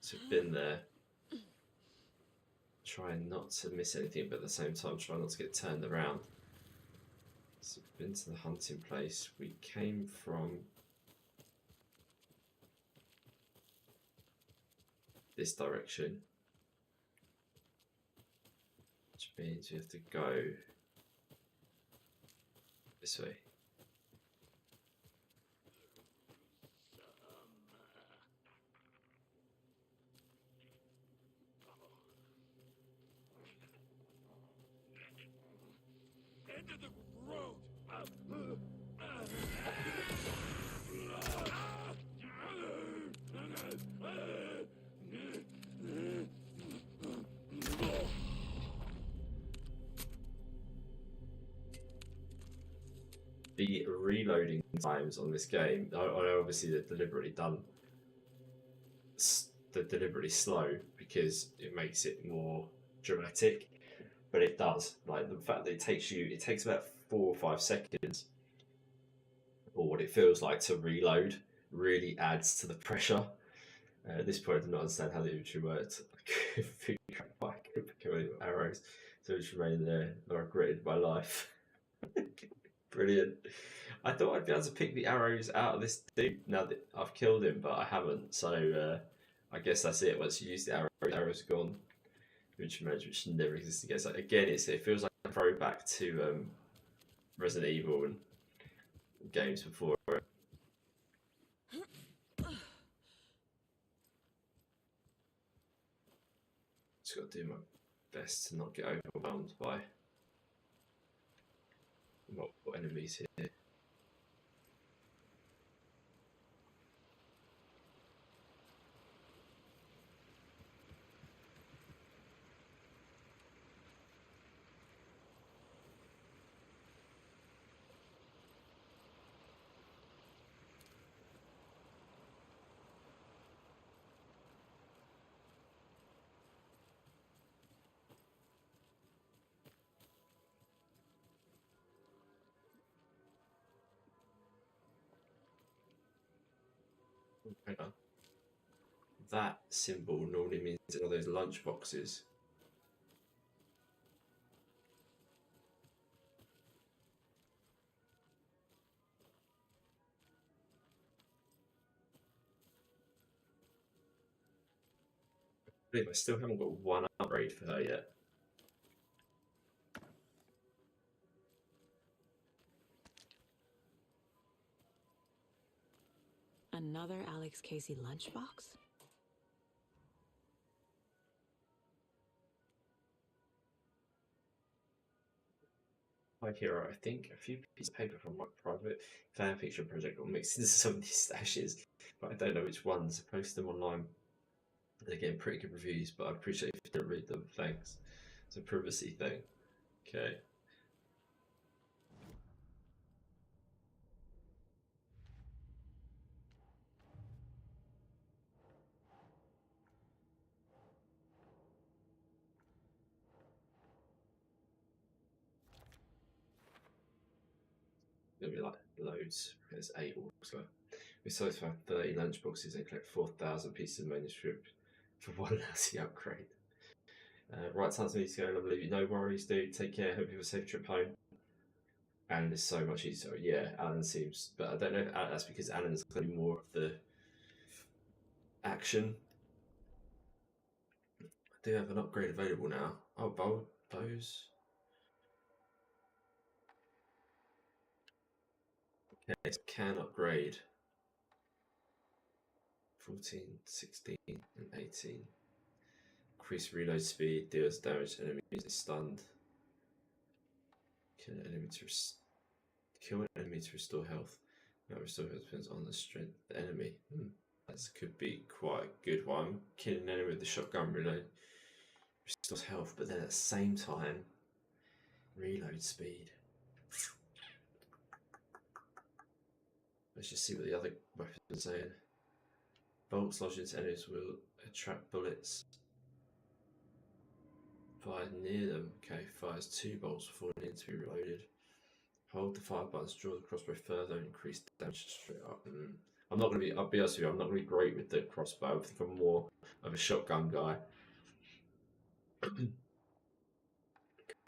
A: So we've been there. Trying not to miss anything, but at the same time try not to get turned around. So we've been to the hunting place. We came from this direction, which means we have to go this way.
K: End of the road!
A: The reloading times on this game, I know obviously they're deliberately done, they're deliberately slow because it makes it more dramatic, but it does. Like the fact that it takes about 4 or 5 seconds, or what it feels like to reload, really adds to the pressure. At this point, I did not understand how the infantry worked. I couldn't figure out why I couldn't kill any arrows, so I just remained there. I regretted my life. Brilliant. I thought I'd be able to pick the arrows out of this dude now that I've killed him, but I haven't. So I guess that's it. Once you use the arrows are gone. Which never existed again. So again, it feels like a throwback to Resident Evil and games before it. Just got to do my best to not get overwhelmed by multiple enemies here. Hang on. That symbol normally means all those lunch boxes. I believe I still haven't got one upgrade for her yet.
E: Another Alex Casey lunchbox?
A: Like here, I think a few pieces of paper from my private fan fiction project got mixed into some of these stashes, but I don't know which ones. I post them online. They're getting pretty good reviews, but I'd appreciate if you don't read them. Thanks. It's a privacy thing. Okay. There'll be like loads. There's 8 also. We sold 30 lunchboxes and collect 4,000 pieces of manuscript for one lousy upgrade. Right, time for me to go. Lovely. No worries, dude. Take care. Hope you have a safe trip home. Alan is so much easier. Yeah, Alan seems, but I don't know if that's because Alan's going to be more of the action. I do have an upgrade available now. Oh, bows. Okay, it can upgrade. 14, 16, and 18. Increase reload speed, deals damage to enemies, is stunned. Kill an enemy to restore health. No, restore health depends on the strength of the enemy. That could be quite a good one. Killing an enemy with the shotgun reload restores health, but then at the same time, reload speed. Let's just see what the other weapons are saying. Bolts lodged into enemies will attract bullets. Fired near them. Okay, fires 2 bolts before they need to be reloaded. Hold the fire button to draw the crossbow further and increase damage straight up. I'm not going to be, I'll be honest with you, I'm not going to be great with the crossbow. I think I'm more of a shotgun guy.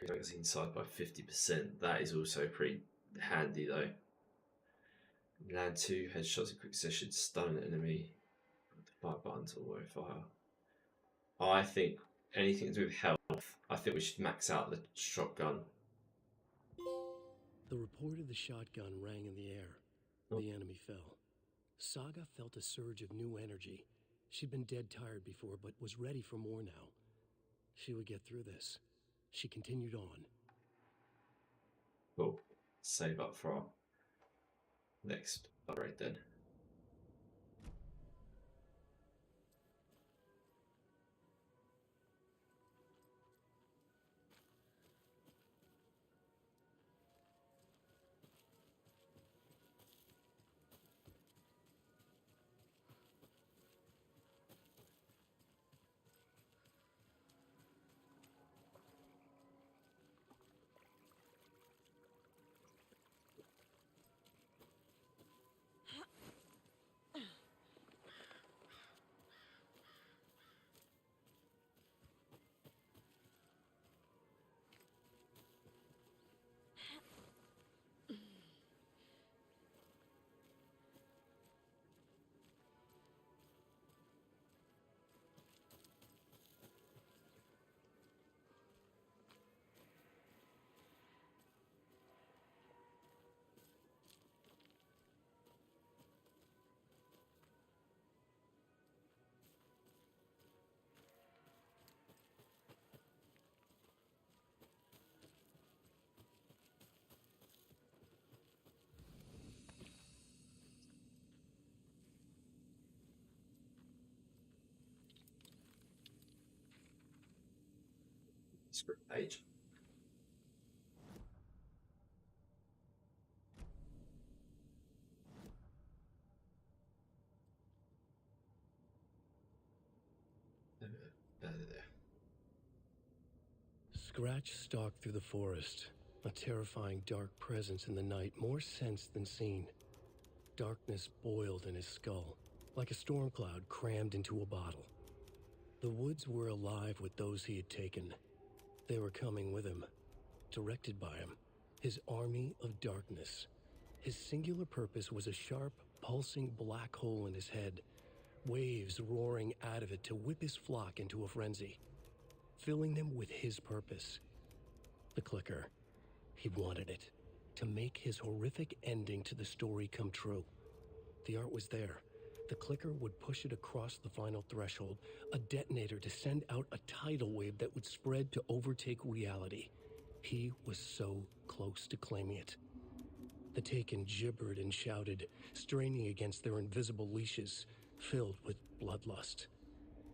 A: Magazine side by 50%. That is also pretty handy though. Land 2 headshots in quick succession, stun an enemy. The fire button to auto fire. I think anything to do with health, I think we should max out the shotgun.
C: The report of the shotgun rang in the air. The enemy fell. Saga felt a surge of new energy. She'd been dead tired before, but was ready for more now. She would get through this. She continued on.
A: Cool. Save up for our next upgrade then. Script page. There.
C: Scratch stalked through the forest, a terrifying dark presence in the night, more sensed than seen. Darkness boiled in his skull, like a storm cloud crammed into a bottle. The woods were alive with those he had taken. They were coming with him, directed by him, his army of darkness. His singular purpose was a sharp, pulsing black hole in his head, waves roaring out of it to whip his flock into a frenzy, filling them with his purpose. The clicker. He wanted it, to make his horrific ending to the story come true. The art was there. The clicker would push it across the final threshold, a detonator to send out a tidal wave that would spread to overtake reality. He was so close to claiming it. The Taken gibbered and shouted, straining against their invisible leashes, filled with bloodlust.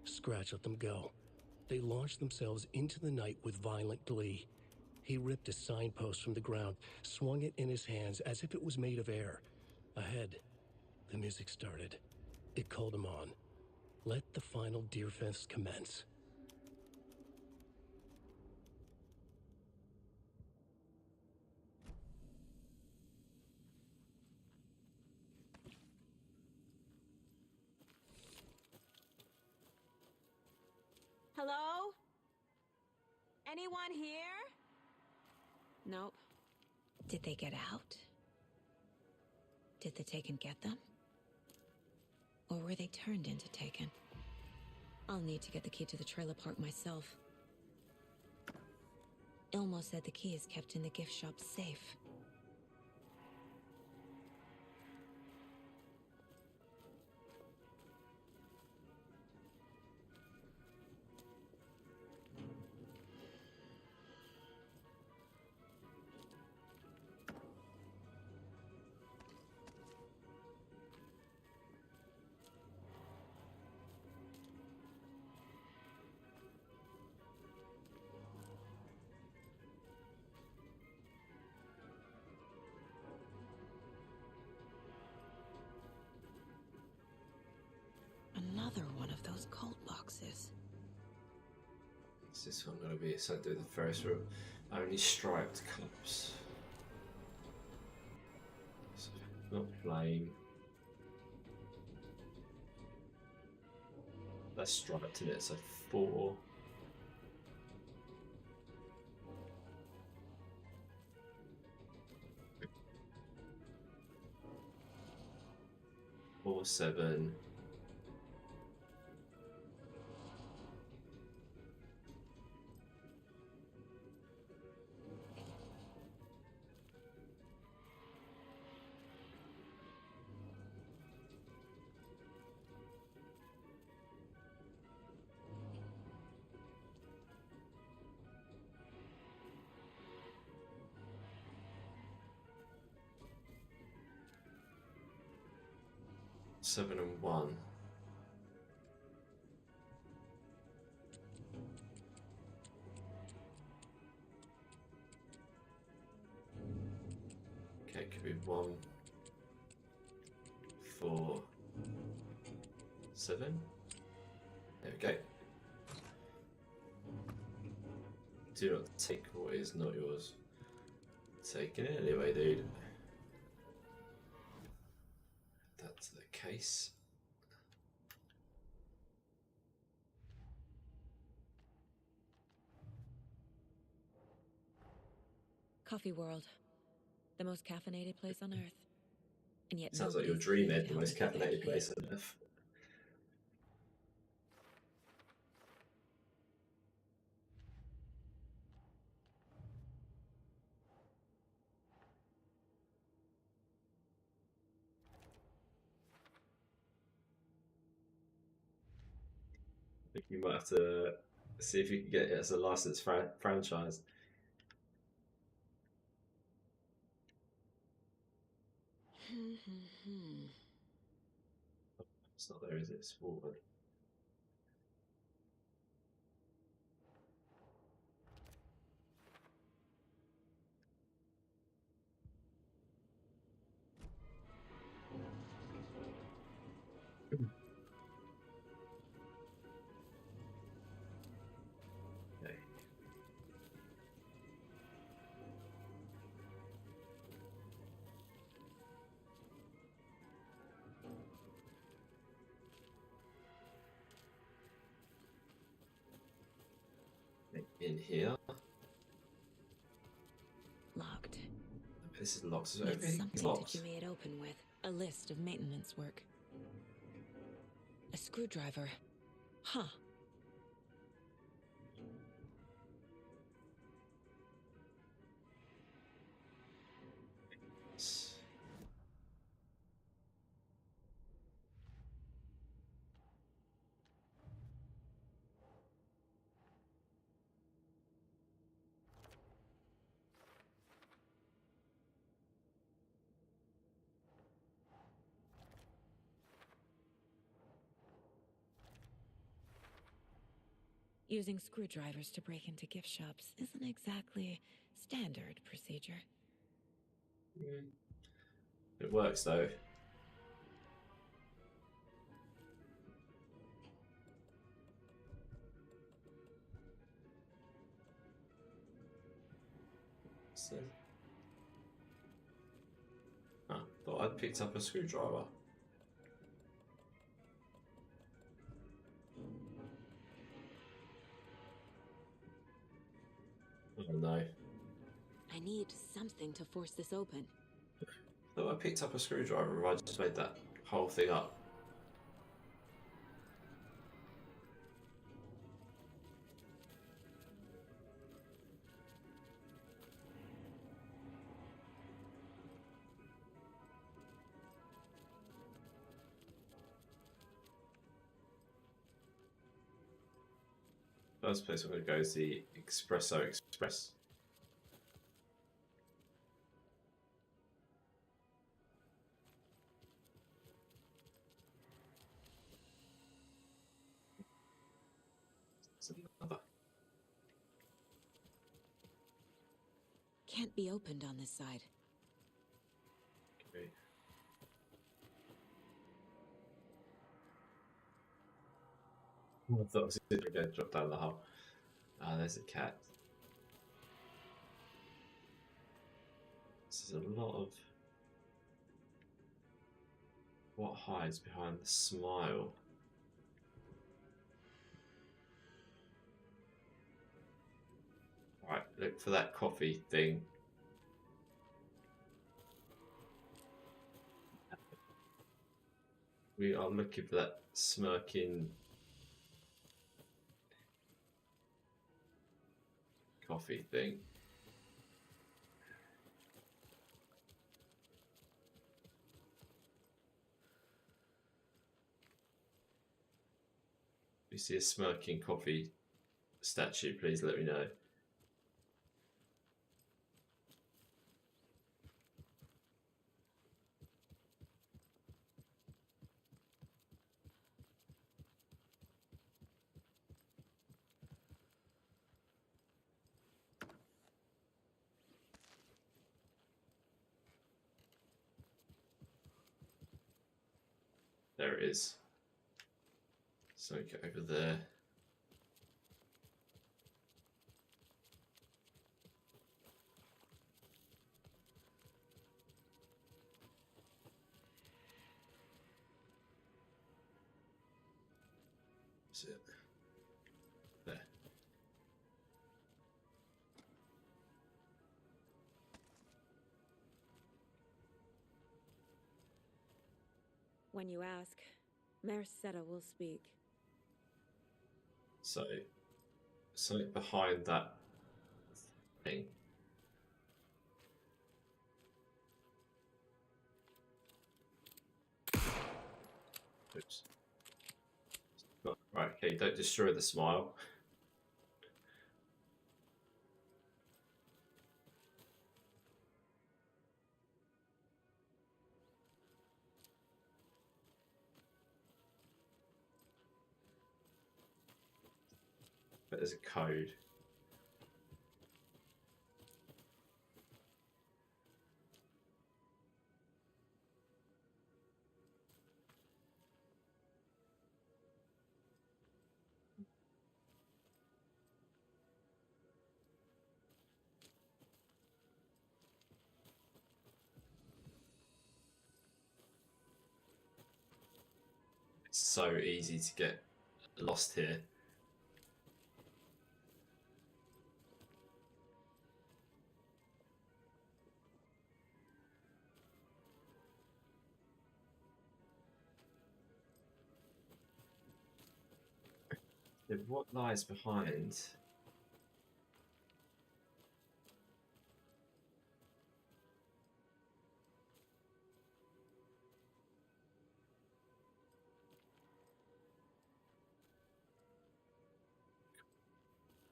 C: Scratch let them go. They launched themselves into the night with violent glee. He ripped a signpost from the ground, swung it in his hands as if it was made of air. Ahead, the music started. It called him on. Let the final Deerfest commence.
G: Hello? Anyone here?
I: Nope. Did they get out? Did the Taken get them? Or were they turned into Taken? I'll need to get the key to the trailer park myself. Ilmo said the key is kept in the gift shop safe. Another one of those cult boxes.
A: Is this one going to be something to do with the Ferris wheel? Only striped cups. So, not flame. That's striped in it, so 4. Or 7. Seven and 1. Okay, it could be 1, 4, 7. There we go. Do not take what is not yours. Taking it anyway, dude. That's the case.
I: Coffee World. The most caffeinated place on Earth. And yet
A: Sounds like your
I: nobody's
A: dream,
I: here
A: Ed,
I: to
A: the
I: help
A: most
I: me get back
A: caffeinated
I: here.
A: place on Earth. I think you might have to see if you can get it as a licensed franchise. It's not there, is it? It's forward. Okay. In here.
I: Locked.
A: This is locked, so
I: Need
A: everything's
I: something
A: locked.
I: to jimmy it open with. A list of maintenance work. A screwdriver. Huh. Using screwdrivers to break into gift shops isn't exactly standard procedure.
A: It works though. So, thought I'd picked up a screwdriver. no.
E: I need something to force this open.
A: So I picked up a screwdriver and I just made that whole thing up. First place I'm going to go is the Espresso Express.
E: Can't be opened on this side.
A: Okay. I thought I was going to drop down the hole. Ah, there's a cat. This is a lot of what hides behind the smile. Right, look for that coffee thing. We are looking for that smirking coffee thing. If you see a smirking coffee statue, please let me know. There it is. So get over there. That's it. There.
G: When you ask, Mayor Seta will speak.
A: So, something behind that thing. Oops. Right, okay, don't destroy the smile. But there's a code. It's so easy to get lost here. Then what lies behind?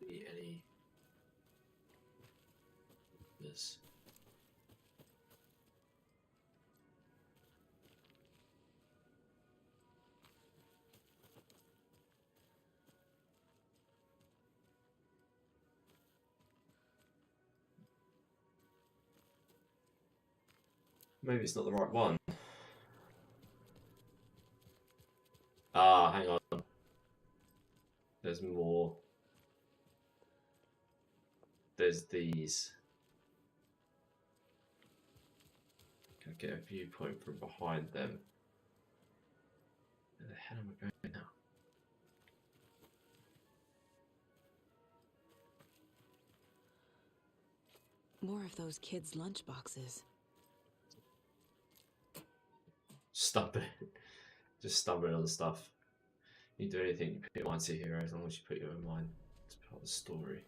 A: Be any this? Maybe it's not the right one. Ah, hang on. There's more. There's these. Can I get a viewpoint from behind them? Where the hell am I going now?
I: More of those kids' lunchboxes.
A: Stumbling. Just stumbling on stuff. You do anything, you put your mind to hero as long as you put your own mind. It's part of the story.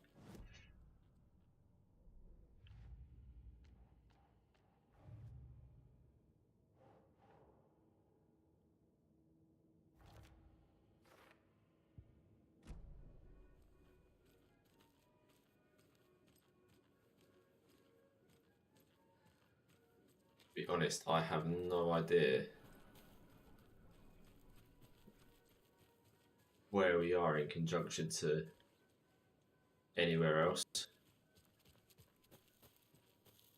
A: To be honest, I have no idea where we are in conjunction to anywhere else.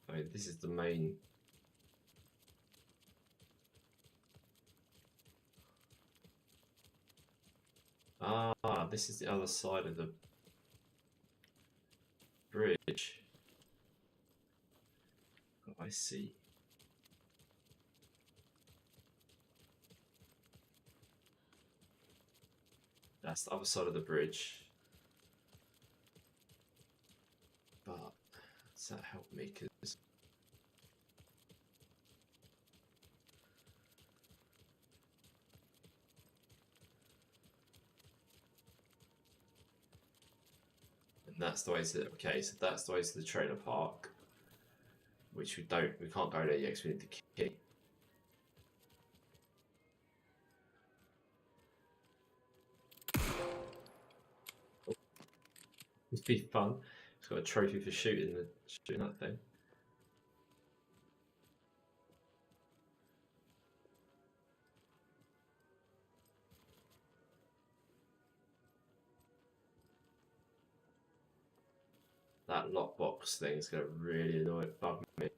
A: I mean, this is the main. Ah, this is the other side of the bridge. Oh, I see. That's the other side of the bridge. But does that help me? Because that's the way to, okay, so that's the way to the trailer park, which we can't go there yet because we need the key. It'd be fun. It's got a trophy for shooting that thing. That lockbox thing is going to really bug me.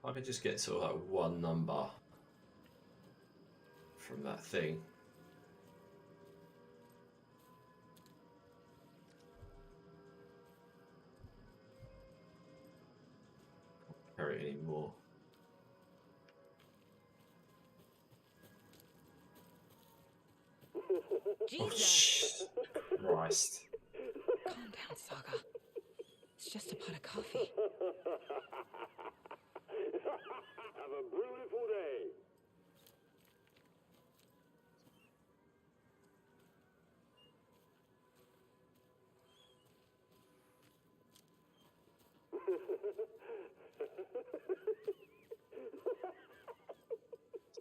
A: I could just get sort of like one number from that thing. Can't carry it anymore.
I: Jesus!
A: Oh, Christ.
I: Calm down, Saga. It's just a pot of coffee.
P: Have a beautiful day.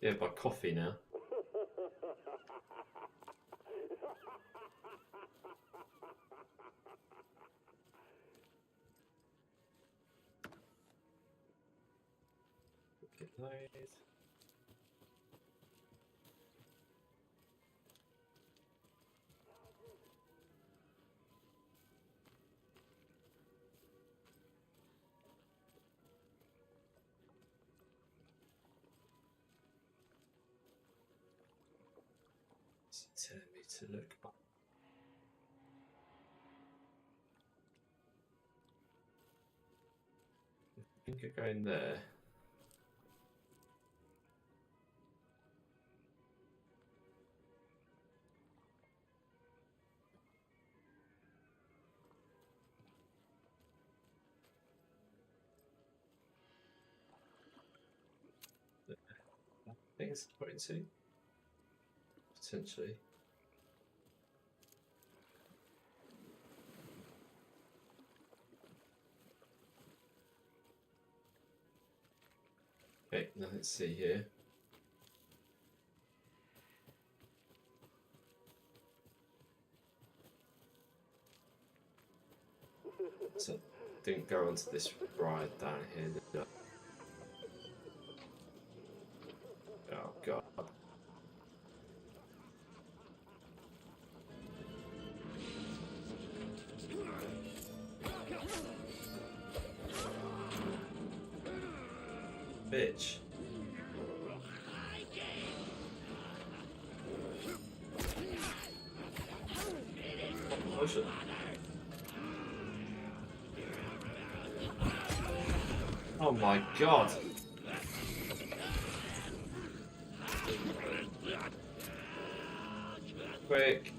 A: Yeah, by coffee now. Get those. It's telling me to look up. I think I go in there. I think it's pointing to potentially. Okay, now let's see here. So didn't go onto this ride down here. Did I? Oh god. Bitch. Motion. Oh my god. Quick.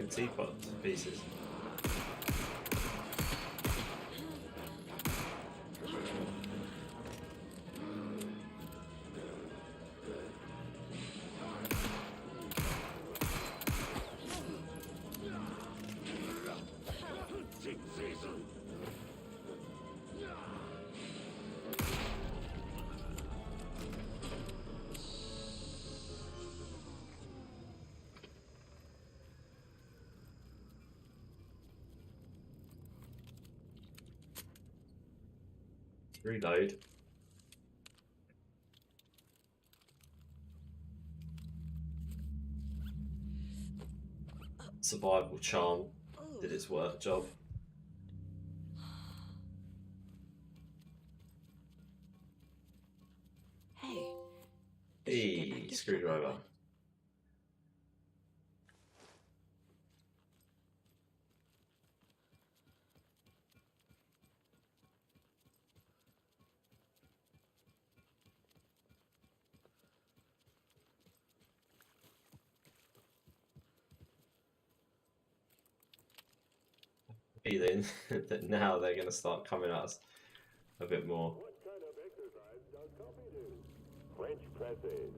A: Teapot pieces. Reload. Survival charm did its work job.
G: Hey.
A: Hey, screwdriver. Feeling that now they're going to start coming at us a bit more.
P: What kind of exercise does Coffee do? French presses.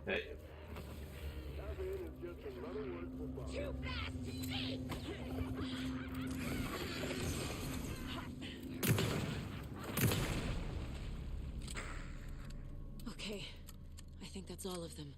A: Hey.
G: Okay, I think that's all of them.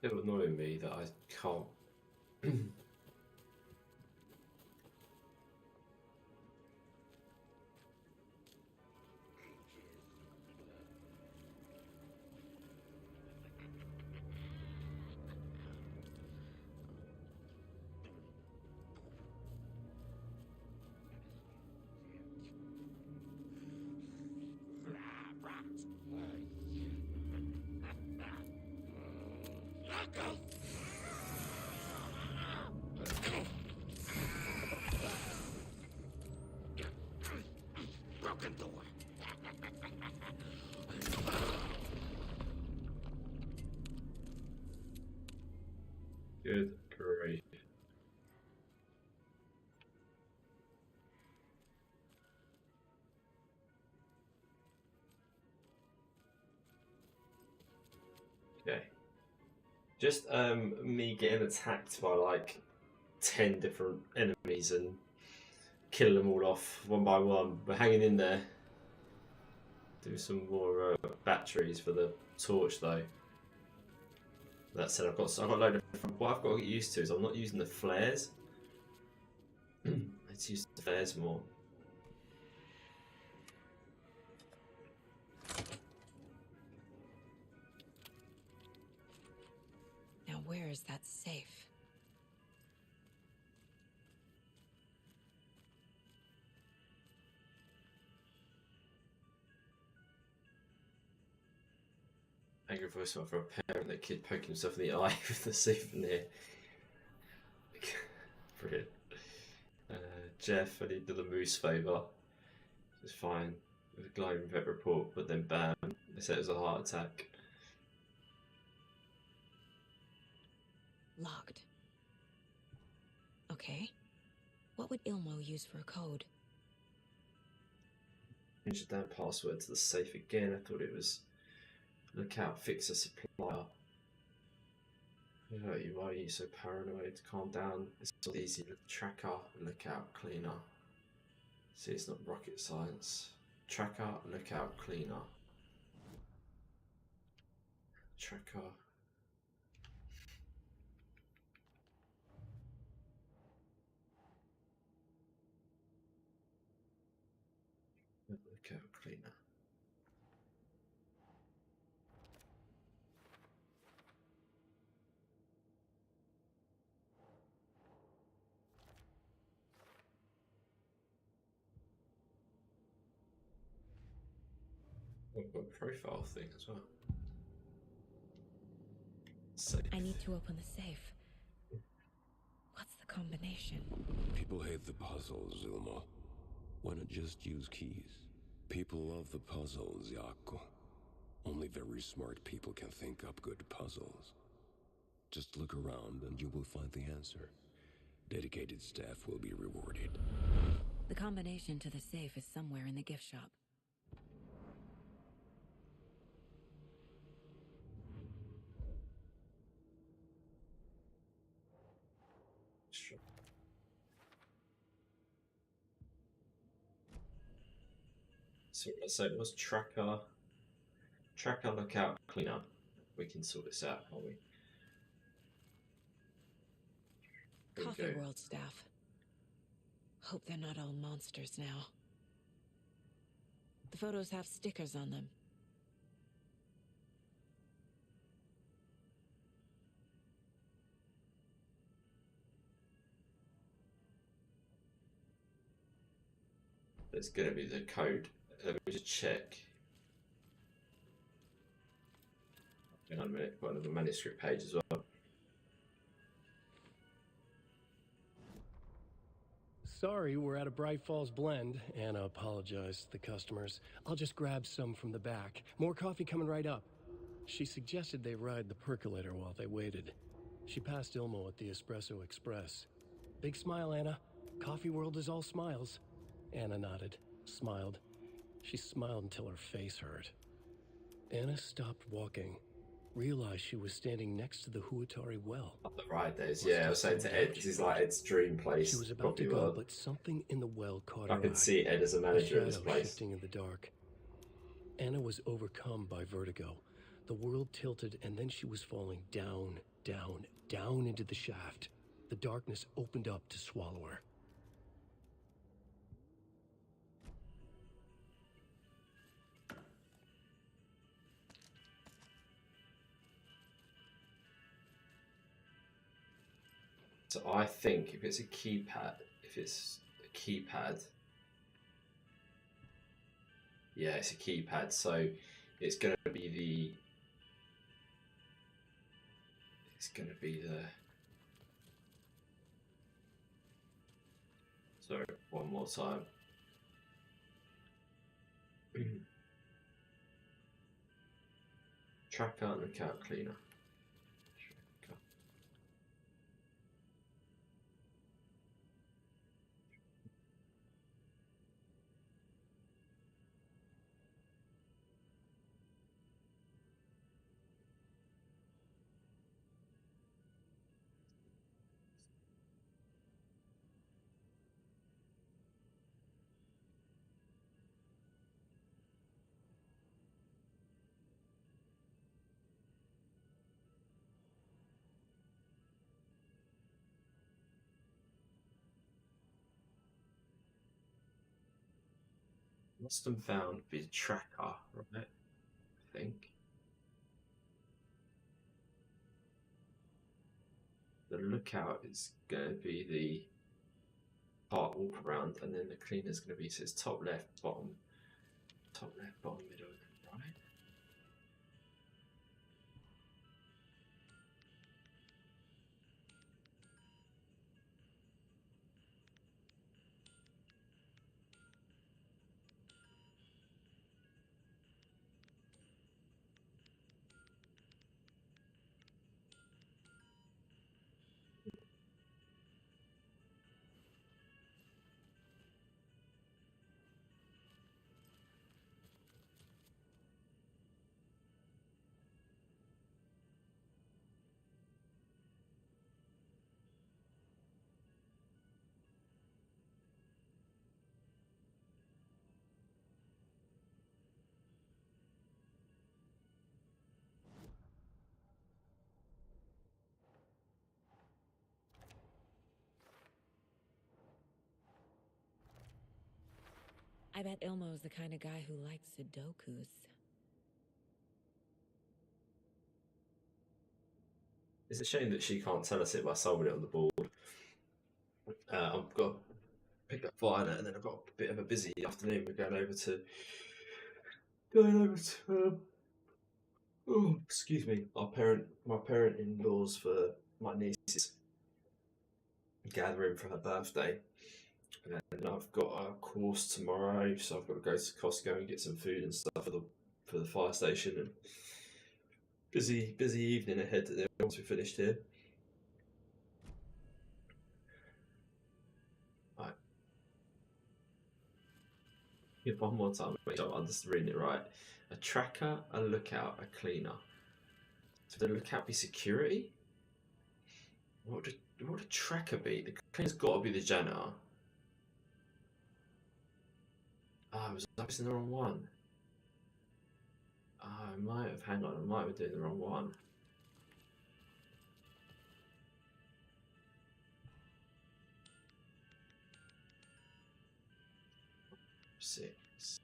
A: It would annoy me that I can't.
K: Broken door.
A: Good grief. Okay. Just me getting attacked by like 10 different enemies and kill them all off one by one. We're hanging in there. Do some more batteries for the torch though. That said, I've got a load of. What I've got to get used to is I'm not using the flares. Let's use the flares more.
G: Now where is that safe?
A: Angry voicemail for a parent, their kid poking himself in the eye with the souvenir. Brilliant. Jeff, I need the moose favour. It's fine. With a glowing vet report, but then bam, they said it was a heart attack.
G: Locked. Okay. What would Ilmo use for a code?
A: Change the damn password to the safe again. I thought it was look out, fix a supplier. Why are you so paranoid? Calm down. It's not easy. Tracker, lookout, cleaner. See, it's not rocket science. Tracker, lookout, cleaner. Tracker. Lookout, cleaner. Profile thing as well. Safe.
G: I need to open the safe. What's the combination?
F: People hate the puzzles, Ilmo. Why not just use keys? People love the puzzles, Jaakko. Only very smart people can think up good puzzles. Just look around and you will find the answer. Dedicated staff will be rewarded.
G: The combination to the safe is somewhere in the gift shop.
A: Sure. So it was tracker, lookout, cleaner. We can sort this out, can't we? There we
G: Coffee
A: go.
G: World staff. Hope they're not all monsters now. The photos have stickers on them.
A: There's going to be the code. Let me just check. Hang on a minute. Got another manuscript page as well.
C: Sorry, we're at a Bright Falls blend. Anna apologized to the customers. I'll just grab some from the back. More coffee coming right up. She suggested they ride the percolator while they waited. She passed Ilmo at the Espresso Express. Big smile, Anna. Coffee World is all smiles. Anna nodded, smiled. She smiled until her face hurt. Anna stopped walking, realized she was standing next to the Huatari well.
A: Up the ride days, yeah. I was saying to Ed, this is like Ed's dream place.
C: She was about to
A: Coffee
C: go,
A: World.
C: but something in the well caught
A: I
C: her
A: could
C: eye.
A: see Ed as a manager of this
C: shadow
A: place.
C: shifting in the dark. Anna was overcome by vertigo. The world tilted, and then she was falling down, down, down into the shaft. The darkness opened up to swallow her.
A: So I think if it's a keypad, yeah, it's a keypad. So it's going to be the. Sorry, one more time. Tracker and account cleaner. Lost and found be the tracker, right? I think. The lookout is going to be the part walk around, and then the cleaner's going to be, so it's top left, bottom middle, right?
G: I bet Ilmo's the kind of guy who likes Sudokus.
A: It's a shame that she can't tell us it by solving it on the board. I've got to pick up Violet, and then I've got a bit of a busy afternoon. We're going over to oh, excuse me, my parent-in-laws for my niece's gathering for her birthday. And I've got a course tomorrow, so I've got to go to Costco and get some food and stuff for the fire station. And busy evening ahead there once we're finished here. Right. Yeah, one more time, make sure I'm just reading it right. A tracker, a lookout, a cleaner. So the lookout be security? What would a tracker be? The cleaner's got to be the janitor. I was in the wrong one. I might have, hang on, I might have been doing the wrong one. Six.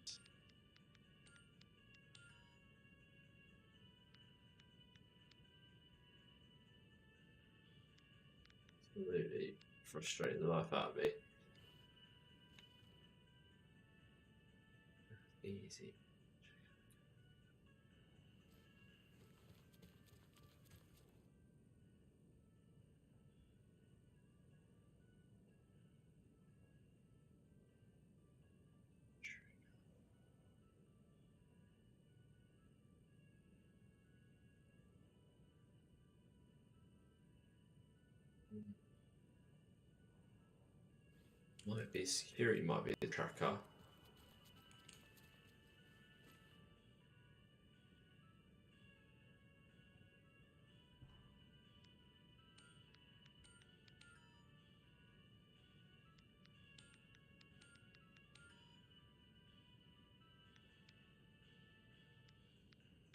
A: Absolutely frustrating the life out of me. Easy. Might be security, might be the tracker.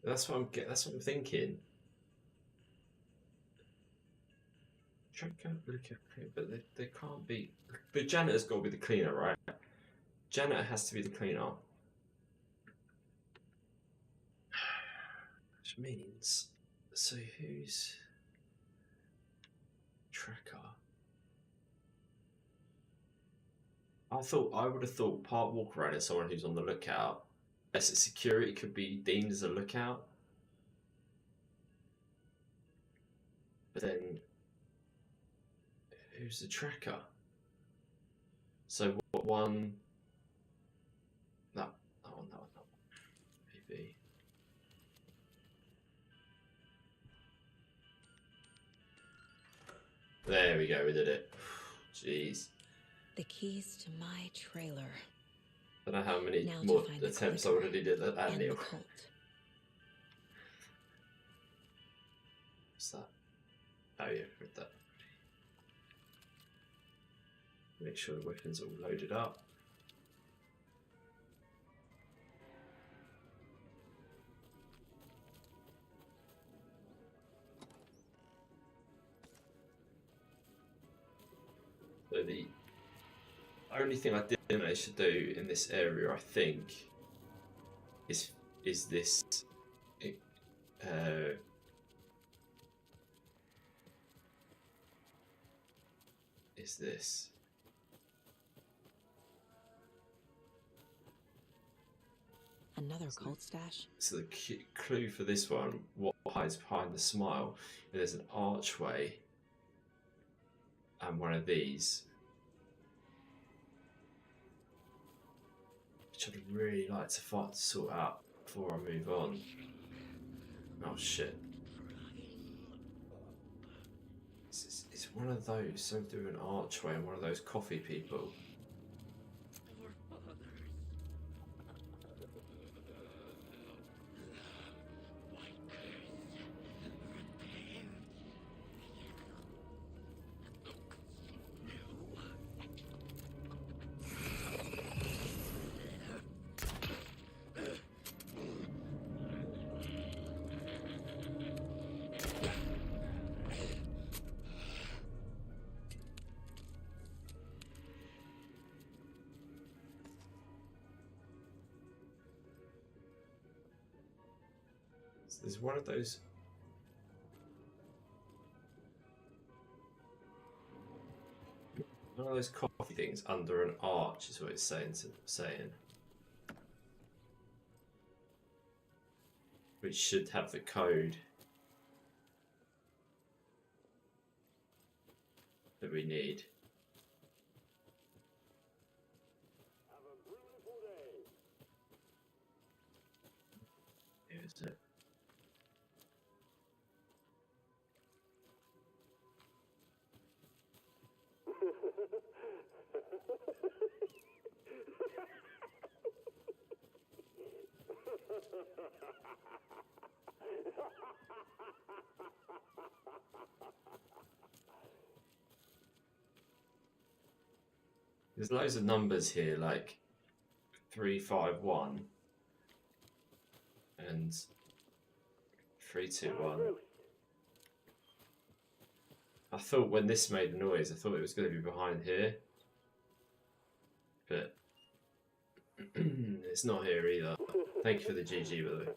A: That's what I'm thinking. Tracker, but they can't be. But janitor's got to be the cleaner, right? Janitor has to be the cleaner. Which means, so who's tracker? I would have thought part walk around is someone who's on the lookout. Yes, security could be deemed as a lookout. But then, who's the tracker? So what one? No, maybe. There we go, we did it. Jeez.
G: The keys to my trailer.
A: I don't know how many
G: Now
A: more
G: to find the
A: attempts I
G: clicker
A: already did at that,
G: and
A: Neil.
G: the cult.
A: What's that? Oh yeah, read that. Make sure the weapons are all loaded up. So only thing I didn't manage to do in this area, I think, is this. Is this?
I: Another cult stash?
A: So the clue for this one, what hides behind the smile, there's an archway and one of these, which I'd really like to sort out before I move on. Oh shit. It's one of those, something to do with an archway and one of those coffee people. There's one of those. One of those coffee things under an arch is what it's saying. Which should have the code that we need. Here's it. There's loads of numbers here, like 351 and 321. I thought when this made a noise, I thought it was going to be behind here, but it's not here either. Thank you for the GG, by the way.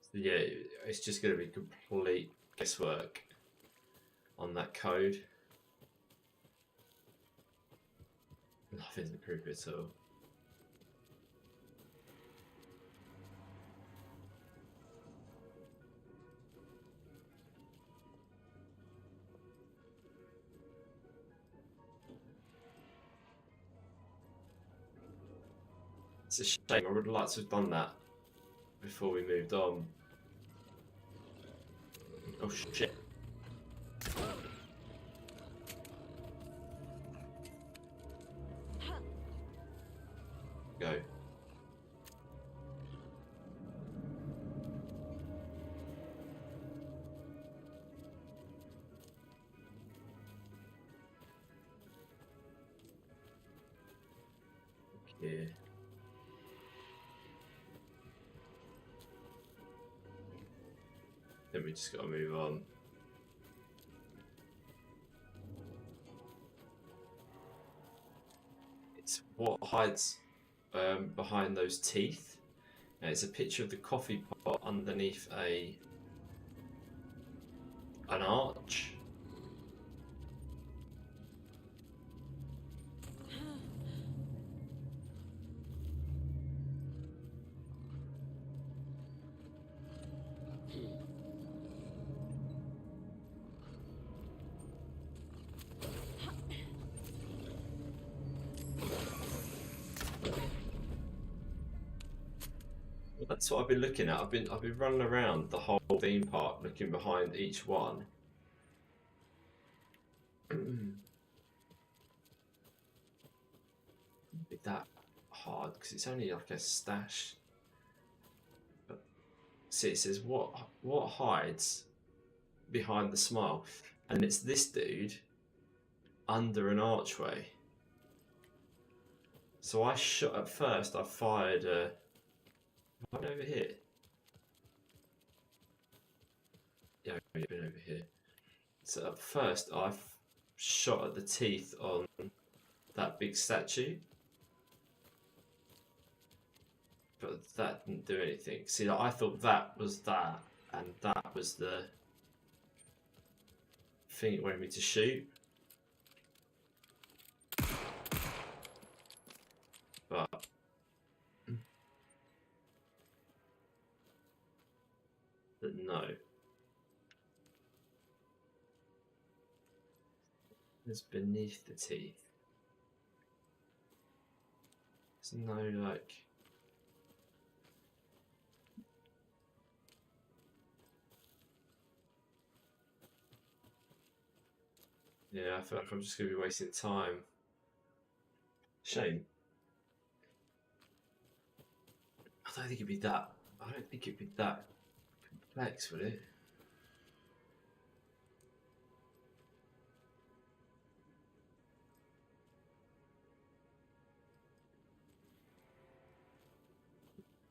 A: So yeah, it's just going to be complete guesswork on that code. Nothing isn't creepy at all. It's a shame. I would like to have done that before we moved on. Oh shit. Go. Okay. Then we just gotta move on. It's what hides behind those teeth. And it's a picture of the coffee pot underneath an arch. That's what I've been looking at. I've been running around the whole theme park looking behind each one. Be that hard because it's only like a stash. But see, it says what hides behind the smile, and it's this dude under an archway. So I shot at first. I fired right over here. Yeah, I've been over here. So at first I shot at the teeth on that big statue, but that didn't do anything. See, I thought that was that, and that was the thing it wanted me to shoot. But no. It's beneath the teeth. There's no like. Yeah, I feel like I'm just going to be wasting time. Shame. I don't think it'd be that. I don't think it'd be that complex, would it?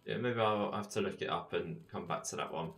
A: Yeah, maybe I'll have to look it up and come back to that one.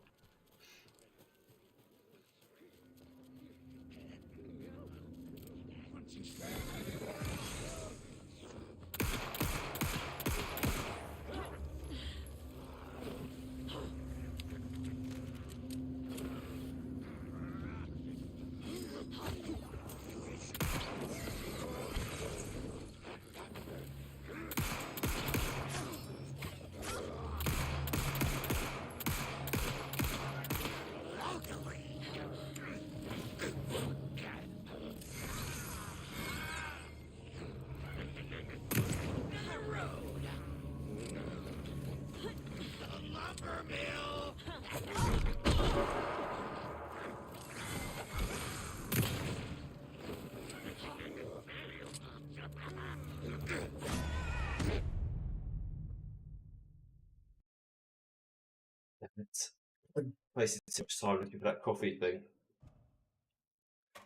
A: I wasted too much time looking for that coffee thing.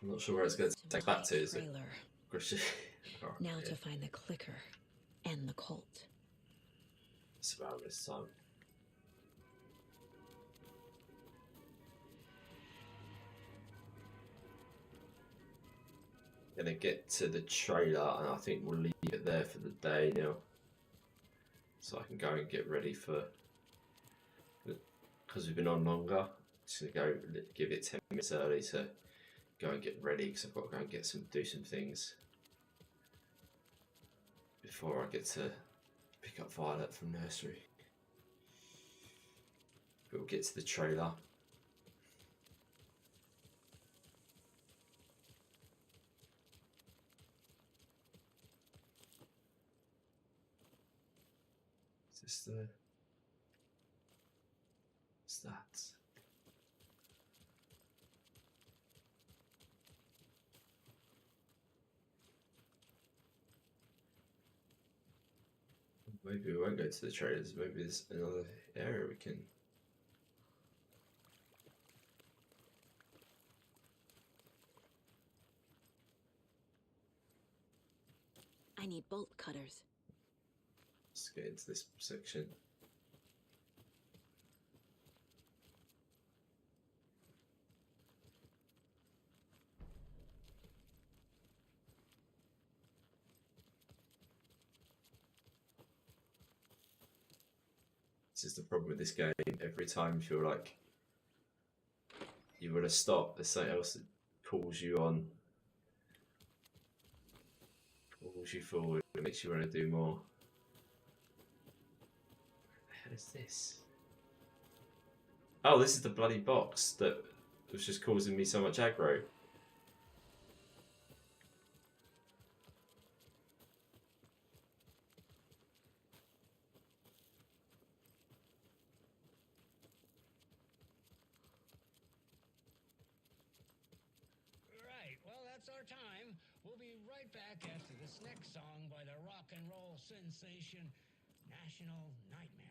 A: I'm not sure where it's going to take back to. Is it? Oh,
E: Now
A: yeah.
E: to find the clicker and the cult.
A: It's about this time. Gonna get to the trailer, and I think we'll leave it there for the day now, so I can go and get ready for. Because we've been on longer, just gonna go give it 10 minutes early to go and get ready, because I've got to go and do some things before I get to pick up Violet from nursery. But we'll get to the trailer. Is this the... What's that? Maybe we won't go to the trailers. Maybe there's another area we can.
E: I need bolt cutters.
A: Let's get into this section. This is the problem with this game. Every time you feel like you want to stop, there's something else that pulls you on, pulls you forward, it makes you want to do more. What the hell is this? Oh, this is the bloody box that was just causing me so much aggro.
K: Right, well, that's our time. We'll be right back after this next song by the rock and roll sensation, National Nightmare.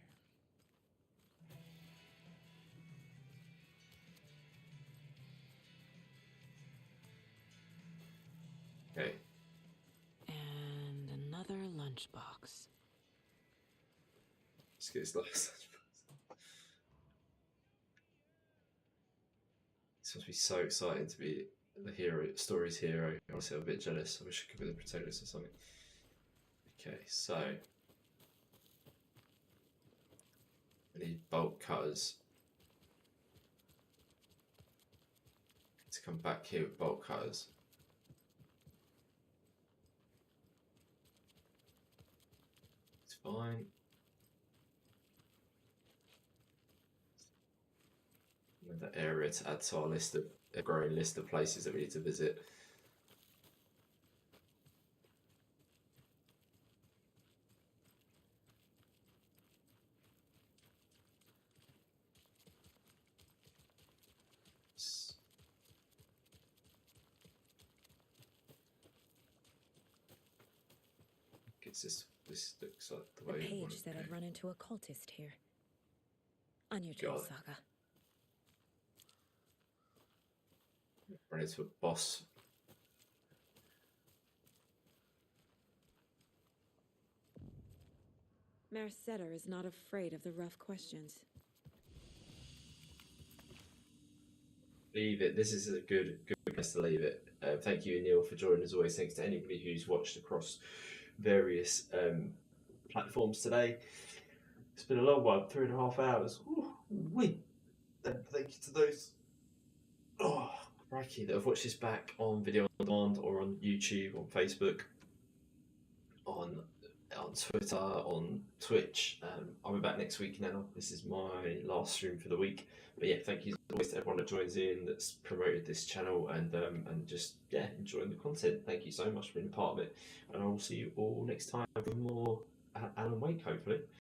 A: Okay.
E: And another lunch lunchbox.
A: Let's get his last. This must be so exciting to be the hero, story's hero. Honestly, I'm a bit jealous. I wish I could be the protagonist or something. Okay, so I need bolt cutters. To come back here with bolt cutters. It's fine. The area to add to our list of a growing list of places that we need to visit. This looks like the
G: The
A: way you want
G: page
A: it
G: said
A: to
G: I'd
A: go.
G: run into a cultist here. Unusual
A: God.
G: saga.
A: Run into a boss.
G: Mayor Setter is not afraid of the rough questions.
A: Leave it. This is a good place to leave it. Thank you, Neil, for joining as always. Thanks to anybody who's watched across various platforms today. It's been a long one, 3.5 hours. Wait. Thank you to those crikey that have watched this back on video on demand or on YouTube, on Facebook, on Twitter, on Twitch. I'll be back next week now. This is my last stream for the week. But yeah, thank you always to everyone that joins in, that's promoted this channel, and just enjoying the content. Thank you so much for being a part of it, and I will see you all next time for more Alan Wake, hopefully.